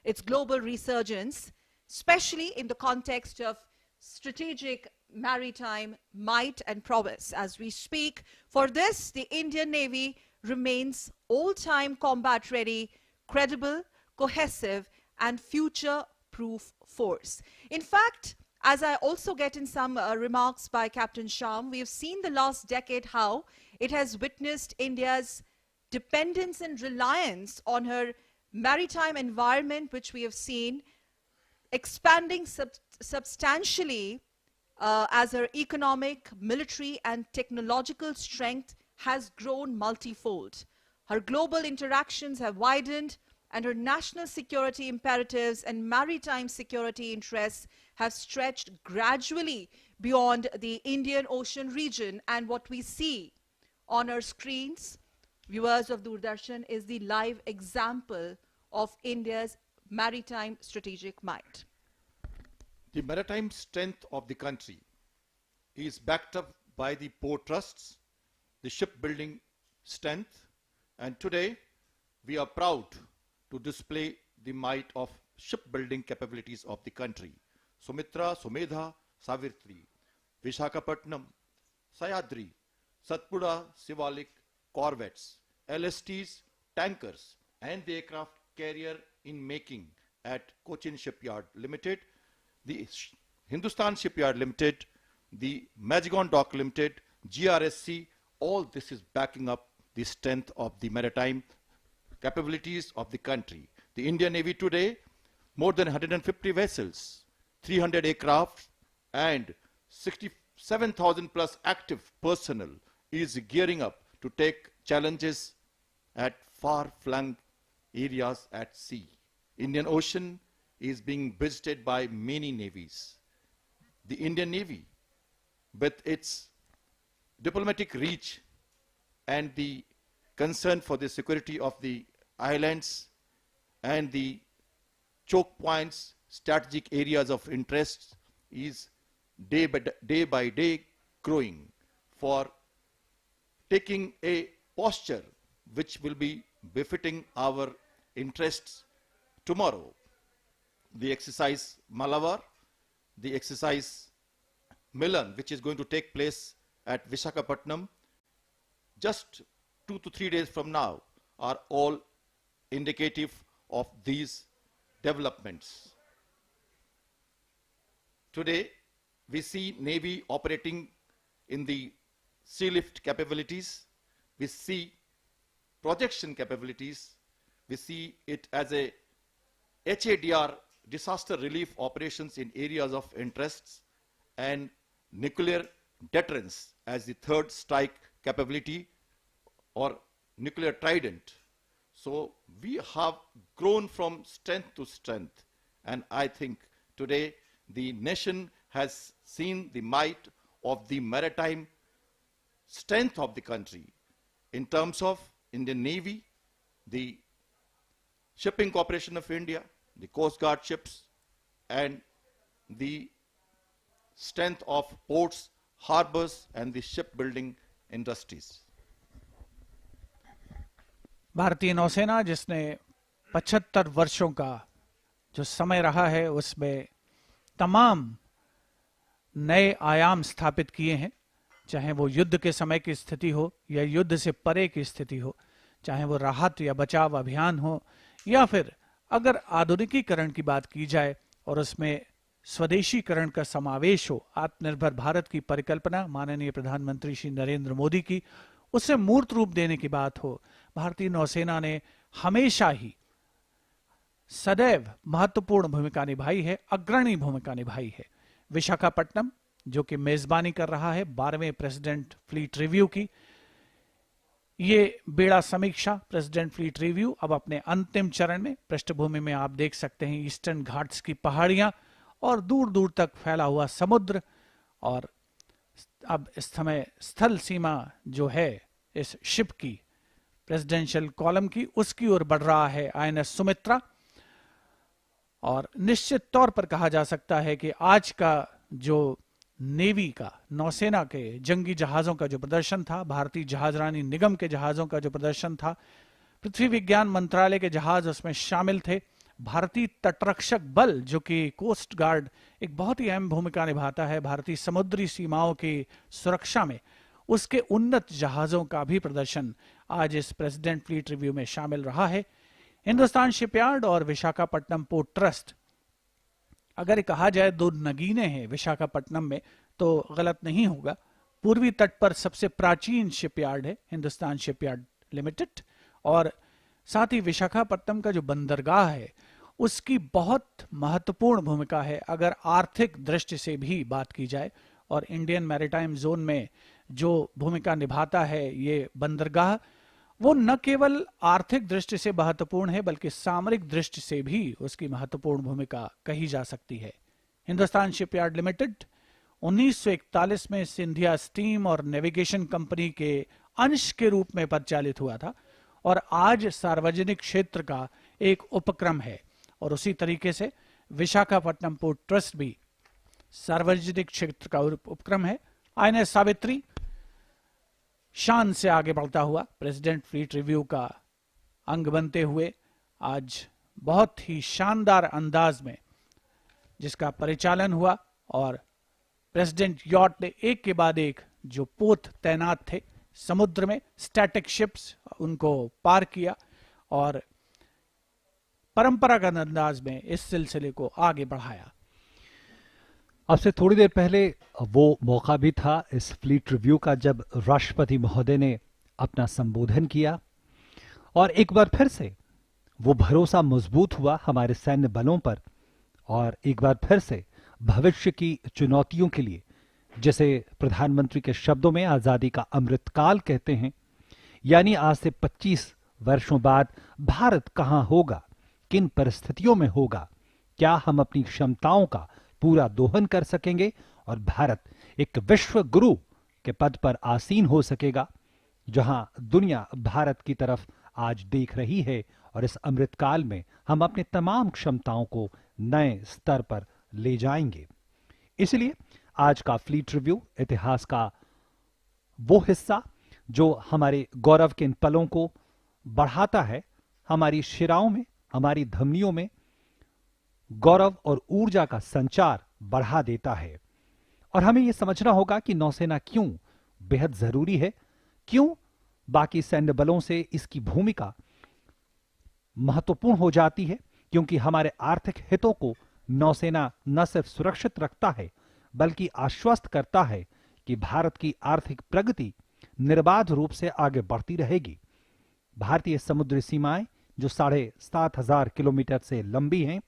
its global resurgence, especially in the context of strategic maritime might and prowess. As we speak, for this, the Indian Navy remains all-time combat ready, credible, cohesive, and future-proof force. In fact, as I also get in some remarks by Captain Shyam, we have seen the last decade how it has witnessed India's dependence and reliance on her maritime environment, which we have seen expanding substantially as her economic, military, and technological strength has grown multifold. Her global interactions have widened, and her national security imperatives and maritime security interests have stretched gradually beyond the Indian Ocean region. And what we see on our screens, viewers of Doorsharshan, is the live example of India's maritime strategic might. The maritime strength of the country is backed up by the port trusts, the shipbuilding strength, and today we are proud to display the might of shipbuilding capabilities of the country. Sumitra, Sumedha, Savitri, Visakhapatnam, Sayadri, Satpura, Sivalik, corvettes, LSTs, tankers, and the aircraft carrier in making at Cochin Shipyard Limited, the Hindustan Shipyard Limited, the Mazagon Dock Limited, GRSC, all this is backing up the strength of the maritime capabilities of the country. The Indian Navy today, more than 150 vessels, 300 aircraft, and 67,000 plus active personnel is gearing up to take challenges at far-flung areas at sea. Indian Ocean is being visited by many navies. The Indian Navy, with its diplomatic reach and the concern for the security of the islands and the choke points, strategic areas of interest, is day by day growing for taking a posture which will be befitting our interests tomorrow. The exercise Malabar, the exercise Milan, which is going to take place at Visakhapatnam just 2 to 3 days from now, are all indicative of these developments. Today, we see Navy operating in the sea lift capabilities. We see projection capabilities. We see it as a HADR, disaster relief operations in areas of interests, and nuclear deterrence as the third strike capability or nuclear trident. So we have grown from strength to strength, and I think today the nation has seen the might of the maritime strength of the country in terms of Indian Navy, the Shipping Corporation of India, the Coast Guard ships, and the strength of ports, harbors, and the shipbuilding industries. भारतीय नौसेना जिसने 75 वर्षों का जो समय रहा है उसमें तमाम नए आयाम स्थापित किए हैं, चाहे वो युद्ध के समय की स्थिति हो या युद्ध से परे की स्थिति हो, चाहे वो राहत या बचाव अभियान हो, या फिर अगर आधुनिकीकरण की बात की जाए और उसमें स्वदेशीकरण का समावेश हो, आत्मनिर्भर भारत की परिकल्पना माननीय प्रधानमंत्री श्री नरेंद्र मोदी की, उसे मूर्त रूप देने की बात हो, भारतीय नौसेना ने हमेशा ही सदैव महत्वपूर्ण भूमिका निभाई है, अग्रणी भूमिका निभाई है। विशाखापट्टनम जो कि मेजबानी कर रहा है 12वें प्रेसिडेंट फ्लीट रिव्यू की, ये बेड़ा समीक्षा प्रेसिडेंट फ्लीट रिव्यू अब अपने अंतिम चरण में, पृष्ठभूमि में आप देख सकते हैं ईस्टर्न घाट्स की पहाड़ियां और दूर दूर तक फैला हुआ समुद्र, और अब इस समय स्थल सीमा जो है इस शिप की प्रेसिडेंशियल कॉलम की, उसकी ओर बढ़ रहा है INS सुमित्रा। और निश्चित तौर पर कहा जा सकता है कि आज का जो नेवी का, नौसेना के जंगी जहाजों का जो प्रदर्शन था, भारतीय जहाजरानी निगम के जहाजों का जो प्रदर्शन था, पृथ्वी विज्ञान मंत्रालय के जहाज उसमें शामिल थे, भारतीय तटरक्षक बल जो कि कोस्ट गार्ड एक बहुत ही अहम भूमिका निभाता है भारतीय समुद्री सीमाओं की सुरक्षा में, उसके उन्नत जहाजों का भी प्रदर्शन आज इस प्रेसिडेंट फ्लीट रिव्यू में शामिल रहा है। हिंदुस्तान शिपयार्ड और विशाखापट्टनम पोर्ट ट्रस्ट, अगर कहा जाए दो नगीने हैं विशाखापट्टनम में तो गलत नहीं होगा। पूर्वी तट पर सबसे प्राचीन शिपयार्ड है हिंदुस्तान शिपयार्ड लिमिटेड, और साथ ही विशाखापट्टनम का जो बंदरगाह है उसकी बहुत महत्वपूर्ण भूमिका है अगर आर्थिक दृष्टि से भी बात की जाए, और इंडियन मैरीटाइम जोन में जो भूमिका निभाता है ये बंदरगाह, वो न केवल आर्थिक दृष्टि से महत्वपूर्ण है बल्कि सामरिक दृष्टि से भी उसकी महत्वपूर्ण भूमिका कही जा सकती है। हिंदुस्तान शिपयार्ड लिमिटेड 1941 में सिंधिया स्टीम और नेविगेशन कंपनी के अंश के रूप में परिचालित हुआ था और आज सार्वजनिक क्षेत्र का एक उपक्रम है। और उसी तरीके से विशाखापट्टनम पोर्ट ट्रस्ट भी सार्वजनिक क्षेत्र का उपक्रम है। आईएनएस सावित्री शान से आगे बढ़ता हुआ प्रेसिडेंट फ्लीट रिव्यू का अंग बनते हुए आज बहुत ही शानदार अंदाज में जिसका परिचालन हुआ और प्रेसिडेंट यॉट ने एक के बाद एक जो पोत तैनात थे समुद्र में, स्टैटिक शिप्स, उनको पार किया और परंपरागत अंदाज में इस सिलसिले को आगे बढ़ाया। अब से थोड़ी देर पहले वो मौका भी था इस फ्लीट रिव्यू का जब राष्ट्रपति महोदय ने अपना संबोधन किया और एक बार फिर से वो भरोसा मजबूत हुआ हमारे सैन्य बलों पर और एक बार फिर से भविष्य की चुनौतियों के लिए, जैसे प्रधानमंत्री के शब्दों में आजादी का अमृत काल कहते हैं, यानी आज से 25 वर्षों बाद भारत कहां होगा, किन परिस्थितियों में होगा, क्या हम अपनी क्षमताओं का पूरा दोहन कर सकेंगे और भारत एक विश्व गुरु के पद पर आसीन हो सकेगा, जहां दुनिया भारत की तरफ आज देख रही है और इस अमृतकाल में हम अपने तमाम क्षमताओं को नए स्तर पर ले जाएंगे। इसलिए आज का फ्लीट रिव्यू इतिहास का वो हिस्सा जो हमारे गौरव के इन पलों को बढ़ाता है, हमारी शिराओं में, हमारी धमनियों में गौरव और ऊर्जा का संचार बढ़ा देता है। और हमें यह समझना होगा कि नौसेना क्यों बेहद जरूरी है, क्यों बाकी सैन्य बलों से इसकी भूमिका महत्वपूर्ण हो जाती है, क्योंकि हमारे आर्थिक हितों को नौसेना न सिर्फ सुरक्षित रखता है बल्कि आश्वस्त करता है कि भारत की आर्थिक प्रगति निर्बाध रूप से आगे बढ़ती रहेगी। भारतीय समुद्री सीमाएं जो 7,500 किलोमीटर से लंबी हैं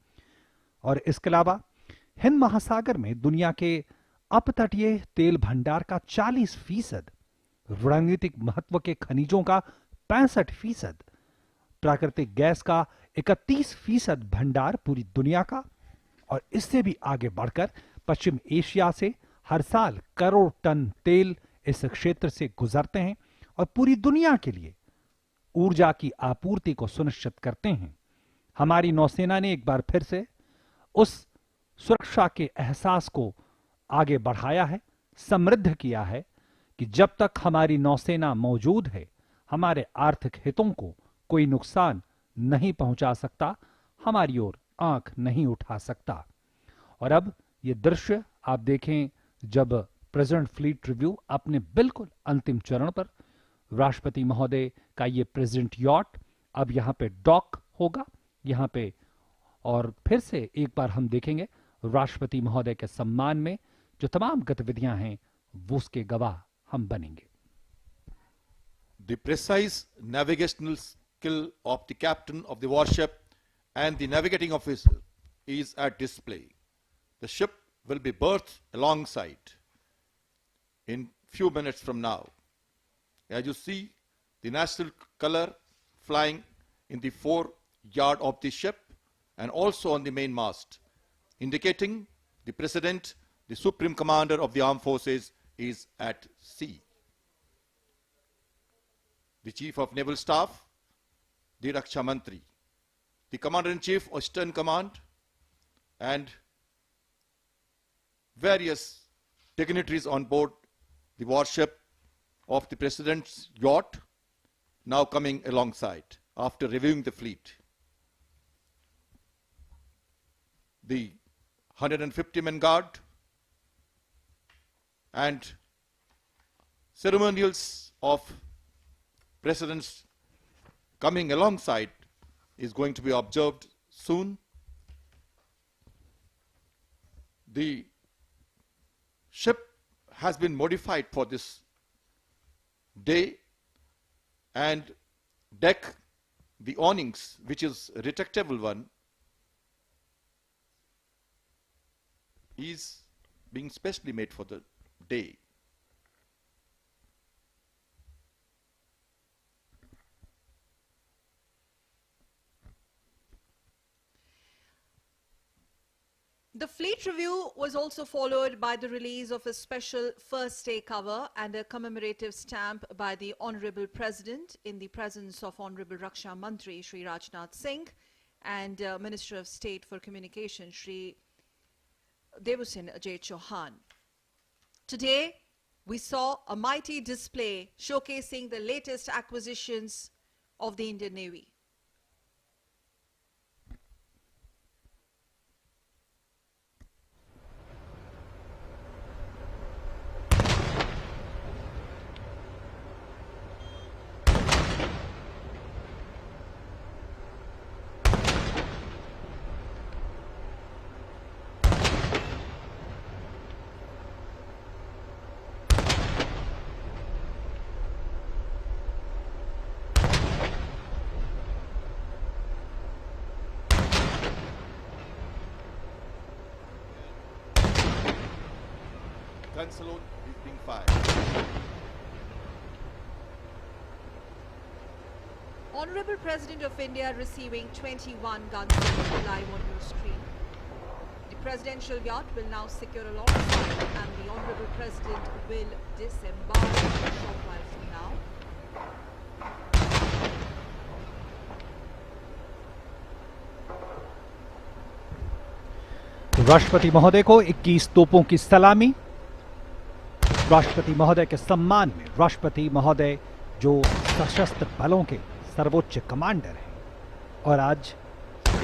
और इसके अलावा हिंद महासागर में दुनिया के अपतटीय तेल भंडार का 40%, रणनीतिक महत्व के खनिजों का 65%, प्राकृतिक गैस का 31% भंडार पूरी दुनिया का, और इससे भी आगे बढ़कर पश्चिम एशिया से हर साल करोड़ टन तेल इस क्षेत्र से गुजरते हैं और पूरी दुनिया के लिए ऊर्जा की आपूर्ति को सुनिश्चित करते हैं। हमारी नौसेना ने एक बार फिर से उस सुरक्षा के एहसास को आगे बढ़ाया है, समृद्ध किया है कि जब तक हमारी नौसेना मौजूद है हमारे आर्थिक हितों को कोई नुकसान नहीं पहुंचा सकता, हमारी ओर आंख नहीं उठा सकता। और अब ये दृश्य आप देखें जब प्रेसिडेंट फ्लीट रिव्यू अपने बिल्कुल अंतिम चरण पर, राष्ट्रपति महोदय का ये प्रेसिडेंट यॉट अब यहां पे डॉक होगा यहां पे, और फिर से एक बार हम देखेंगे राष्ट्रपति महोदय के सम्मान में जो तमाम गतिविधियां हैं वो उसके गवाह हम बनेंगे। The precise navigational skill of the captain of the warship and the navigating officer is at display. The ship will be berthed alongside in few minutes from now. As you see, the national color flying in the foreyard of the ship and also on the main mast, indicating the President, the Supreme Commander of the Armed Forces, is at sea. The Chief of Naval Staff, the Raksha Mantri, the Commander-in-Chief of Eastern Command, and various dignitaries on board the warship of the President's yacht, now coming alongside after reviewing the fleet. The 150-man guard and ceremonials of President's coming alongside is going to be observed soon. The ship has been modified for this day, and deck, the awnings, which is a retractable one, is being specially made for the day. The fleet review was also followed by the release of a special first day cover and a commemorative stamp by the Honorable President in the presence of Honorable Raksha Mantri Shri Rajnath Singh and Minister of State for Communication Shri Devusin Ajay Chauhan. Today, we saw a mighty display showcasing the latest acquisitions of the Indian Navy. Gun salute is being fired. Honorable President of India receiving 21 guns live on your screen. The presidential yacht will now secure alongside and the Honorable President will disembark a short while from now. राष्ट्रपति महोदय को 21 तोपों की सलामी। राष्ट्रपति महोदय के सम्मान में राष्ट्रपति महोदय जो सशस्त्र बलों के सर्वोच्च कमांडर हैं और आज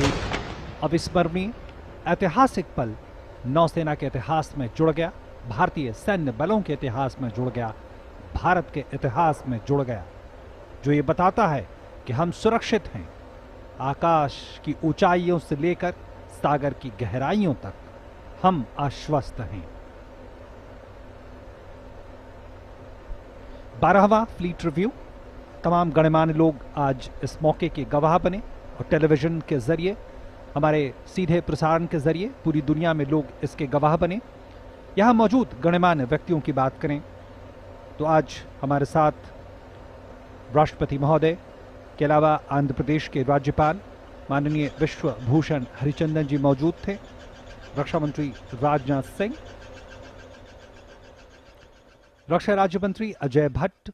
एक अविस्मरणीय ऐतिहासिक पल नौसेना के इतिहास में जुड़ गया, भारतीय सैन्य बलों के इतिहास में जुड़ गया, भारत के इतिहास में जुड़ गया, जो ये बताता है कि हम सुरक्षित हैं। आकाश की ऊंचाइयों से लेकर सागर की गहराइयों तक हम आश्वस्त हैं। 12वां फ्लीट रिव्यू। तमाम गणमान्य लोग आज इस मौके के गवाह बने और टेलीविजन के जरिए, हमारे सीधे प्रसारण के जरिए पूरी दुनिया में लोग इसके गवाह बने। यहां मौजूद गणमान्य व्यक्तियों की बात करें तो आज हमारे साथ राष्ट्रपति महोदय के अलावा आंध्र प्रदेश के राज्यपाल माननीय विश्व भूषण हरिचंदन जी मौजूद थे, रक्षा मंत्री राजनाथ सिंह, रक्षा राज्य मंत्री अजय भट्ट,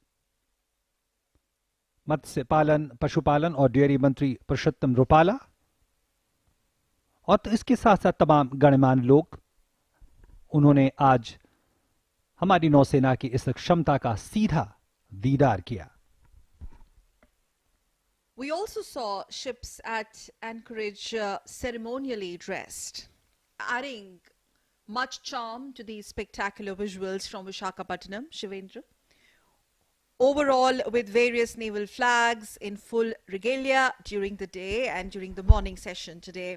मत्स्य पालन, पशुपालन और डेयरी मंत्री पुरुषोत्तम रूपाला और तो इसके साथ साथ तमाम गणमान्य लोग। उन्होंने आज हमारी नौसेना की इस क्षमता का सीधा दीदार किया। We also saw ships at anchorage ceremonially dressed, adding much charm to these spectacular visuals from Visakhapatnam, Shivendra. Overall, with various naval flags in full regalia during the day and during the morning session today.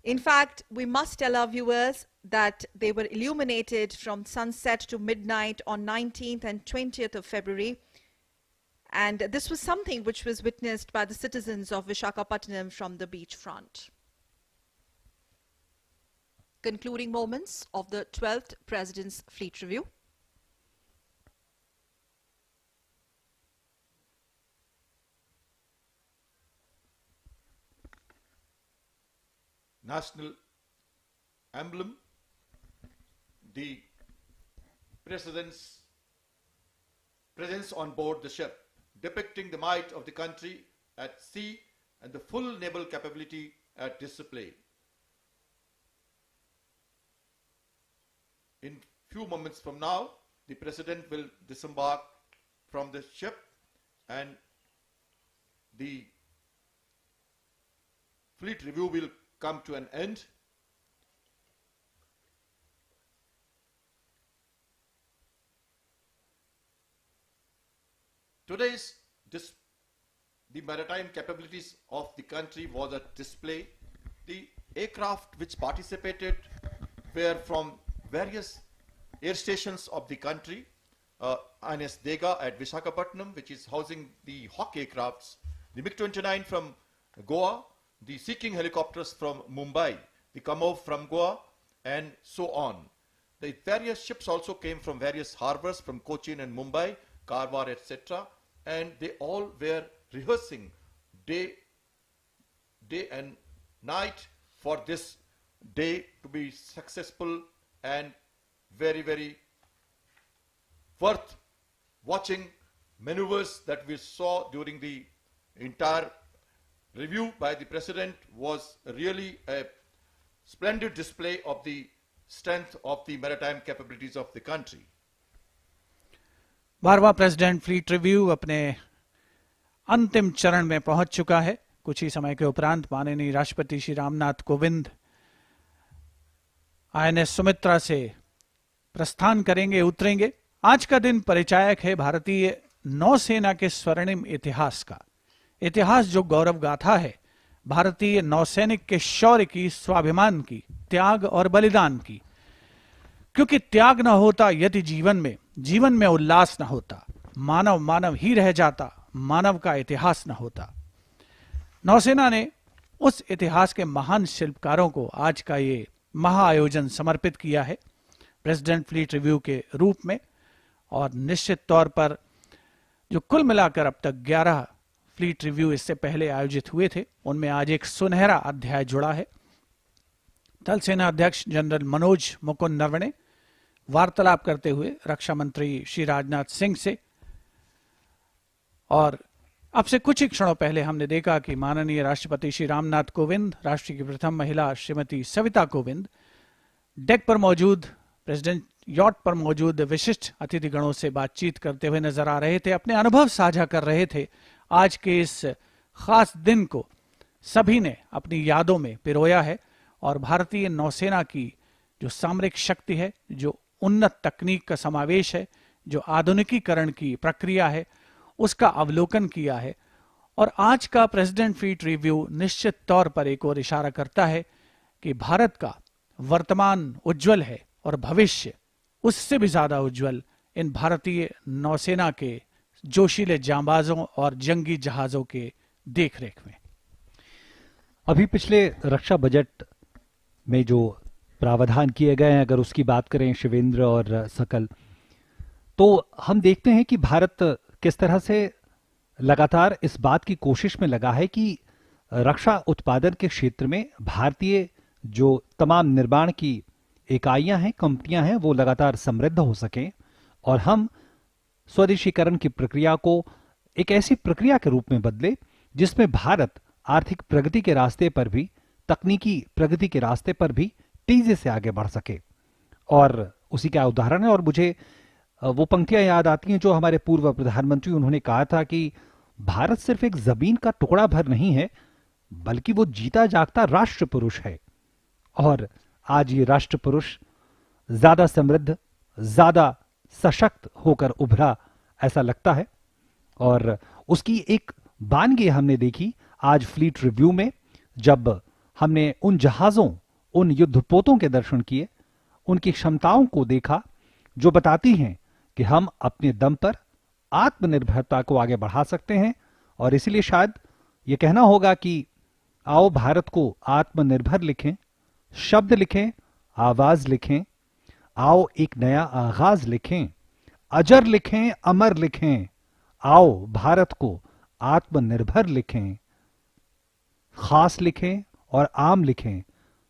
In fact, we must tell our viewers that they were illuminated from sunset to midnight on 19th and 20th of February. And this was something which was witnessed by the citizens of Visakhapatnam from the beachfront. Concluding moments of the 12th President's Fleet Review. National emblem, the President's presence on board the ship, depicting the might of the country at sea and the full naval capability at display. In few moments from now, the President will disembark from the ship and the fleet review will come to an end. Today's the maritime capabilities of the country was a display. The aircraft which participated were from various air stations of the country. INS Dega at Visakhapatnam, which is housing the Hawk aircrafts, the MiG-29 from Goa, the Sea King helicopters from Mumbai, the Kamov from Goa, and so on. The various ships also came from various harbors from Cochin and Mumbai, Karwar, etc. And they all were rehearsing day and night for this day to be successful and very, very worth watching maneuvers that we saw during the entire review by the President was really a splendid display of the strength of the maritime capabilities of the country. 12वां president fleet review अपने अंतिम चरण में पहुंच चुका है। कुछ ही समय के उपरांत माननीय राष्ट्रपति श्री रामनाथ कोविंद आईएनएस सुमित्रा से प्रस्थान करेंगे, उतरेंगे। आज का दिन परिचायक है भारतीय नौसेना के स्वर्णिम इतिहास का। इतिहास जो गौरव गाथा है भारतीय नौसैनिक के शौर्य की, स्वाभिमान की, त्याग और बलिदान की। क्योंकि त्याग न होता यदि जीवन में उल्लास न होता, मानव मानव ही रह जाता, मानव का इतिहास न होता। नौसेना ने उस इतिहास के महान शिल्पकारों को आज का ये महाआयोजन समर्पित किया है प्रेसिडेंट फ्लीट रिव्यू के रूप में। और निश्चित तौर पर जो कुल मिलाकर अब तक 11 फ्लीट रिव्यू इससे पहले आयोजित हुए थे, उनमें आज एक सुनहरा अध्याय जुड़ा है। थल सेना अध्यक्ष जनरल मनोज मुकुंद नरवणे वार्तालाप करते हुए रक्षा मंत्री श्री राजनाथ सिंह से, और अब से कुछ ही क्षणों पहले हमने देखा कि माननीय राष्ट्रपति श्री रामनाथ कोविंद, राष्ट्र की प्रथम महिला श्रीमती सविता कोविंद डेक पर मौजूद, प्रेसिडेंट यॉट पर मौजूद विशिष्ट अतिथिगणों से बातचीत करते हुए नजर आ रहे थे, अपने अनुभव साझा कर रहे थे। आज के इस खास दिन को सभी ने अपनी यादों में पिरोया है और भारतीय नौसेना की जो सामरिक शक्ति है, जो उन्नत तकनीक का समावेश है, जो आधुनिकीकरण की प्रक्रिया है, उसका अवलोकन किया है। और आज का प्रेसिडेंट फ्लीट रिव्यू निश्चित तौर पर एक और इशारा करता है कि भारत का वर्तमान उज्जवल है और भविष्य उससे भी ज्यादा उज्जवल इन भारतीय नौसेना के जोशीले जांबाजों और जंगी जहाजों के देखरेख में। अभी पिछले रक्षा बजट में जो प्रावधान किए गए हैं, अगर उसकी बात करें शिवेंद्र और सकल, तो हम देखते हैं कि भारत किस तरह से लगातार इस बात की कोशिश में लगा है कि रक्षा उत्पादन के क्षेत्र में भारतीय जो तमाम निर्माण की इकाइयां हैं, कंपनियां हैं, वो लगातार समृद्ध हो सकें और हम स्वदेशीकरण की प्रक्रिया को एक ऐसी प्रक्रिया के रूप में बदले जिसमें भारत आर्थिक प्रगति के रास्ते पर भी, तकनीकी प्रगति के रास्ते पर भी तेजी से आगे बढ़ सके। और उसी का उदाहरण है। और मुझे वो पंक्तियां याद आती हैं जो हमारे पूर्व प्रधानमंत्री, उन्होंने कहा था कि भारत सिर्फ एक जमीन का टुकड़ा भर नहीं है, बल्कि वो जीता जागता राष्ट्र पुरुष है। और आज ये राष्ट्र पुरुष ज्यादा समृद्ध, ज्यादा सशक्त होकर उभरा ऐसा लगता है। और उसकी एक बानगी हमने देखी आज फ्लीट रिव्यू में, जब हमने उन जहाजों, उन युद्धपोतों के दर्शन किए, उनकी क्षमताओं को देखा जो बताती हैं कि हम अपने दम पर आत्मनिर्भरता को आगे बढ़ा सकते हैं। और इसलिए शायद यह कहना होगा कि आओ भारत को आत्मनिर्भर लिखें, शब्द लिखें, आवाज लिखें, आओ एक नया आगाज लिखें, अजर लिखें, अमर लिखें, आओ भारत को आत्मनिर्भर लिखें, खास लिखें और आम लिखें,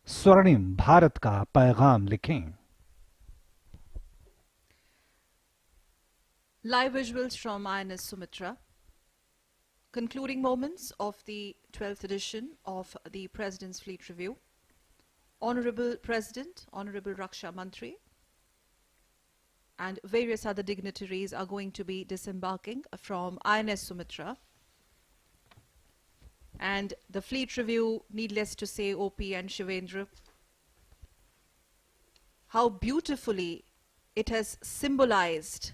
स्वर्णिम भारत का पैगाम लिखें। Live visuals from INS Sumitra. Concluding moments of the 12th edition of the President's Fleet Review. Honorable President, Honorable Raksha Mantri, and various other dignitaries are going to be disembarking from INS Sumitra. And the Fleet Review, needless to say, OP and Shivendra, how beautifully it has symbolized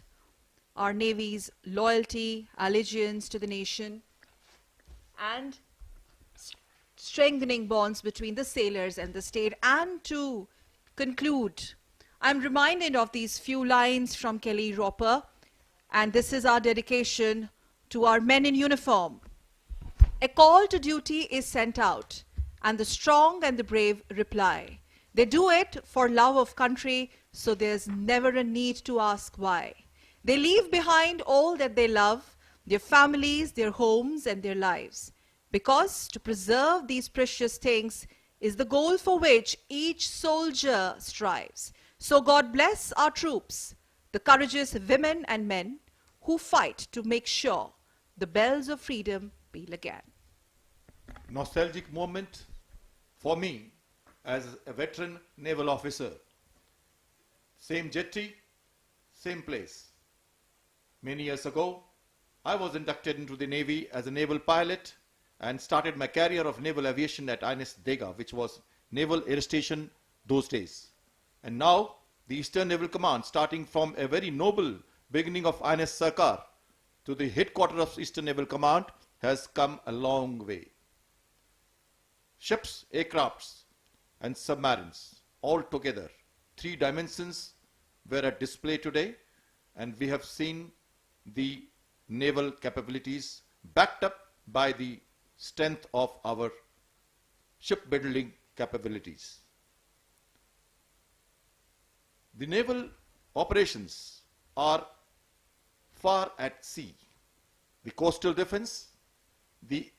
our Navy's loyalty, allegiance to the nation, and strengthening bonds between the sailors and the state. And to conclude, I'm reminded of these few lines from Kelly Roper, and this is our dedication to our men in uniform. A call to duty is sent out, and the strong and the brave reply. They do it for love of country, so there's never a need to ask why. They leave behind all that they love, their families, their homes, and their lives. Because to preserve these precious things is the goal for which each soldier strives. So God bless our troops, the courageous women and men who fight to make sure the bells of freedom peal again. Nostalgic moment for me as a veteran naval officer. Same jetty, same place. Many years ago, I was inducted into the Navy as a naval pilot and started my career of naval aviation at INS Dega, which was Naval Air Station those days. And now, the Eastern Naval Command, starting from a very noble beginning of INS Sarkar to the headquarters of Eastern Naval Command, has come a long way. Ships, aircrafts, and submarines, all together, 3 dimensions were at display today, and we have seen the naval capabilities backed up by the strength of our shipbuilding capabilities. The naval operations are far at sea. The coastal defense, the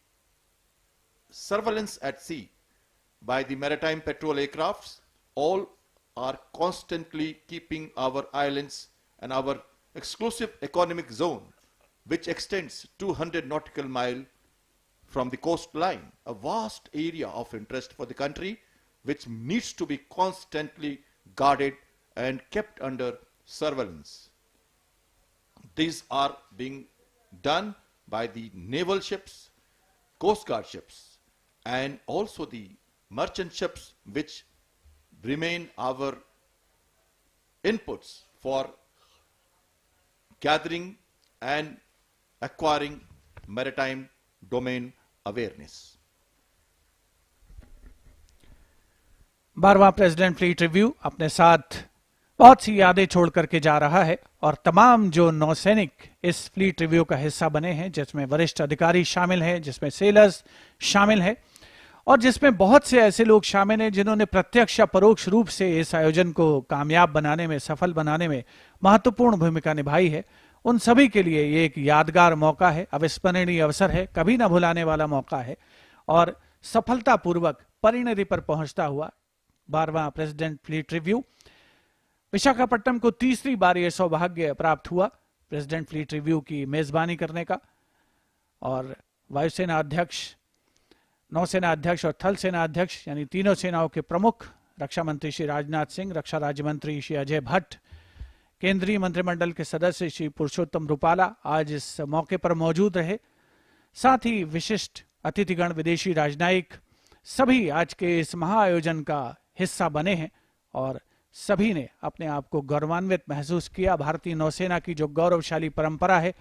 surveillance at sea by the maritime patrol aircrafts, all are constantly keeping our islands and our exclusive economic zone, which extends 200 nautical miles from the coastline, a vast area of interest for the country, which needs to be constantly guarded and kept under surveillance. These are being done by the naval ships, coast guard ships, and also the merchant ships, which remain our inputs for gathering and acquiring maritime domain awareness. 12वां president fleet review अपने साथ बहुत सी यादें छोड़ करके जा रहा है और तमाम जो नौसैनिक इस फ्लीट रिव्यू का हिस्सा बने हैं, जिसमें वरिष्ठ अधिकारी शामिल हैं, जिसमें सेलर्स शामिल हैं और जिसमें बहुत से ऐसे लोग शामिल हैं जिन्होंने प्रत्यक्ष या परोक्ष रूप से इस आयोजन को कामयाब बनाने में, सफल बनाने में महत्वपूर्ण भूमिका निभाई है, उन सभी के लिए ये एक यादगार मौका है, अविस्मरणीय अवसर है, कभी ना भुलाने वाला मौका है। और सफलतापूर्वक परिणति पर पहुंचता हुआ 12वां प्रेसिडेंट फ्लीट रिव्यू विशाखापट्टनम को तीसरी बार यह सौभाग्य प्राप्त हुआ प्रेसिडेंट फ्लीट रिव्यू की मेजबानी करने का। और वायुसेना अध्यक्ष, नौसेना अध्यक्ष और थल सेना अध्यक्ष यानी तीनों सेनाओं के प्रमुख रक्षा मंत्री श्री राजनाथ सिंह, रक्षा राज्य मंत्री श्री अजय भट्ट, केंद्रीय मंत्रिमंडल के सदस्य श्री पुरुषोत्तम रूपाला आज इस मौके पर मौजूद रहे। साथ ही विशिष्ट अतिथिगण, विदेशी राजनयिक सभी आज के इस महाआयोजन का हिस्सा बने हैं और सभी ने अपने आप को गौरवान्वित महसूस किया। भारतीय नौसेना की जो गौरवशाली परंपरा है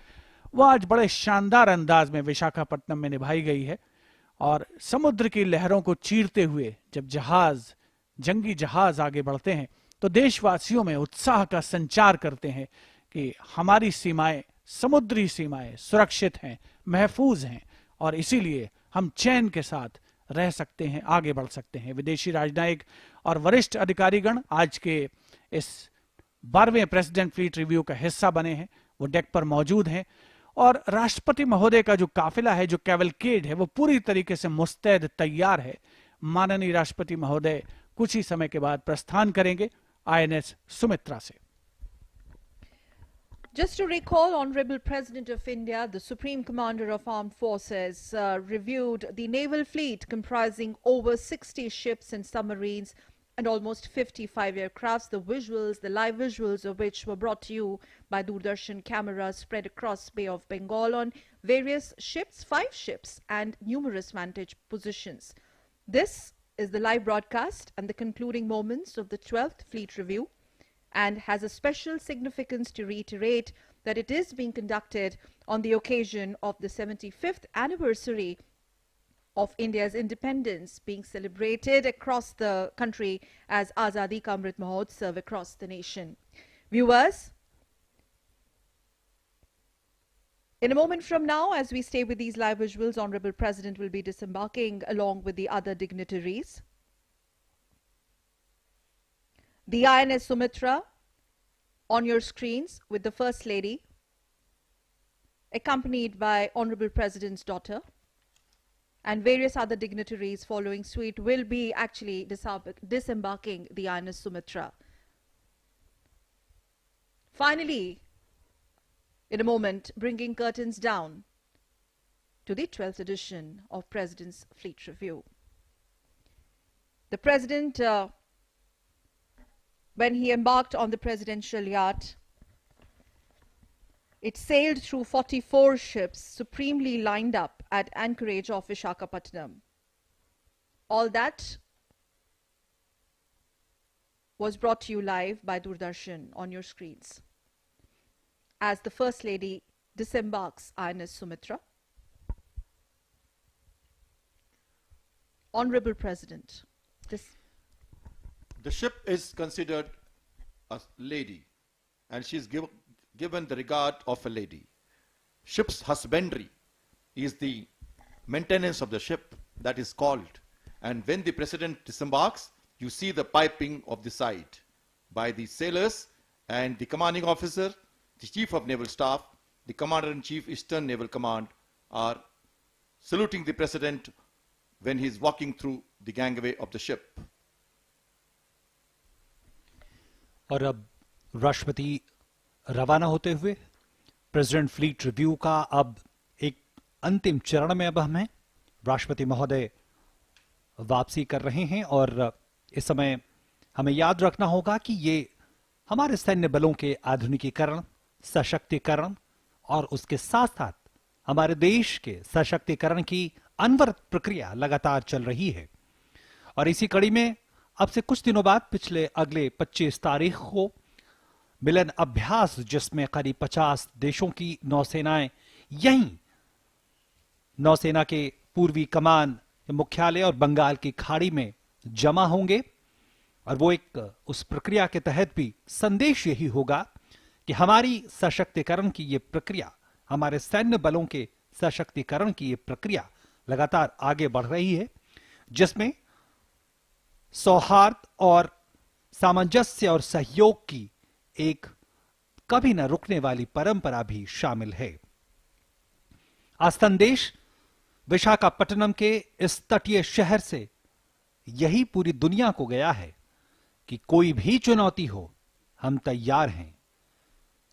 वो आज बड़े शानदार अंदाज में विशाखापट्टनम में निभाई गई है और समुद्र की लहरों को चीरते हुए जब जहाज, जंगी जहाज आगे बढ़ते हैं तो देशवासियों में उत्साह का संचार करते हैं कि हमारी सीमाएं, समुद्री सीमाएं सुरक्षित हैं, महफूज हैं और इसीलिए हम चैन के साथ रह सकते हैं, आगे बढ़ सकते हैं। विदेशी राजनयिक और वरिष्ठ अधिकारीगण आज के इस 12वें प्रेसिडेंट फ्लीट रिव्यू का हिस्सा बने हैं, वो डेक पर मौजूद हैं और राष्ट्रपति महोदय का जो काफिला है, जो कैवलकेड है, वो पूरी तरीके से मुस्तैद तैयार है। माननीय राष्ट्रपति महोदय कुछ ही समय के बाद प्रस्थान करेंगे INS सुमित्रा से। Just to recall, Hon'ble President of India, the Supreme Commander of Armed Forces, reviewed the naval fleet comprising over 60 ships and submarines and almost 55 aircrafts. The live visuals of which were brought to you by Doorsharshan cameras spread across Bay of Bengal on various ships, 5 ships and numerous vantage positions. This is the live broadcast and the concluding moments of the 12th Fleet Review, and has a special significance to reiterate that it is being conducted on the occasion of the 75th anniversary of India's independence, being celebrated across the country as Azadi ka Amrit mahotsav across the nation. Viewers, in a moment from now, as we stay with these live visuals, Honorable President will be disembarking along with the other dignitaries. The INS Sumitra on your screens with the First Lady, accompanied by Honorable President's daughter, and various other dignitaries following suit will be actually disembarking the INS Sumitra. Finally, in a moment, bringing curtains down to the 12th edition of President's Fleet Review. The President, when he embarked on the presidential yacht, it sailed through 44 ships supremely lined up at anchorage of Visakhapatnam. All that was brought to you live by Doorsharshan on your screens. As the First Lady disembarks INS Sumitra, Honorable President, The ship is considered a lady, and she is given the regard of a lady. Ship's husbandry is the maintenance of the ship, that is called. And when the President disembarks, you see the piping of the side by the sailors and the commanding officer, the Chief of Naval Staff, the Commander-in-Chief Eastern Naval Command are saluting the President when he is walking through the gangway of the ship. और अब राष्ट्रपति रवाना होते हुए president fleet review का अब एक अंतिम चरण में अब हम हैं। राष्ट्रपति महोदय वापसी कर रहे हैं और इस समय हमें याद रखना होगा कि ये हमारे सैन्य बलों के आधुनिकीकरण, सशक्तिकरण और उसके साथ साथ हमारे देश के सशक्तिकरण की अनवरत प्रक्रिया लगातार चल रही है। और इसी कड़ी में अब से कुछ दिनों बाद पिछले अगले 25 तारीख को मिलन अभ्यास, जिसमें करीब 50 देशों की नौसेनाएं यहीं नौसेना के पूर्वी कमान मुख्यालय और बंगाल की खाड़ी में जमा होंगे। और वो एक उस प्रक्रिया के तहत भी संदेश यही होगा कि हमारी सशक्तिकरण की ये प्रक्रिया, हमारे सैन्य बलों के सशक्तिकरण की ये प्रक्रिया लगातार आगे बढ़ रही है, जिसमें सौहार्द और सामंजस्य और सहयोग की एक कभी न रुकने वाली परंपरा भी शामिल है। आज संदेश विशाखापट्टनम के इस तटीय शहर से यही पूरी दुनिया को गया है कि कोई भी चुनौती हो, हम तैयार हैं।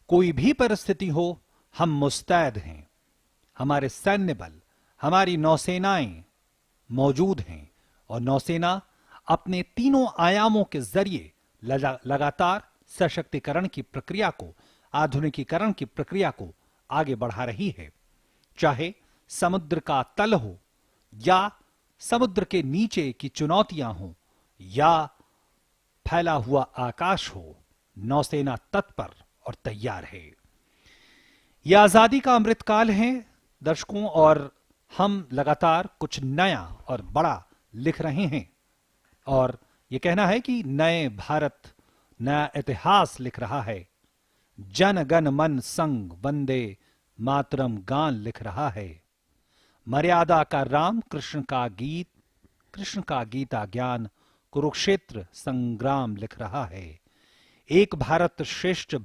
कोई भी परिस्थिति हो, हम मुस्तैद हैं। हमारे सैन्य बल, हमारी नौसेनाएं मौजूद हैं और नौसेना अपने तीनों आयामों के जरिए लगातार सशक्तिकरण की प्रक्रिया को, आधुनिकीकरण की प्रक्रिया को आगे बढ़ा रही है। चाहे समुद्र का तल हो या समुद्र के नीचे की चुनौतियां हो या फैला हुआ आकाश हो, नौसेना तत्पर और तैयार है। यह आजादी का अमृतकाल है दर्शकों, और हम लगातार कुछ नया और बड़ा लिख रहे हैं। और यह कहना है कि नए भारत नया इतिहास लिख रहा है। जन गण मन संग वंदे मातरम गान लिख रहा है। मर्यादा का राम, कृष्ण का गीता ज्ञान, कुरुक्षेत्र संग्राम लिख रहा है। एक भारत श्रेष्ठ